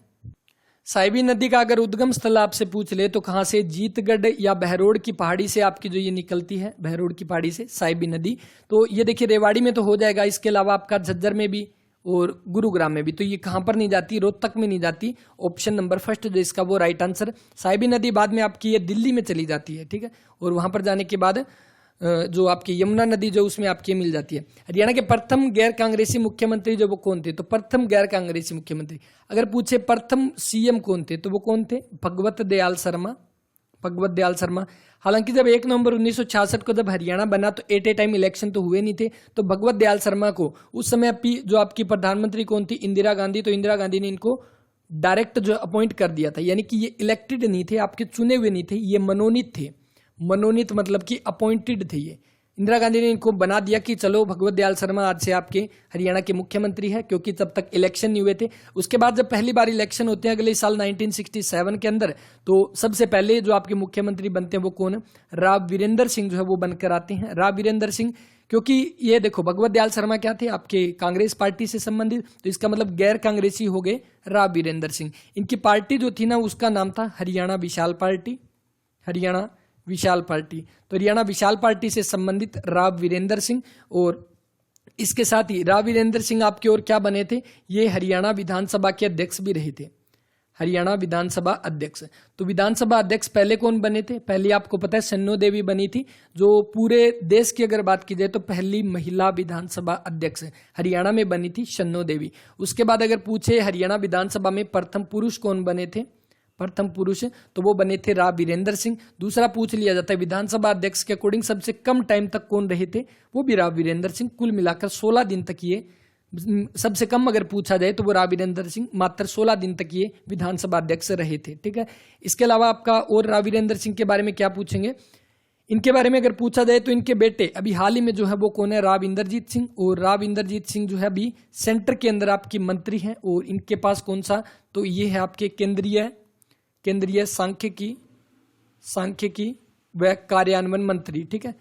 साहिबी नदी का अगर उद्गम स्थल आपसे पूछ ले तो कहाँ से? जीतगढ़ या बहरोड की पहाड़ी से आपकी जो ये निकलती है, बहरोड की पहाड़ी से साहिबी नदी। तो ये देखिए रेवाड़ी में तो हो जाएगा। इसके अलावा आपका झज्जर में भी और गुरुग्राम में भी। तो ये कहाँ पर नहीं जाती? रोहतक में नहीं जाती। ऑप्शन नंबर फर्स्ट जो इसका वो राइट आंसर। साहिबी नदी बाद में आपकी ये दिल्ली में चली जाती है, ठीक है, और वहां पर जाने के बाद जो आपकी यमुना नदी जो उसमें आपकी मिल जाती है। हरियाणा के प्रथम गैर कांग्रेसी मुख्यमंत्री जो वो कौन थे? तो प्रथम गैर कांग्रेसी मुख्यमंत्री अगर पूछे प्रथम सीएम कौन थे, तो वो कौन थे? भगवत दयाल शर्मा, भगवत दयाल शर्मा। हालांकि जब 1 नवंबर 1966 को जब हरियाणा बना तो एट ए टाइम इलेक्शन तो हुए नहीं थे, तो भगवत दयाल शर्मा को उस समय जो आपकी प्रधानमंत्री कौन थी? इंदिरा गांधी। तो इंदिरा गांधी ने इनको डायरेक्ट जो अपॉइंट कर दिया था, यानी कि ये इलेक्टेड नहीं थे, आपके चुने हुए नहीं थे, ये मनोनीत थे। मनोनीत मतलब कि अपॉइंटेड थे ये। इंदिरा गांधी ने इनको बना दिया कि चलो भगवत दयाल शर्मा आज से आपके हरियाणा के मुख्यमंत्री है, क्योंकि तब तक इलेक्शन नहीं हुए थे। उसके बाद जब पहली बार इलेक्शन होते हैं अगले साल 1967 के अंदर, तो सबसे पहले जो आपके मुख्यमंत्री बनते हैं वो कौन है? राव वीरेंद्र सिंह जो है वो बनकर आते हैं, राव वीरेंद्र सिंह। क्योंकि ये देखो भगवत दयाल शर्मा क्या थे? आपके कांग्रेस पार्टी से संबंधित, तो इसका मतलब गैर कांग्रेसी हो गए राव वीरेंद्र सिंह। इनकी पार्टी जो थी ना उसका नाम था हरियाणा विशाल पार्टी, हरियाणा विशाल पार्टी। तो हरियाणा विशाल पार्टी से संबंधित राव वीरेंद्र सिंह। और इसके साथ ही राव वीरेंद्र सिंह आपके और क्या बने थे? ये हरियाणा विधानसभा के अध्यक्ष भी रहे थे, हरियाणा विधानसभा अध्यक्ष। तो विधानसभा अध्यक्ष पहले कौन बने थे? पहले आपको पता है शन्नो देवी बनी थी, जो पूरे देश की अगर बात की जाए तो पहली महिला विधानसभा अध्यक्ष हरियाणा में बनी थी, शन्नो देवी। उसके बाद अगर पूछे हरियाणा विधानसभा में प्रथम पुरुष कौन बने थे? प्रथम पुरुष तो वो बने थे राव वीरेंद्र सिंह। दूसरा पूछ लिया जाता है विधानसभा अध्यक्ष के अकॉर्डिंग सबसे कम टाइम तक कौन रहे थे? वो भी राव वीरेंद्र सिंह। कुल मिलाकर 16 दिन तक ये, सबसे कम अगर पूछा जाए तो वो राव वीरेंद्र सिंह मात्र 16 दिन तक ये विधानसभा अध्यक्ष रहे थे, ठीक है। इसके अलावा आपका और राव वीरेंद्र सिंह के बारे में क्या पूछेंगे? इनके बारे में अगर पूछा जाए तो इनके बेटे अभी हाल ही में जो है वो कौन है? राव इंद्रजीत सिंह। और राव इंद्रजीत सिंह जो है अभी सेंटर के अंदर आपकी मंत्री हैं। और इनके पास कौन सा? तो ये है आपके केंद्रीय सांख्यिकी व कार्यान्वयन मंत्री, ठीक है।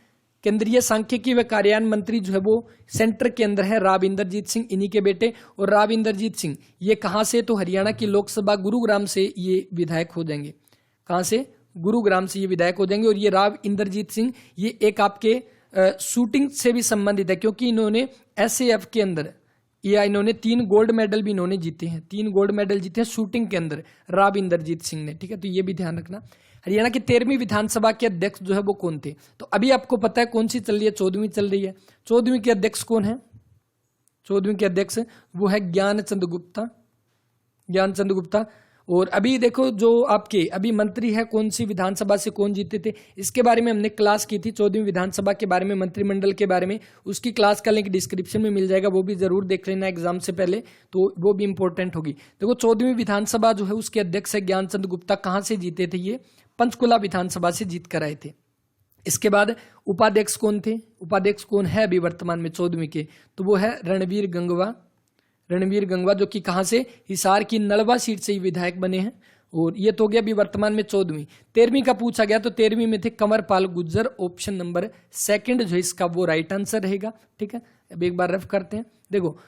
केंद्रीय सांख्यिकी व कार्यान्वयन मंत्री जो है वो सेंटर के अंदर है राव इंद्रजीत सिंह, इन्हीं के बेटे। और राव इंद्रजीत सिंह ये कहां से? तो हरियाणा की लोकसभा गुरुग्राम से ये विधायक हो जाएंगे। कहां से? गुरुग्राम से ये विधायक हो जाएंगे। और ये राव इंद्रजीत सिंह ये एक आपके शूटिंग से भी संबंधित है, क्योंकि इन्होंने SAF के अंदर इन्होंने 3 गोल्ड मेडल भी इन्होंने जीते हैं, 3 गोल्ड मेडल जीते हैं शूटिंग के अंदर राव इंद्रजीत सिंह ने, ठीक है। तो ये भी ध्यान रखना। हरियाणा की 13वीं विधानसभा के अध्यक्ष जो है वो कौन थे? तो अभी आपको पता है कौन सी चल रही है? 14वीं चल रही है। 14वीं के अध्यक्ष कौन है? 14वीं के अध्यक्ष वो है ज्ञानचंद गुप्ता। और अभी देखो जो आपके अभी मंत्री है कौन सी विधानसभा से कौन जीते थे, इसके बारे में हमने क्लास की थी 14वीं विधानसभा के बारे में, मंत्रिमंडल के बारे में। उसकी क्लास का लिंक डिस्क्रिप्शन में मिल जाएगा, वो भी जरूर देख लेना एग्जाम से पहले, तो वो भी इंपॉर्टेंट होगी। देखो 14वीं विधानसभा जो है उसके अध्यक्ष है ज्ञानचंद गुप्ता। कहाँ से जीते थे ये? पंचकुला विधानसभा से जीत कर आए थे। इसके बाद उपाध्यक्ष कौन थे? उपाध्यक्ष कौन है अभी वर्तमान में 14वीं के? तो वो है रणवीर गंगवा, जो कि कहां से? हिसार की नलवा सीट से ही विधायक बने हैं। और ये तो गया अभी वर्तमान में 14वीं। 13वीं का पूछा गया तो 13वीं में थे Kanwarpal Gurjar. Option number second जो है इसका वो राइट आंसर रहेगा। ठीक है, अब एक बार रफ करते हैं। देखो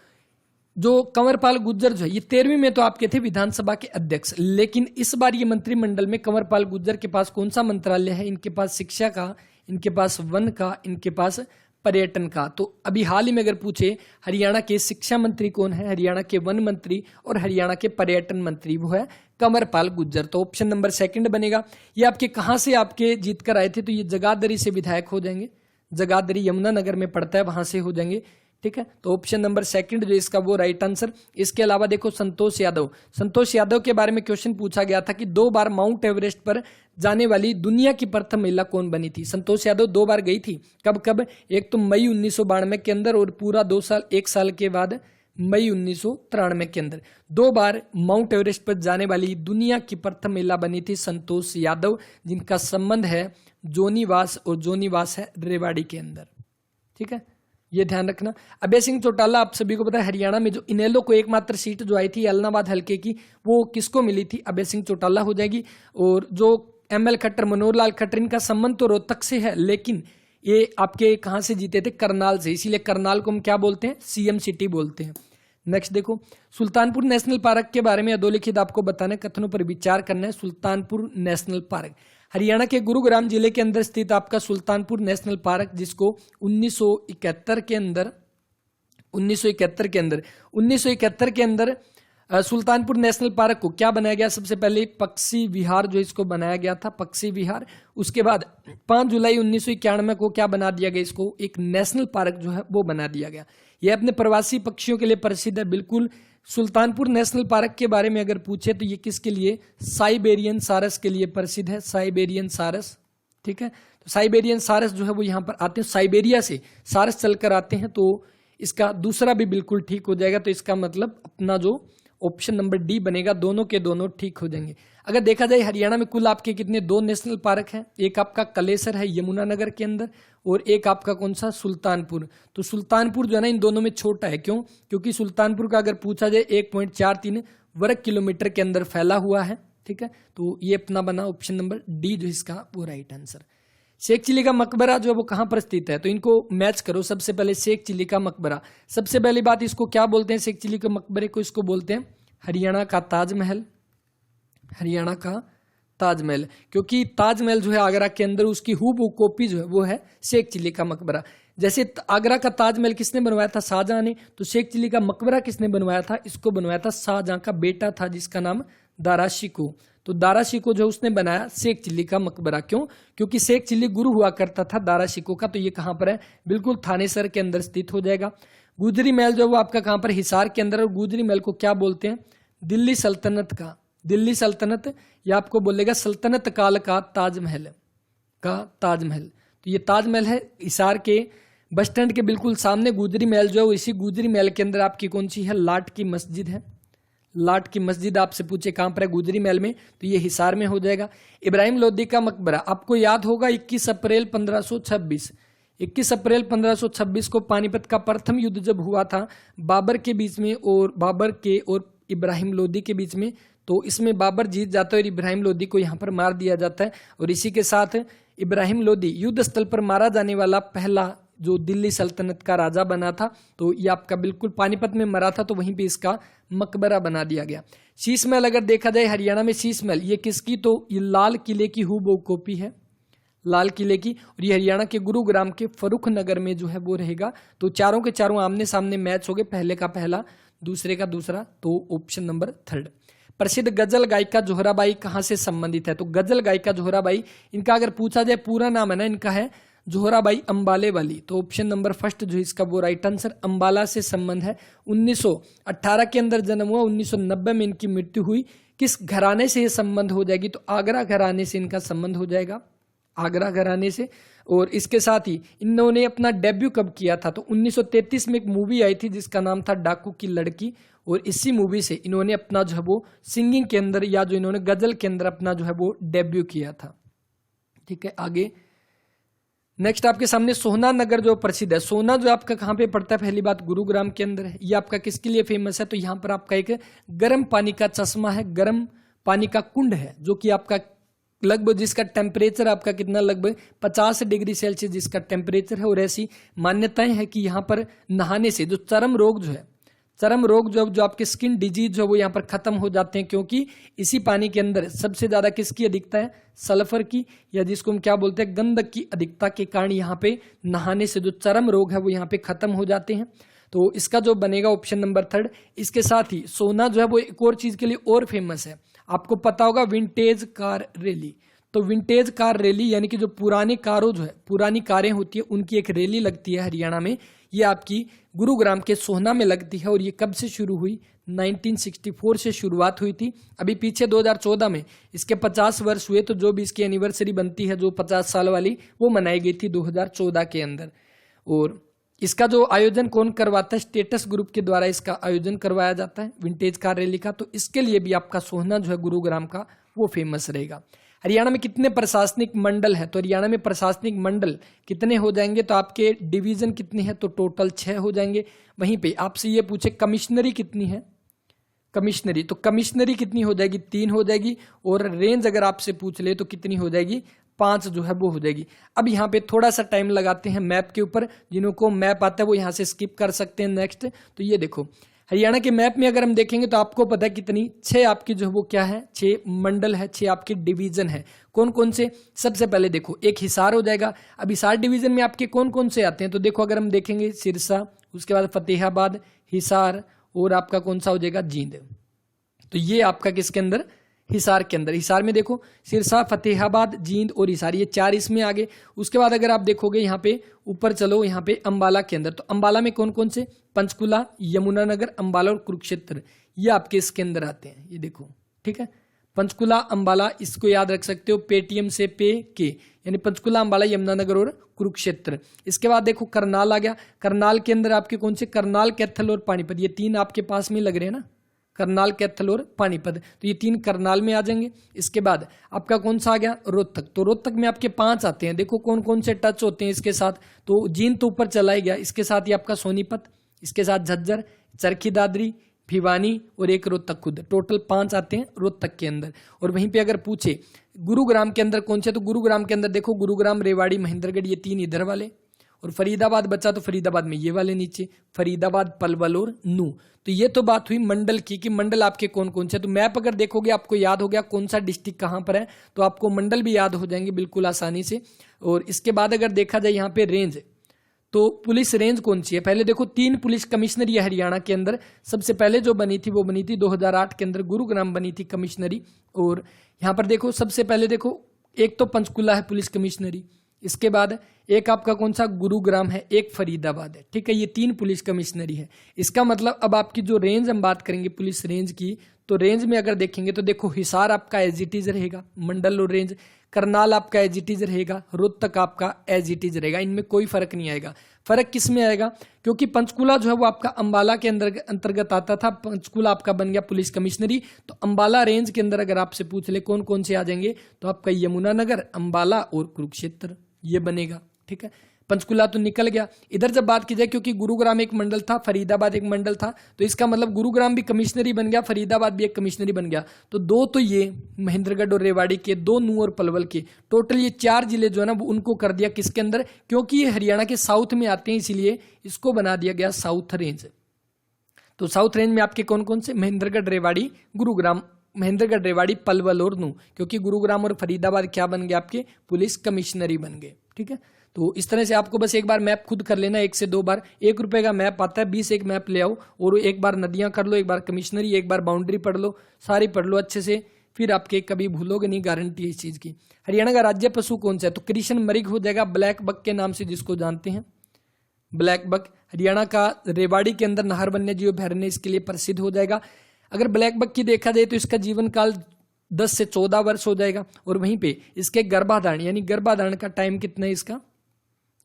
जो कंवरपाल गुर्जर जो है ये 13वीं में तो आपके थे विधानसभा के अध्यक्ष, लेकिन इस बार ये मंत्रिमंडल में कंवरपाल गुर्जर के पास कौन सा मंत्रालय है? इनके पास शिक्षा का, इनके पास वन का, इनके पास पर्यटन का। तो अभी हाल ही में अगर पूछे हरियाणा के शिक्षा मंत्री कौन है, हरियाणा के वन मंत्री और हरियाणा के पर्यटन मंत्री, वो है कंवरपाल गुर्जर। तो ऑप्शन नंबर सेकंड बनेगा। ये आपके कहां से आपके जीत कर आए थे? तो ये जगाधरी से विधायक हो जाएंगे। जगाधरी यमुनानगर में पड़ता है, वहां से हो जाएंगे। ठीक है, तो ऑप्शन नंबर सेकंड जो इसका वो राइट आंसर। इसके अलावा देखो संतोष यादव के बारे में क्वेश्चन पूछा गया था कि 2 बार माउंट एवरेस्ट पर जाने वाली दुनिया की प्रथम महिला कौन बनी थी? संतोष यादव 2 बार गई थी। कब? एक तो मई 1992 के अंदर और पूरा 1 साल के बाद मई 1993 के अंदर 2 बार माउंट एवरेस्ट पर जाने वाली दुनिया की प्रथम महिला बनी थी संतोष यादव, जिनका संबंध है जोनीवास, और जोनीवास है रेवाड़ी के अंदर। ठीक है, ये ध्यान रखना। अभय सिंह चौटाला, आप सभी को पता है हरियाणा में जो इनेलो को एकमात्र सीट जो आई थी अलनाबाद हल्के की, वो किसको मिली थी? अभय सिंह चौटाला हो जाएगी। और जो ML खट्टर, मनोहर लाल खट्टर, इनका संबंध तो रोहतक से है, लेकिन ये आपके कहां से जीते थे? करनाल से। इसीलिए करनाल को हम क्या बोलते हैं? CM सिटी बोलते हैं। नेक्स्ट देखो सुल्तानपुर नेशनल पार्क के बारे में अधोलिखित आपको बताना है, कथनों पर विचार करना है। सुल्तानपुर नेशनल पार्क हरियाणा के गुरुग्राम जिले के अंदर स्थित आपका सुल्तानपुर नेशनल पार्क, जिसको 1971 के अंदर सुल्तानपुर नेशनल पार्क को क्या बनाया गया? सबसे पहले पक्षी विहार जो इसको बनाया गया था, पक्षी विहार। उसके बाद 5 जुलाई 1991 को क्या बना दिया गया? इसको एक नेशनल पार्क जो है वो बना दिया गया। यह अपने प्रवासी पक्षियों के लिए प्रसिद्ध है। बिल्कुल, सुल्तानपुर नेशनल पार्क के बारे में अगर पूछे तो ये किसके लिए? साइबेरियन सारस के लिए प्रसिद्ध है, साइबेरियन सारस। ठीक है, तो साइबेरियन सारस जो है वो यहाँ पर आते हैं, साइबेरिया से सारस चलकर आते हैं। तो इसका दूसरा भी बिल्कुल ठीक हो जाएगा। तो इसका मतलब अपना जो ऑप्शन नंबर डी बनेगा, दोनों के दोनों ठीक हो जाएंगे। अगर देखा जाए हरियाणा में कुल आपके कितने 2 नेशनल पार्क हैं। एक आपका कलेसर है यमुनानगर के अंदर, और एक आपका कौन सा? सुल्तानपुर। तो सुल्तानपुर जो है ना इन दोनों में छोटा है। क्यों? क्योंकि सुल्तानपुर का अगर पूछा जाए 1.43 वर्ग किलोमीटर के अंदर फैला हुआ है। ठीक है, तो ये अपना बना ऑप्शन नंबर डी जो इसका वो राइट आंसर। शेख चिली का मकबरा जो है वो कहां पर स्थित है? तो इनको मैच करो। सबसे पहले शेख चिली का मकबरा, सबसे पहली बात इसको क्या बोलते हैं? शेख चिली के मकबरे को इसको बोलते हैं हरियाणा का ताजमहल। हरियाणा का ताजमहल, क्योंकि ताजमहल जो है आगरा के अंदर, उसकी हूबहू कॉपी जो है वो है शेख चिली का मकबरा। जैसे आगरा का ताजमहल किसने बनवाया था? शाहजहां ने। तो शेख चिली का मकबरा किसने बनवाया था? इसको बनवाया था शाहजहां का बेटा था, जिसका नाम दारा शिकोह। तो दारा शिकोह जो उसने बनाया शेख चिली का मकबरा। क्यों? क्योंकि शेख चिली गुरु हुआ करता था दारा शिकोह का। तो ये कहां पर है? बिल्कुल थानेसर के अंदर स्थित हो जाएगा। गुजरी महल जो वो आपका कहां पर? हिसार के अंदर। और गुजरी महल को क्या बोलते हैं? दिल्ली सल्तनत का, दिल्ली सल्तनत, या आपको बोलेगा सल्तनत काल का ताजमहल तो ये ताजमहल है हिसार के बस स्टैंड के बिल्कुल सामने। गुजरी महल जो है इसी गुजरी महल के अंदर आपकी कौन सी है? लाट की मस्जिद है। लाट की मस्जिद आपसे पूछे कहां पर है? गुजरी महल में। तो ये हिसार में हो जाएगा। इब्राहिम लोदी का मकबरा आपको याद होगा 21 अप्रैल 1526 को पानीपत का प्रथम युद्ध जब हुआ था बाबर के बीच में, और बाबर के और इब्राहिम लोदी के बीच में, तो इसमें बाबर जीत जाता है और इब्राहिम लोदी को यहाँ पर मार दिया जाता है। और इसी के साथ इब्राहिम लोदी युद्ध स्थल पर मारा जाने वाला पहला जो दिल्ली सल्तनत का राजा बना था। तो ये आपका बिल्कुल पानीपत में मरा था, तो वहीं पे इसका मकबरा बना दिया गया। शीश महल अगर देखा जाए हरियाणा में, शीश महल ये किसकी? तो ये लाल किले की हूबहू कॉपी है, लाल किले की। और ये हरियाणा के गुरुग्राम के फरुख नगर में जो है वो रहेगा। तो चारों के चारों आमने सामने मैच हो गए, पहले का पहला, दूसरे का दूसरा। तो ऑप्शन नंबर थर्ड। प्रसिद्ध गजल गायिका जोहराबाई कहां से संबंधित है? तो गजल गायिका जोहराबाई, इनका अगर पूछा जाए पूरा नाम है ना, इनका है जोहराबाई अंबाले वाली। तो ऑप्शन नंबर फर्स्ट जो इसका वो राइट आंसर, अंबाला से संबंध है। 1918 के अंदर जन्म हुआ, 1990 में इनकी मृत्यु हुई। किस घराने से ये संबंध हो जाएगी, तो आगरा घराने से इनका संबंध हो जाएगा, आगरा घराने से। और इसके साथ ही इन्होंने अपना डेब्यू कब किया था, तो 1933 में एक मूवी आई थी जिसका नाम था डाकू की लड़की, और इसी मूवी से इन्होंने अपना जो है वो सिंगिंग के अंदर या जो इन्होंने गजल के अंदर अपना जो है वो डेब्यू किया था। ठीक है, आगे नेक्स्ट आपके सामने सोहना नगर जो प्रसिद्ध है, सोना जो आपका कहाँ पे पड़ता है, पहली बात गुरुग्राम के अंदर है। ये आपका किसके लिए फेमस है, तो यहाँ पर आपका एक गर्म पानी का चश्मा है, गर्म पानी का कुंड है, जो कि आपका लगभग जिसका टेम्परेचर आपका कितना, लगभग 50 डिग्री सेल्सियस जिसका टेम्परेचर है। और ऐसी मान्यताएं हैं कि यहाँ पर नहाने से जो चर्म रोग जो है, चर्म रोग जो आपके स्किन डिजीज जो वो यहाँ पर खत्म हो जाते हैं, क्योंकि इसी पानी के अंदर सबसे ज्यादा किसकी अधिकता है, सल्फर की, या जिसको हम क्या बोलते हैं, गंधक की अधिकता के कारण यहाँ पे नहाने से जो चर्म रोग है वो यहाँ पे खत्म हो जाते हैं। तो इसका जो बनेगा ऑप्शन नंबर थर्ड। इसके साथ ही सोना जो है वो एक और चीज के लिए और फेमस है, आपको पता होगा, विंटेज कार रैली। तो विंटेज कार रैली यानी कि जो पुरानी कारों जो है, पुरानी कारें होती है, उनकी एक रैली लगती है हरियाणा में। ये आपकी गुरुग्राम के सोहना में लगती है। और ये कब से शुरू हुई, 1964 से शुरुआत हुई थी। अभी पीछे 2014 में इसके 50 वर्ष हुए, तो जो भी इसकी एनिवर्सरी बनती है जो 50 साल वाली, वो मनाई गई थी 2014 के अंदर। और इसका जो आयोजन कौन करवाता है, स्टेटस ग्रुप के द्वारा इसका आयोजन करवाया जाता है विंटेज कार रैली का। तो इसके लिए भी आपका सोहना जो है गुरुग्राम का वो फेमस रहेगा। हरियाणा में कितने प्रशासनिक मंडल है, तो हरियाणा में प्रशासनिक मंडल कितने हो जाएंगे, तो आपके डिवीजन कितने हैं, तो टोटल 6 हो जाएंगे। वहीं पे आपसे ये पूछे कमिश्नरी कितनी है, कमिश्नरी, तो कमिश्नरी कितनी हो जाएगी, 3 हो जाएगी। और रेंज अगर आपसे पूछ ले तो कितनी हो जाएगी, 5 जो है वो हो जाएगी। अब यहाँ पे थोड़ा सा टाइम लगाते हैं मैप के ऊपर, जिनको मैप आता है वो यहाँ से स्किप कर सकते हैं नेक्स्ट। तो ये देखो हरियाणा के मैप में अगर हम देखेंगे तो आपको पता है कितनी, 6 आपकी जो वो क्या है, 6 मंडल है, 6 आपके डिवीजन है। कौन कौन से, सबसे पहले देखो एक हिसार हो जाएगा। अब हिसार डिवीजन में आपके कौन कौन से आते हैं, तो देखो अगर हम देखेंगे सिरसा, उसके बाद फतेहाबाद, हिसार, और आपका कौन सा हो जाएगा, जींद। तो ये आपका किसके अंदर, हिसार के अंदर। हिसार में देखो सिरसा, फतेहाबाद, जींद और हिसार, ये 4 इसमें आ गए। उसके बाद अगर आप देखोगे यहाँ पे ऊपर चलो, यहाँ पे अंबाला के अंदर, तो अंबाला में कौन कौन से, पंचकुला, यमुनानगर, अंबाला और कुरुक्षेत्र, ये आपके इसके अंदर आते हैं। ये देखो, ठीक है, पंचकुला, अंबाला, इसको याद रख सकते हो, पेटीएम से पे के, यानी पंचकुला, अंबाला, यमुनानगर और कुरुक्षेत्र। इसके बाद देखो करनाल आ गया। करनाल के अंदर आपके कौन से, करनाल, कैथल और पानीपत, ये 3 आपके पास में लग रहे हैं ना, करनाल, कैथल और पानीपत, तो ये 3 करनाल में आ जाएंगे। इसके बाद आपका कौन सा आ गया, रोहतक। तो रोहतक में आपके 5 आते हैं, देखो कौन कौन से टच होते हैं इसके साथ, तो जींद तो ऊपर चला ही गया। इसके साथ ही आपका सोनीपत, इसके साथ झज्जर, चरखी दादरी, भिवानी और एक रोहतक खुद, टोटल 5 आते हैं रोहतक के अंदर। और वहीं पे अगर पूछे गुरुग्राम के अंदर कौन से, तो गुरुग्राम के अंदर देखो गुरुग्राम, रेवाड़ी, महेंद्रगढ़, ये 3 इधर वाले, और फरीदाबाद बचा तो फरीदाबाद में ये वाले नीचे, फरीदाबाद, पलवल और नू। तो ये तो बात हुई मंडल की कि मंडल आपके कौन कौन से। तो मैप अगर देखोगे आपको याद हो गया कौन सा डिस्ट्रिक्ट कहाँ पर है, तो आपको मंडल भी याद हो जाएंगे बिल्कुल आसानी से। और इसके बाद अगर देखा जाए यहाँ पे रेंज, तो पुलिस रेंज कौन सी है, पहले देखो 3 पुलिस कमिश्नरी है हरियाणा के अंदर। सबसे पहले जो बनी थी वो बनी थी 2008 के अंदर, गुरुग्राम बनी थी कमिश्नरी। और यहाँ पर देखो सबसे पहले देखो एक तो पंचकुला है पुलिस कमिश्नरी, इसके बाद एक आपका कौन सा, गुरुग्राम है, एक फरीदाबाद है। ठीक है, ये 3 पुलिस कमिश्नरी है। इसका मतलब अब आपकी जो रेंज हम बात करेंगे पुलिस रेंज की, तो रेंज में अगर देखेंगे तो देखो हिसार आपका एज इट इज रहेगा, मंडल और रेंज, करनाल आपका एज इट इज रहेगा, रोहतक आपका एज इट इज रहेगा, इनमें कोई फर्क नहीं आएगा। फर्क किस में आएगा, क्योंकि पंचकुला जो है वो आपका अंबाला के अंतर्गत आता था, पंचकुला आपका बन गया पुलिस कमिश्नरी। तो अंबाला रेंज के अंदर अगर आपसे पूछ ले कौन कौन से आ जाएंगे, तो आपका यमुनानगर, अंबाला और कुरुक्षेत्र, ये बनेगा। ठीक है, पंचकुला तो निकल गया। इधर जब बात की जाए, क्योंकि गुरुग्राम एक मंडल था, फरीदाबाद एक मंडल था, तो इसका मतलब गुरुग्राम भी कमिश्नरी बन गया, फरीदाबाद भी एक कमिश्नरी बन गया। तो 2 तो ये महेंद्रगढ़ और रेवाड़ी के, 2 नू और पलवल के, टोटल ये 4 जिले जो है ना वो उनको कर दिया किसके अंदर, क्योंकि ये हरियाणा के साउथ में आते हैं, इसीलिए इसको बना दिया गया साउथ रेंज। तो साउथ रेंज में आपके कौन कौन से, महेंद्रगढ़, रेवाड़ी, गुरुग्राम, महेंद्रगढ़, रेवाड़ी, पलवल और नू, क्योंकि गुरुग्राम और फरीदाबाद क्या बन गए आपके, पुलिस कमिश्नरी बन गए। ठीक है, तो इस तरह से आपको बस एक बार मैप खुद कर लेना, 1 से 2 बार, 1 रुपए का मैप आता है, 20 एक मैप ले आओ और एक बार नदियां कर लो, एक बार कमिश्नरी, एक बार बाउंड्री पढ़ लो, सारी पढ़ लो अच्छे से, फिर आपके कभी भूलोगे नहीं, गारंटी है इस चीज की। हरियाणा का राज्य पशु कौन सा है? तो कृष्ण मृग हो जाएगा, ब्लैक बक के नाम से जिसको जानते हैं, ब्लैक बक। हरियाणा का रेवाड़ी के अंदर नाहर वन्य जीव अभयारण्य इसके लिए प्रसिद्ध हो जाएगा। अगर ब्लैक बक की देखा जाए तो इसका जीवन काल 10 से 14 वर्ष हो जाएगा, और वहीं पे इसके गर्भाधारण यानी गर्भाधारण का टाइम कितना है इसका?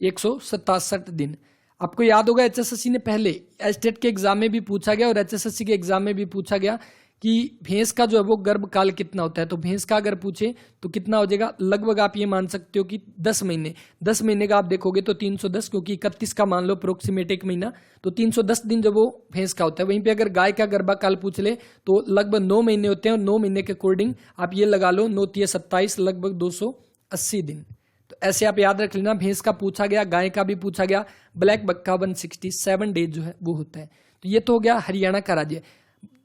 167 दिन। आपको याद होगा एचएसएससी ने पहले एस्टेट के एग्जाम में भी पूछा गया और एचएसएससी के एग्जाम में भी पूछा गया कि भैंस का जो है वो गर्भकाल कितना होता है। तो भैंस का अगर पूछे तो कितना हो जाएगा? लगभग आप ये मान सकते हो कि 10 महीने। 10 महीने का आप देखोगे तो 310, क्योंकि 31 का मान लो अप्रोक्सीमेट एक महीना, तो 310 दिन जब वो भैंस का होता है। वहीं पे अगर गाय का गर्भकाल पूछ ले तो लगभग 9 महीने होते हैं, और 9 महीने के अकॉर्डिंग आप ये लगा लो 9 × 27 लगभग 280 दिन। तो ऐसे आप याद रख लेना, भैंस का पूछा गया, गाय का भी पूछा गया, ब्लैक बक का 167 डेज जो है वो होता है। तो ये तो हो गया हरियाणा का राज्य।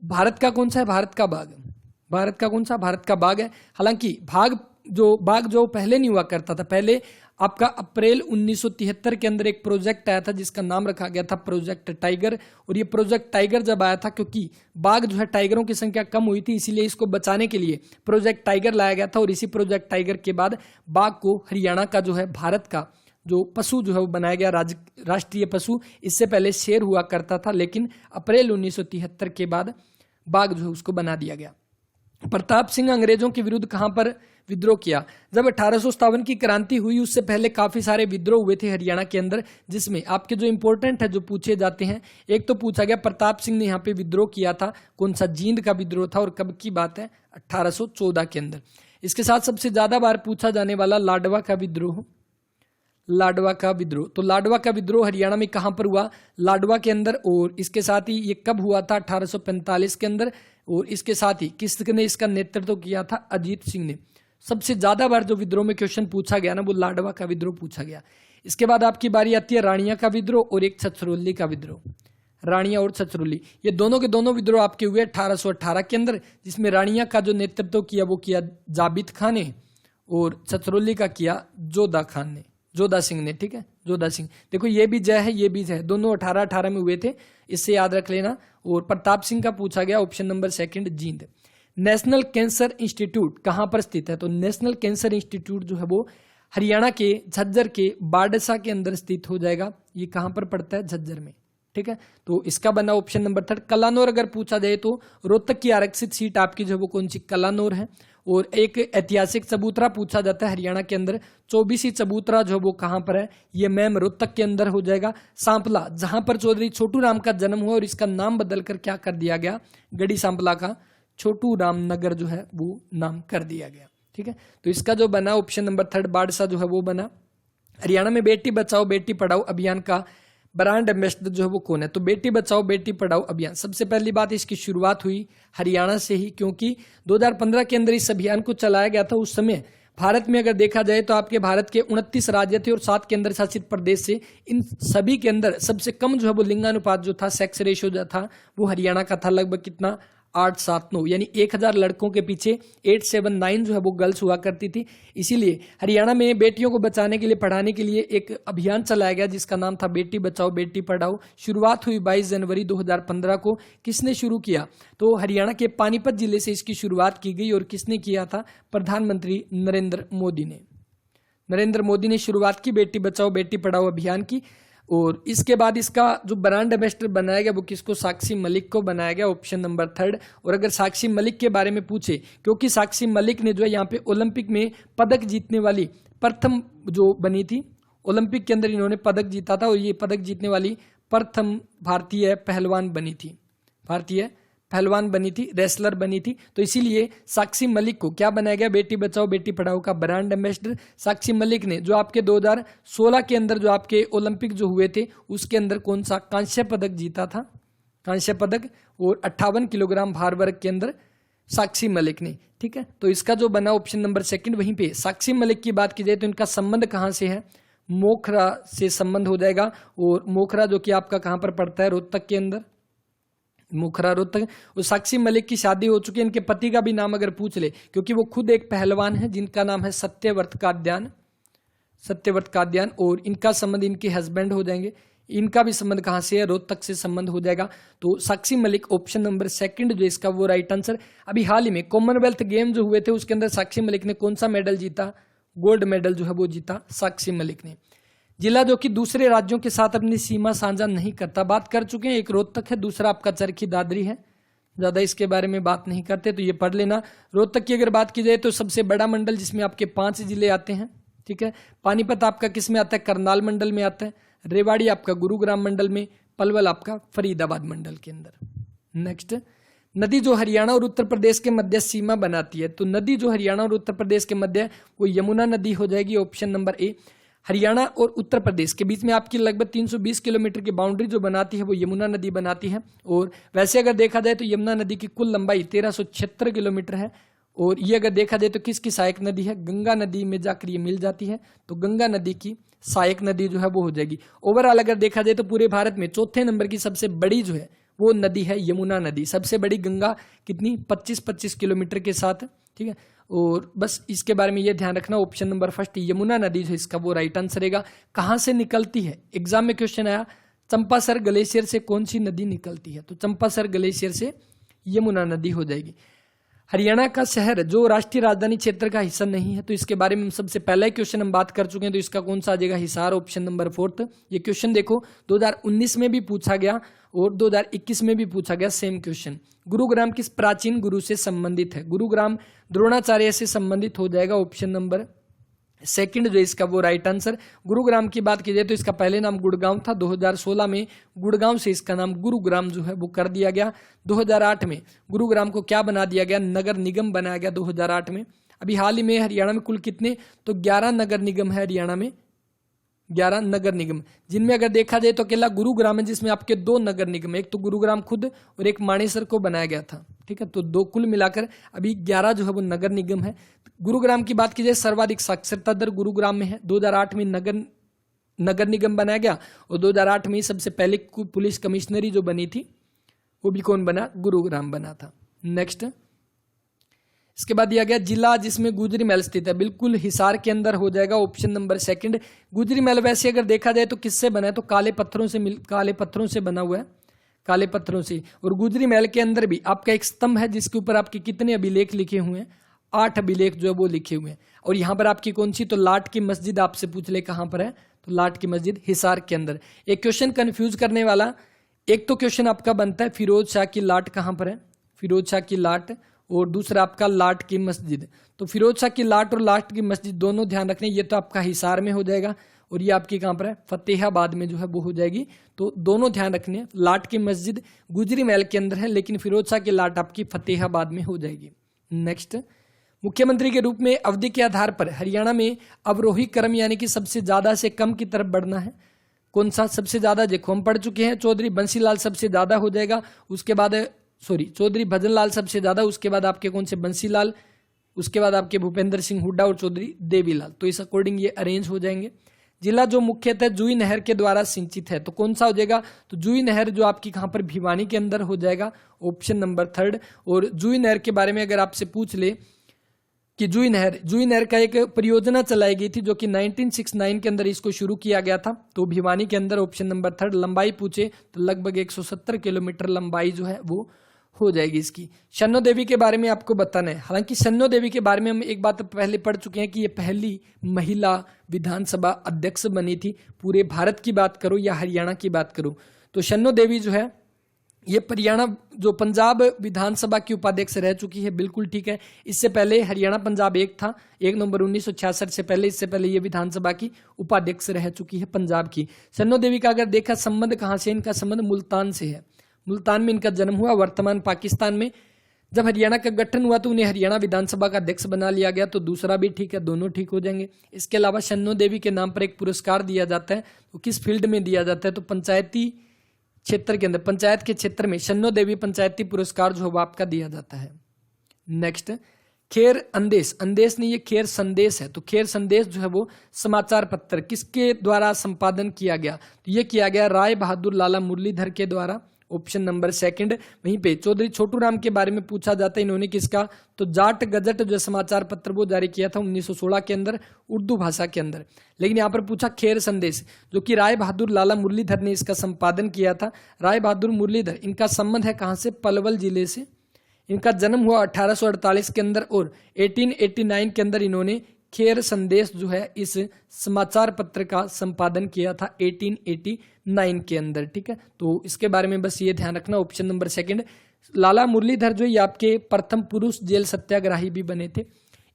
भारत का कौन सा है? भारत का बाघ। भारत का कौन सा? भारत का बाघ है। हालांकि बाघ जो पहले नहीं हुआ करता था, पहले आपका अप्रैल 1973 के अंदर एक प्रोजेक्ट आया था जिसका नाम रखा गया था प्रोजेक्ट टाइगर। और ये प्रोजेक्ट टाइगर जब आया था, क्योंकि बाघ जो है टाइगरों की संख्या कम हुई थी, इसीलिए इसको बचाने के लिए प्रोजेक्ट टाइगर लाया गया था। और इसी प्रोजेक्ट टाइगर के बाद बाघ को हरियाणा का जो है भारत का जो पशु जो है वो बनाया गया राष्ट्रीय पशु। इससे पहले शेर हुआ करता था, लेकिन अप्रैल 1973 के बाद बाघ जो है उसको बना दिया गया। प्रताप सिंह अंग्रेजों के विरुद्ध कहां पर विद्रोह किया? जब 1857 की क्रांति हुई उससे पहले काफी सारे विद्रोह हुए थे हरियाणा के अंदर, जिसमें आपके जो इंपॉर्टेंट है जो पूछे जाते हैं, एक तो पूछा गया प्रताप सिंह ने यहाँ पे विद्रोह किया था, कौन सा? जींद का विद्रोह था, और कब की बात है? 1814 के अंदर। इसके साथ सबसे ज्यादा बार पूछा जाने वाला लाडवा का विद्रोह, लाडवा का विद्रोह। तो लाडवा का विद्रोह हरियाणा में कहां पर हुआ? लाडवा के अंदर। और इसके साथ ही ये कब हुआ था? 1845 के अंदर। और इसके साथ ही किसने इसका नेतृत्व किया था? अजीत सिंह ने। सबसे ज्यादा बार जो विद्रोह में क्वेश्चन पूछा गया ना वो लाडवा का विद्रोह पूछा गया। इसके बाद आपकी बारी आती है राणिया का विद्रोह और एक छछरौली का विद्रोह। राणिया और छछरौली ये दोनों के दोनों विद्रोह आपके हुए 1818 के अंदर, जिसमें राणिया का जो नेतृत्व किया वो किया जाबित खान ने, और छछरौली का किया जोधा सिंह ने। ठीक है, जोधा सिंह। देखो ये भी जय है, ये भी जय है, दोनों 1818 में हुए थे, इससे याद रख लेना। और प्रताप सिंह का पूछा गया option number 2 Jind. National cancer institute कहां पर स्थित है? तो नेशनल कैंसर इंस्टीट्यूट जो है वो हरियाणा के झज्जर के बाडसा के अंदर स्थित हो जाएगा। ये कहां पर पड़ता है? झज्जर में। ठीक है, तो इसका बना ऑप्शन नंबर 3। कलानौर अगर पूछा जाए तो रोहतक की आरक्षित सीट आपकी जो है वो कौन सी? कलानौर है। और एक ऐतिहासिक चबूतरा पूछा जाता है हरियाणा के अंदर, 24 चबूतरा जो वो कहां पर है? ये मैम रोहतक के अंदर हो जाएगा। सांपला, जहां पर चौधरी छोटू राम का जन्म हुआ और इसका नाम बदलकर क्या कर दिया गया? गढ़ी सांपला का छोटू राम नगर जो है वो नाम कर दिया गया। ठीक है, तो इसका जो बना ऑप्शन नंबर 3 बाडसा जो है वो बना। हरियाणा में बेटी बचाओ बेटी पढ़ाओ अभियान का ब्रांड एम्बेसडर जो है वो कौन है? तो बेटी बचाओ बेटी पढ़ाओ अभियान, सबसे पहली बात इसकी शुरुआत हुई हरियाणा से ही, क्योंकि 2015 के अंदर इस अभियान को चलाया गया था। उस समय भारत में अगर देखा जाए तो आपके भारत के 29 राज्य थे और 7 केंद्र शासित प्रदेश से। इन सभी के अंदर सबसे कम जो है वो लिंगानुपात जो था, सेक्स रेशियो जो था वो हरियाणा का था। लगभग कितना? 879, यानी 1000 लड़कों के पीछे 879 जो है वो गर्ल्स हुआ करती थी। इसीलिए हरियाणा में बेटियों को बचाने के लिए, पढ़ाने के लिए एक अभियान चलाया गया जिसका नाम था बेटी बचाओ बेटी पढ़ाओ। शुरुआत हुई 22 जनवरी 2015 को। किसने शुरू किया? तो हरियाणा के पानीपत जिले से इसकी शुरुआत की गई। और किसने किया था? प्रधानमंत्री नरेंद्र मोदी ने। नरेंद्र मोदी ने शुरुआत की बेटी बचाओ बेटी पढ़ाओ अभियान की। और इसके बाद इसका जो ब्रांड एम्बेसडर बनाया गया वो किसको? साक्षी मलिक को बनाया गया, ऑप्शन नंबर 3। और अगर साक्षी मलिक के बारे में पूछे, क्योंकि साक्षी मलिक ने जो है यहाँ पे ओलंपिक में पदक जीतने वाली प्रथम जो बनी थी, ओलंपिक के अंदर इन्होंने पदक जीता था और ये पदक जीतने वाली प्रथम भारतीय पहलवान बनी थी, भारतीय पहलवान बनी थी, रेसलर बनी थी। तो इसीलिए साक्षी मलिक को क्या बनाया गया? बेटी बचाओ बेटी पढ़ाओ का ब्रांड एम्बेसडर। साक्षी मलिक ने जो आपके 2016 के अंदर जो आपके ओलंपिक जो हुए थे उसके अंदर कौन सा? कांस्य पदक जीता था, कांस्य पदक। और 58 किलोग्राम भार वर्ग के अंदर साक्षी मलिक ने। ठीक है, तो इसका जो बना ऑप्शन नंबर 2। वहीं पे साक्षी मलिक की बात की जाए तो इनका संबंध कहां से है? मोखरा से संबंध हो जाएगा। और मोखरा जो कि आपका कहां पर पड़ता है? रोहतक के अंदर, मुखरा रोहतक। और साक्षी मलिक की शादी हो चुकी है। इनके पति का भी नाम अगर पूछ ले, क्योंकि वो खुद एक पहलवान है जिनका नाम है सत्यव्रत काद्यान, सत्यव्रत काद्यान। और इनका संबंध इनके हस्बैंड हो जाएंगे, इनका भी संबंध कहाँ से है, रोहतक से संबंध हो जाएगा। तो Sakshi Malik option number second जो इसका वो राइट आंसर। अभी हाल ही में कॉमनवेल्थ गेम जो हुए थे उसके अंदर साक्षी मलिक ने कौन सा मेडल जीता, गोल्ड मेडल जो है वो जीता साक्षी मलिक ने। जिला जो कि दूसरे राज्यों के साथ अपनी सीमा साझा नहीं करता, बात कर चुके हैं, एक रोहतक है, दूसरा आपका चरखी दादरी है, ज्यादा इसके बारे में बात नहीं करते तो ये पढ़ लेना। रोहतक की अगर बात की जाए तो सबसे बड़ा मंडल जिसमें आपके 5 जिले आते हैं, ठीक है। पानीपत आपका किस में आता है, करनाल मंडल में आता है। रेवाड़ी आपका गुरुग्राम मंडल में, पलवल आपका फरीदाबाद मंडल के अंदर। नेक्स्ट, नदी जो हरियाणा और उत्तर प्रदेश के मध्य सीमा बनाती है, तो नदी जो हरियाणा और उत्तर प्रदेश के मध्य वो यमुना नदी हो जाएगी, ऑप्शन नंबर ए। हरियाणा और उत्तर प्रदेश के बीच में आपकी लगभग 320 किलोमीटर की बाउंड्री जो बनाती है वो यमुना नदी बनाती है। और वैसे अगर देखा जाए तो यमुना नदी की कुल लंबाई 1376 किलोमीटर है। और ये अगर देखा जाए तो किसकी सहायक नदी है, गंगा नदी में जाकर ये मिल जाती है, तो गंगा नदी की सहायक नदी जो है वो हो जाएगी। ओवरऑल अगर देखा जाए तो पूरे भारत में चौथे नंबर की सबसे बड़ी जो है वो नदी है यमुना नदी। सबसे बड़ी गंगा कितनी, 25 किलोमीटर के साथ, ठीक है। और बस इसके बारे में ये ध्यान रखना, ऑप्शन नंबर फर्स्ट यमुना नदी जो इसका वो राइट आंसर रहेगा। कहाँ से निकलती है, एग्जाम में क्वेश्चन आया, चंपासर ग्लेशियर से कौन सी नदी निकलती है, तो चंपासर ग्लेशियर से यमुना नदी हो जाएगी। हरियाणा का शहर जो राष्ट्रीय राजधानी क्षेत्र का हिस्सा नहीं है, तो इसके बारे में सबसे पहला ही क्वेश्चन हम बात कर चुके हैं, तो इसका कौन सा आ जाएगा, हिसार, ऑप्शन नंबर फोर्थ। ये क्वेश्चन देखो 2019 में भी पूछा गया और 2021 में भी पूछा गया, सेम क्वेश्चन। गुरुग्राम किस प्राचीन गुरु से संबंधित है, गुरुग्राम द्रोणाचार्य से संबंधित हो जाएगा, ऑप्शन नंबर सेकंड जो इसका वो राइट आंसर। गुरुग्राम की बात की जाए तो इसका पहले नाम गुड़गांव था, 2016 में गुड़गांव से इसका नाम गुरुग्राम जो है वो कर दिया गया। 2008 में गुरुग्राम को क्या बना दिया गया, नगर निगम बनाया गया 2008 में। अभी हाल ही में हरियाणा में कुल कितने, तो 11 नगर निगम है हरियाणा में, 11 नगर निगम, जिनमें अगर देखा जाए तो अकेला गुरुग्राम है जिसमें आपके 2 नगर निगम, एक तो गुरुग्राम खुद और एक मानेसर को बनाया गया था, ठीक है। तो 2 कुल मिलाकर अभी 11 जो है वो नगर निगम है। गुरुग्राम की बात की जाए सर्वाधिक साक्षरता दर गुरुग्राम में है, 2008 में नगर निगम बनाया गया और 2008 में सबसे पहले पुलिस कमिश्नरी जो बनी थी वो भी कौन बना, गुरुग्राम बना था। नेक्स्ट, इसके बाद दिया गया जिला जिसमें गुजरी महल स्थित है, बिल्कुल हिसार के अंदर हो जाएगा, ऑप्शन नंबर सेकंड। गुजरी महल वैसे अगर देखा जाए तो किससे बना है, तो काले पत्थरों से बना हुआ है, काले पत्थरों से। और गुजरी महल के अंदर भी आपका एक स्तंभ है जिसके ऊपर आपके कितने अभिलेख लिखे हुए हैं, 8 अभिलेख जो है वो लिखे हुए हैं। और यहाँ पर आपकी कौन सी, तो लाट की मस्जिद आपसे पूछ ले कहाँ पर है, तो लाट की मस्जिद हिसार के अंदर। एक क्वेश्चन कंफ्यूज करने वाला, एक तो क्वेश्चन आपका बनता है फिरोज शाह की लाट कहाँ पर है, फिरोज शाह की लाट, और दूसरा आपका लाट की मस्जिद। तो फिरोज शाह की लाट और लाट की मस्जिद दोनों ध्यान रखने, ये तो आपका हिसार में हो जाएगा और ये आपकी कहाँ पर है, फतेहाबाद में जो है वो हो जाएगी। तो दोनों ध्यान रखने, लाट की मस्जिद गुजरी महल के अंदर है लेकिन फिरोज शाह की लाट आपकी फतेहाबाद में हो जाएगी। नेक्स्ट, मुख्यमंत्री के रूप में अवधि के आधार पर हरियाणा में अवरोही क्रम यानी कि सबसे ज्यादा से कम की तरफ बढ़ना है, कौन सा सबसे ज्यादा, देखो हम पढ़ चुके हैं, चौधरी बंसीलाल सबसे ज्यादा हो जाएगा, उसके बाद चौधरी भजनलाल सबसे ज्यादा, उसके बाद आपके कौन से बंसीलाल, उसके बाद आपके भूपेंद्र सिंह हुड्डा और चौधरी देवीलाल। तो इस अकॉर्डिंग ये अरेंज हो जाएंगे। जिला जो मुख्यतः जूही नहर के द्वारा सिंचित है, तो कौन सा हो जाएगा, तो जूही नहर जो आपकी कहां पर, भिवानी के अंदर हो जाएगा, ऑप्शन नंबर थर्ड। और जूही नहर के बारे में अगर आपसे पूछ ले कि जूही नहर का एक परियोजना चलाई गई थी जो कि 1969 के अंदर इसको शुरू किया गया था, तो भिवानी के अंदर, ऑप्शन नंबर थर्ड। लंबाई पूछे तो लगभग 170 किलोमीटर लंबाई जो है वो हो जाएगी इसकी। शन्नो देवी के बारे में आपको बताना है, हालांकि शन्नो देवी के बारे में हम एक बात पहले पढ़ चुके हैं कि ये पहली महिला विधानसभा अध्यक्ष बनी थी, पूरे भारत की बात करो या हरियाणा की बात करो। तो शन्नो देवी जो है ये पंजाब विधानसभा की उपाध्यक्ष रह चुकी है, बिल्कुल ठीक है। इससे पहले हरियाणा पंजाब एक था, 1 नवंबर 1966 से पहले, इससे पहले ये विधानसभा की उपाध्यक्ष रह चुकी है पंजाब की। शन्नो देवी का अगर देखा संबंध कहाँ से, इनका संबंध मुल्तान से है, मुल्तान में इनका जन्म हुआ, वर्तमान पाकिस्तान में। जब हरियाणा का गठन हुआ तो उन्हें हरियाणा विधानसभा का अध्यक्ष बना लिया गया, तो दूसरा भी ठीक है, दोनों ठीक हो जाएंगे। इसके अलावा शन्नो देवी के नाम पर एक पुरस्कार दिया जाता है, तो किस फील्ड में दिया जाता है, तो पंचायती क्षेत्र के अंदर, पंचायत के क्षेत्र में शन्नो देवी पंचायती पुरस्कार जो है आपका दिया जाता है। नेक्स्ट, खेर अंदेश नहीं, ये खेर संदेश है। तो खेर संदेश जो है वो समाचार पत्र किसके द्वारा संपादन किया गया, तो ये किया गया राय बहादुर लाला मुरलीधर के द्वारा, ऑप्शन नंबर सेकंड। वहीं पे चौधरी छोटू राम के बारे में पूछा जाता है, इन्होंने किसका, तो जाट गजट जो समाचार पत्र वो जारी किया था 1916 के अंदर उर्दू भाषा के अंदर। लेकिन यहाँ पर पूछा खेर संदेश, जो कि राय बहादुर लाला मुरलीधर ने इसका संपादन किया था। राय बहादुर मुरलीधर, इनका संबंध है कहाँ से, पलवल जिले से। इनका जन्म हुआ 1848 के अंदर और 1889 के अंदर इन्होंने खेर संदेश जो है इस समाचार पत्र का संपादन किया था 1889 के अंदर। ठीक है, तो इसके बारे में बस ये ध्यान रखना, ऑप्शन नंबर सेकंड। लाला मुरलीधर जो ये आपके प्रथम पुरुष जेल सत्याग्रही भी बने थे।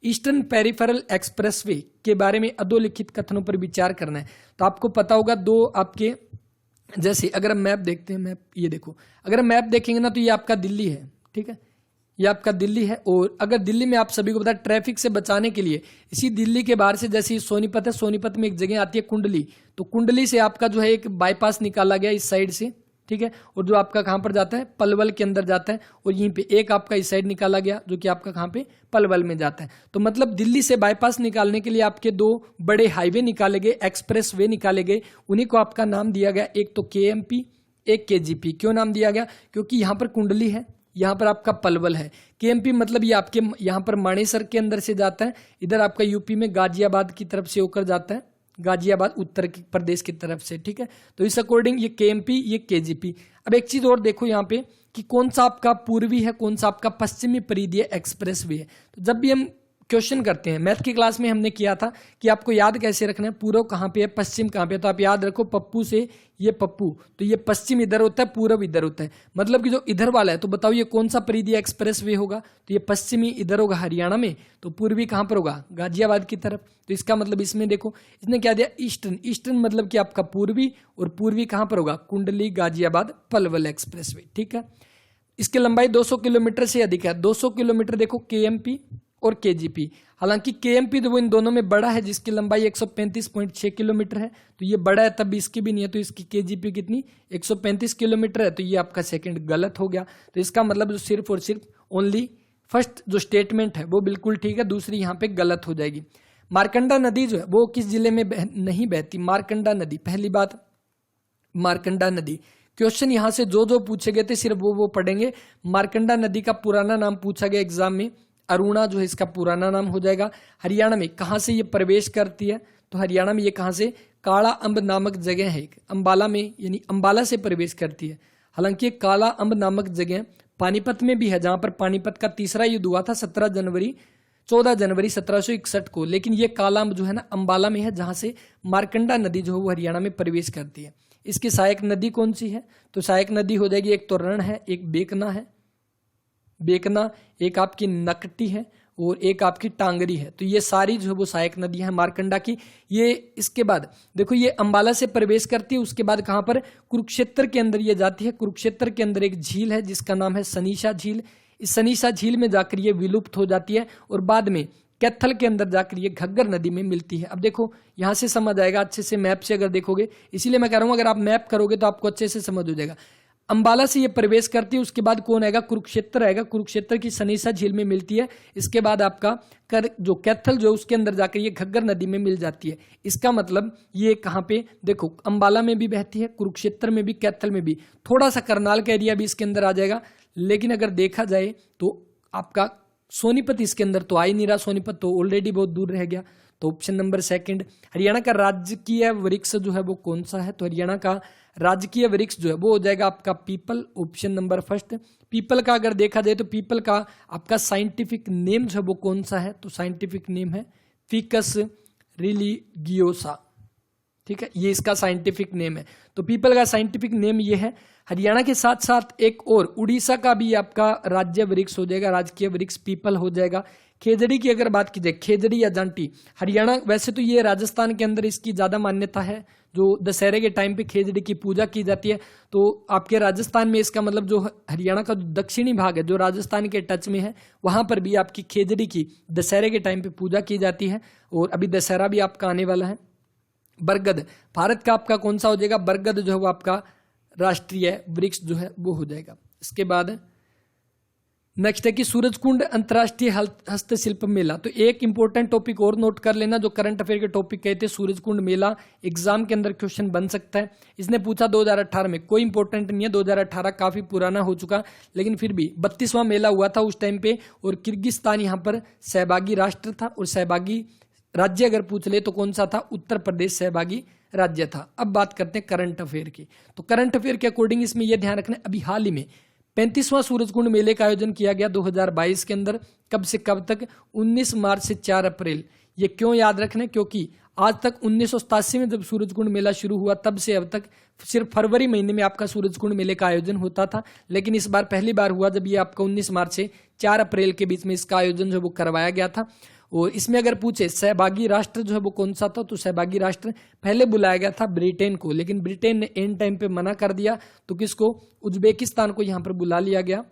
ईस्टर्न पेरिफेरल एक्सप्रेसवे के बारे में अधोलिखित कथनों पर विचार करना है। तो आपको पता होगा दो आपके, जैसे अगर हम मैप देखते हैं, मैप ये देखो, अगर हम मैप देखेंगे ना तो ये आपका दिल्ली है। ठीक है, ये आपका दिल्ली है। और अगर दिल्ली में आप सभी को पता है ट्रैफिक से बचाने के लिए इसी दिल्ली के बाहर से, जैसे सोनीपत है, सोनीपत में एक जगह आती है कुंडली, तो कुंडली से आपका जो है एक बाईपास निकाला गया इस साइड से। ठीक है, और जो आपका कहां पर जाता है, पलवल के अंदर जाता है। और यहीं पे एक आपका इस साइड निकाला गया जो कि आपका कहां पे, पलवल में जाता है। तो मतलब दिल्ली से बाईपास निकालने के लिए आपके दो बड़े हाईवे निकाले गए, एक्सप्रेस वे निकाले गए, उन्हीं को आपका नाम दिया गया, एक तो KMP, एक KGP। क्यों नाम दिया गया, क्योंकि यहाँ पर कुंडली है, यहाँ पर आपका पलवल है। KMP मतलब ये आपके यहाँ पर मानेसर के अंदर से जाता है, इधर आपका यूपी में गाजियाबाद की तरफ से होकर जाता है, गाजियाबाद उत्तर प्रदेश की तरफ से। ठीक है, तो इस अकॉर्डिंग ये KMP, ये KGP। अब एक चीज और देखो यहाँ पे कि कौन सा आपका पूर्वी है, कौन सा आपका पश्चिमी परिधीय एक्सप्रेस वे है। तो जब भी हम क्वेश्चन करते हैं, मैथ की क्लास में हमने किया था कि आपको याद कैसे रखना है, पूर्व कहाँ पे है, पश्चिम कहाँ पे है। तो आप याद रखो पप्पू से ये पप्पू, तो ये पश्चिम इधर होता है, पूर्व इधर होता है। मतलब कि जो इधर वाला है, तो बताओ ये कौन सा परिधीय एक्सप्रेस वे होगा, तो ये पश्चिमी इधर होगा हरियाणा में, तो पूर्वी कहाँ पर होगा, गाजियाबाद की तरफ। तो इसका मतलब इसमें देखो इसने क्या दिया, ईस्टर्न। ईस्टर्न मतलब कि आपका पूर्वी, और पूर्वी कहाँ पर होगा, कुंडली, गाजियाबाद, पलवल एक्सप्रेस वे। ठीक है, इसकी लंबाई 200 किलोमीटर से अधिक है। 200 किलोमीटर देखो KMP और KGP। हालांकि KMP तो वो इन दोनों में बड़ा है, जिसकी लंबाई 135.6 किलोमीटर है, तो ये बड़ा है, तब भी इसकी भी नहीं है। तो इसकी KGP कितनी, 135 किलोमीटर है, तो ये आपका सेकंड गलत हो गया। तो इसका मतलब जो सिर्फ और सिर्फ ओनली फर्स्ट जो स्टेटमेंट है वो बिल्कुल ठीक है, दूसरी यहाँ पे गलत हो जाएगी। मारकंडा नदी जो है वो किस जिले में नहीं बहती, मारकंडा नदी। पहली बात, मारकंडा नदी, क्वेश्चन यहां से जो जो पूछे गए थे सिर्फ वो पढ़ेंगे। मारकंडा नदी का पुराना नाम पूछा गया एग्जाम में, अरुणा जो है इसका पुराना नाम हो जाएगा। हरियाणा में कहां से ये प्रवेश करती है, तो हरियाणा में ये कहां से, काला अंब नामक जगह है एक, अंबाला में, यानी अंबाला से प्रवेश करती है। हालांकि काला अंब नामक जगह पानीपत में भी है, जहां पर पानीपत का तीसरा युद्ध हुआ था 14 जनवरी 1761 को। लेकिन ये काला अंब जो है ना अंबाला में है, जहां से मारकंडा नदी जो है वो हरियाणा में प्रवेश करती है। इसकी सहायक नदी कौन सी है, तो सहायक नदी हो जाएगी, एक तो रण है, एक बेकना है, बेकना, एक आपकी नकटी है, और एक आपकी टांगरी है। तो ये सारी जो है वो सहायक नदियां हैं मारकंडा की। ये इसके बाद देखो ये अंबाला से प्रवेश करती है, उसके बाद कहां पर, कुरुक्षेत्र के अंदर ये जाती है। कुरुक्षेत्र के अंदर एक झील है जिसका नाम है सनीसा झील। इस सनीसा झील में जाकर ये विलुप्त हो जाती है, और बाद में कैथल के अंदर जाकर ये घग्गर नदी में मिलती है। अब देखो यहां से समझ आएगा अच्छे से, मैप से अगर देखोगे, इसीलिए मैं कह रहा हूं अगर आप मैप करोगे तो आपको अच्छे से समझ हो जाएगा। अंबाला से ये प्रवेश करती है, उसके बाद कौन आएगा, कुरुक्षेत्र आएगा, कुरुक्षेत्र की सनीसा झील में मिलती है। इसके बाद आपका जो कैथल जो उसके अंदर जाकर ये घग्गर नदी में मिल जाती है। इसका मतलब ये कहां पे देखो, अंबाला में भी बहती है, कुरुक्षेत्र में भी, कैथल में भी, थोड़ा सा करनाल का एरिया भी इसके अंदर आ जाएगा। लेकिन अगर देखा जाए तो आपका सोनीपत इसके अंदर तो आ ही नहीं रहा, सोनीपत तो ऑलरेडी बहुत दूर रह गया। तो ऑप्शन नंबर सेकंड। हरियाणा का राजकीय वृक्ष जो है वो कौन सा है, तो हरियाणा का राजकीय वृक्ष जो है वो हो जाएगा आपका people, option number first. People का अगर देखा जाए तो पीपल का आपका साइंटिफिक नेम जो है वो कौन सा है, तो साइंटिफिक नेम है फिकस रिलीगियोसा। ठीक है, ये इसका साइंटिफिक नेम है। तो पीपल का साइंटिफिक नेम ये है। हरियाणा के साथ साथ एक और उड़ीसा का भी आपका राज्य वृक्ष हो जाएगा, राजकीय वृक्ष पीपल हो जाएगा। खेजड़ी की अगर बात की जाए, खेजड़ी या जांटी, हरियाणा, वैसे तो ये राजस्थान के अंदर इसकी ज्यादा मान्यता है, जो दशहरे के टाइम पे खेजड़ी की पूजा की जाती है। तो आपके राजस्थान में इसका मतलब जो हरियाणा का जो दक्षिणी भाग है जो राजस्थान के टच में है, वहां पर भी आपकी खेजड़ी की दशहरे के टाइम पे पूजा की जाती है। और अभी दशहरा भी आपका आने वाला है। बरगद, भारत का आपका कौन सा हो जाएगा, बरगद जो है वो आपका राष्ट्रीय वृक्ष जो है वो हो जाएगा। इसके बाद नेक्स्ट है कि सूरजकुंड अंतर्राष्ट्रीय हस्तशिल्प मेला। तो एक इंपॉर्टेंट टॉपिक और नोट कर लेना, जो करंट अफेयर के टॉपिक कहते हैं सूरजकुंड मेला, एग्जाम के अंदर क्वेश्चन बन सकता है। इसने पूछा 2018 में, कोई इंपॉर्टेंट नहीं है, 2018 काफी पुराना हो चुका, लेकिन फिर भी 32वां मेला हुआ था उस टाइम पे, और किर्गिस्तान यहाँ पर सहभागी राष्ट्र था, और सहभागी राज्य अगर पूछ ले तो कौन सा था, उत्तर प्रदेश सहभागी राज्य था। अब बात करते हैं करंट अफेयर की। तो करंट अफेयर के अकॉर्डिंग इसमें यह ध्यान रखना, अभी हाल ही में 35वां सूरजकुंड मेले का आयोजन किया गया 2022 के अंदर। कब से कब तक? 19 मार्च से 4 अप्रैल। ये क्यों याद रखना? क्योंकि आज तक 1987 में जब सूरजकुंड मेला शुरू हुआ तब से अब तक सिर्फ फरवरी महीने में आपका सूरजकुंड मेले का आयोजन होता था, लेकिन इस बार पहली बार हुआ जब ये आपका 19 मार्च से 4 अप्रैल के बीच में इसका आयोजन जो वो करवाया गया था। और इसमें अगर पूछे सहभागी राष्ट्र जो है वो कौन सा था, तो सहभागी राष्ट्र पहले बुलाया गया था ब्रिटेन को, लेकिन ब्रिटेन ने एंड टाइम पे मना कर दिया, तो किसको? उज्बेकिस्तान को यहाँ पर बुला लिया गया,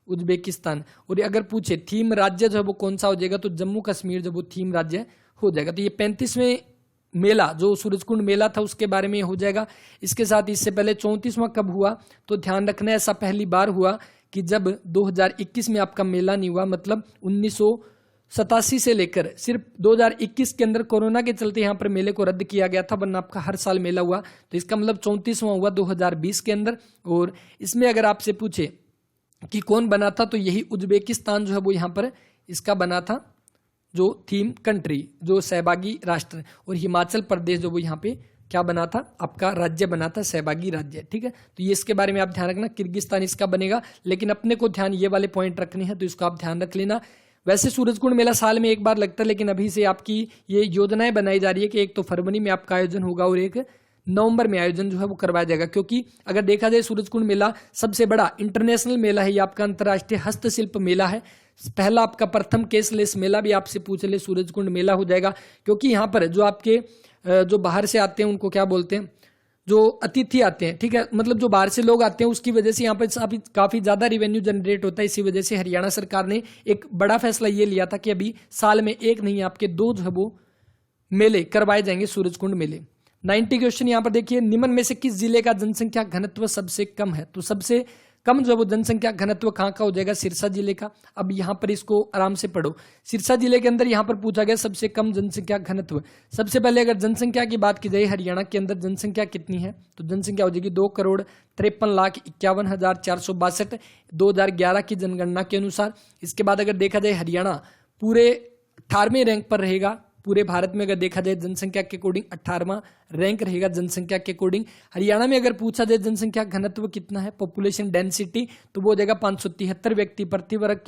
उज्बेकिस्तान। और अगर पूछे थीम राज्य जो है वो कौन सा हो जाएगा, तो जम्मू कश्मीर जो वो थीम राज्य हो जाएगा। तो ये 35वें मेला जो सूरजकुंड मेला था उसके बारे में हो जाएगा। इसके साथ इससे पहले 34वां कब हुआ, तो ध्यान रखना ऐसा पहली बार हुआ कि जब 2021 में आपका मेला नहीं हुआ, मतलब 1987 से लेकर सिर्फ 2021 के अंदर कोरोना के चलते यहाँ पर मेले को रद्द किया गया था, वरना आपका हर साल मेला हुआ। तो इसका मतलब 34वां हुआ 2020 के अंदर। और इसमें अगर आपसे पूछे कि कौन बना था, तो यही उज्बेकिस्तान जो है वो यहाँ पर इसका बना था, जो थीम कंट्री, जो सहभागी राष्ट्र। और हिमाचल प्रदेश जो वो यहाँ पे क्या बना था, आपका राज्य बना था, सहभागी राज्य। ठीक है, तो ये इसके बारे में आप ध्यान रखना, किर्गिस्तान इसका बनेगा, लेकिन अपने को ध्यान ये वाले पॉइंट रखने हैं, तो इसको आप ध्यान रख लेना। वैसे सूरजकुंड मेला साल में एक बार लगता है, लेकिन अभी से आपकी ये योजनाएं बनाई जा रही है कि एक तो फरवरी में आपका आयोजन होगा और एक नवंबर में आयोजन जो है वो करवाया जाएगा। क्योंकि अगर देखा जाए सूरजकुंड मेला सबसे बड़ा इंटरनेशनल मेला है, ये आपका अंतर्राष्ट्रीय हस्तशिल्प मेला है। पहला आपका प्रथम केसलेस मेला भी आपसे पूछ ले सूरजकुंड मेला हो जाएगा, क्योंकि यहाँ पर जो आपके जो बाहर से आते हैं उनको क्या बोलते हैं, जो अतिथि आते हैं, ठीक है, मतलब जो बाहर से लोग आते हैं, उसकी वजह से यहाँ पर काफी ज्यादा रेवेन्यू जनरेट होता है। इसी वजह से हरियाणा सरकार ने एक बड़ा फैसला ये लिया था कि अभी साल में एक नहीं, आपके 2 जो है वो मेले करवाए जाएंगे, सूरजकुंड मेले। 90 क्वेश्चन यहाँ पर देखिए, निम्न में से किस जिले का जनसंख्या घनत्व सबसे कम है? तो सबसे कम जो है वो जनसंख्या घनत्व कहाँ का हो जाएगा? सिरसा जिले का। अब यहाँ पर इसको आराम से पढ़ो, सिरसा जिले के अंदर यहाँ पर पूछा गया सबसे कम जनसंख्या घनत्व। सबसे पहले अगर जनसंख्या की बात की जाए, हरियाणा के अंदर जनसंख्या कितनी है, तो जनसंख्या हो जाएगी 2,53,51,462 2011 की जनगणना के अनुसार। इसके बाद अगर देखा जाए हरियाणा पूरे 18वें रैंक पर रहेगा, पूरे भारत में अगर देखा जाए जनसंख्या के अकॉर्डिंग 18वां रैंक रहेगा जनसंख्या के अकॉर्डिंग। हरियाणा में अगर पूछा जाए जनसंख्या घनत्व कितना है, पॉपुलेशन डेंसिटी, तो वो हो जाएगा 573 व्यक्ति प्रति वर्ग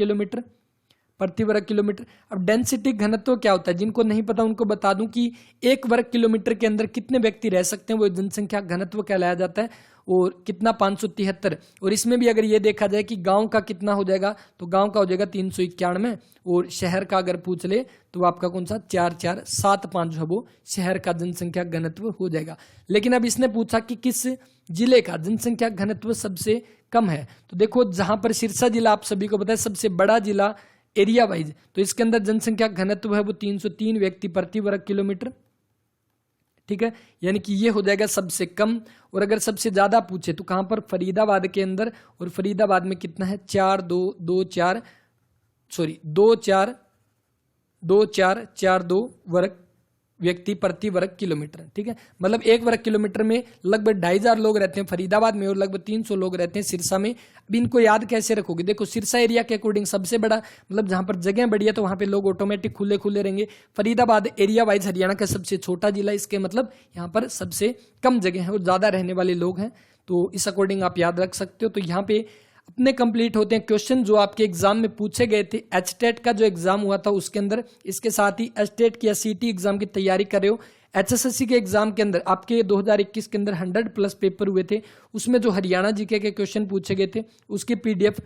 किलोमीटर। अब डेंसिटी घनत्व क्या होता है, जिनको नहीं पता उनको बता दूं कि 1 वर्ग किलोमीटर के अंदर कितने व्यक्ति रह सकते हैं, वो जनसंख्या घनत्व कहलाया जाता है। और कितना? 573। और इसमें भी अगर ये देखा जाए कि गांव का कितना हो जाएगा, तो गांव का हो जाएगा 391, और शहर का अगर पूछ ले तो आपका कौन सा 4475 जो है वो शहर का जनसंख्या घनत्व हो जाएगा। लेकिन अब इसने पूछा कि किस जिले का जनसंख्या घनत्व सबसे कम है, तो देखो जहां पर सिरसा जिला आप सभी को पता है सबसे बड़ा जिला एरिया वाइज, तो इसके अंदर जनसंख्या घनत्व है वो 303 व्यक्ति प्रति वर्ग किलोमीटर। ठीक है, यानी कि ये हो जाएगा सबसे कम। और अगर सबसे ज्यादा पूछे तो कहां पर? फरीदाबाद के अंदर, और फरीदाबाद में कितना है? 2442 वर्ग व्यक्ति प्रति वर्ग किलोमीटर। ठीक है, मतलब 1 वर्ग किलोमीटर में लगभग 2500 लोग रहते हैं फरीदाबाद में, और लगभग 300 लोग रहते हैं सिरसा में। अब इनको याद कैसे रखोगे? देखो सिरसा एरिया के अकॉर्डिंग सबसे बड़ा, मतलब जहां पर जगह बड़ी है तो वहां पे लोग ऑटोमेटिक खुले खुले रहेंगे। फरीदाबाद एरिया वाइज हरियाणा का सबसे छोटा जिला, इसके मतलब यहाँ पर सबसे कम जगह है और ज्यादा रहने वाले लोग हैं, तो इस अकॉर्डिंग आप याद रख सकते हो। तो यहाँ पे अपने कंप्लीट होते हैं क्वेश्चन जो आपके एग्जाम में पूछे गए थे। एचटेट का जो एग्जाम हुआ था उसके अंदर, इसके साथ ही एचटेट की या सीटी एग्जाम की तैयारी कर रहे हो, एचएसएससी के एग्जाम के अंदर आपके 2021 के अंदर 100+ पेपर हुए थे, उसमें जो हरियाणा जीके के क्वेश्चन पूछे गए थे उसकी पीडीएफ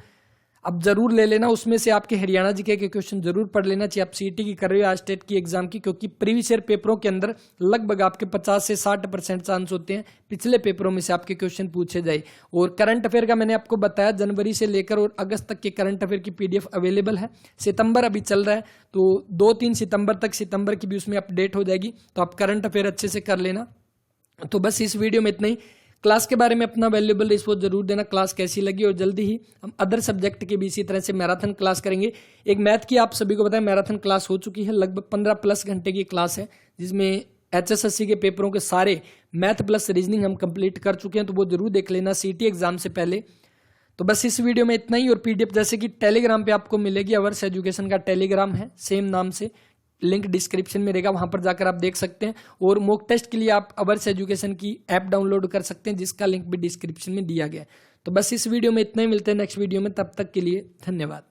अब जरूर ले लेना, उसमें से आपके हरियाणा जीके के क्वेश्चन जरूर पढ़ लेना चाहिए। आप सीटी की कर रहे हो या स्टेट की एग्जाम की, क्योंकि प्रीवियस ईयर पेपरों के अंदर लगभग आपके 50 से 60% चांस होते हैं पिछले पेपरों में से आपके क्वेश्चन पूछे जाए। और करंट अफेयर का मैंने आपको बताया, जनवरी से लेकर और अगस्त तक के करंट अफेयर की पीडीएफ अवेलेबल है। सितंबर अभी चल रहा है, तो 2-3 सितंबर तक सितंबर की भी उसमें अपडेट हो जाएगी, तो आप करंट अफेयर अच्छे से कर लेना। तो बस इस वीडियो में इतना ही। क्लास के बारे में अपना वैल्यूएबल रिस्पॉन्स जरूर देना, क्लास कैसी लगी, और जल्दी ही हम अदर सब्जेक्ट की भी इसी तरह से मैराथन क्लास करेंगे। एक मैथ की आप सभी को पता है मैराथन क्लास हो चुकी है, लगभग 15+ घंटे की क्लास है, जिसमें HSSC के पेपरों के सारे मैथ प्लस रीजनिंग हम कंप्लीट कर चुके हैं, तो वो जरूर देख लेना CT एग्जाम से पहले। तो बस इस वीडियो में इतना ही, और PDF जैसे कि टेलीग्राम पे आपको मिलेगी, अवर्स एजुकेशन का टेलीग्राम है सेम नाम से, लिंक डिस्क्रिप्शन में रहेगा, वहां पर जाकर आप देख सकते हैं। और मॉक टेस्ट के लिए आप अवर्स एजुकेशन की ऐप डाउनलोड कर सकते हैं, जिसका लिंक भी डिस्क्रिप्शन में दिया गया है। तो बस इस वीडियो में इतना ही, मिलते हैं नेक्स्ट वीडियो में, तब तक के लिए धन्यवाद।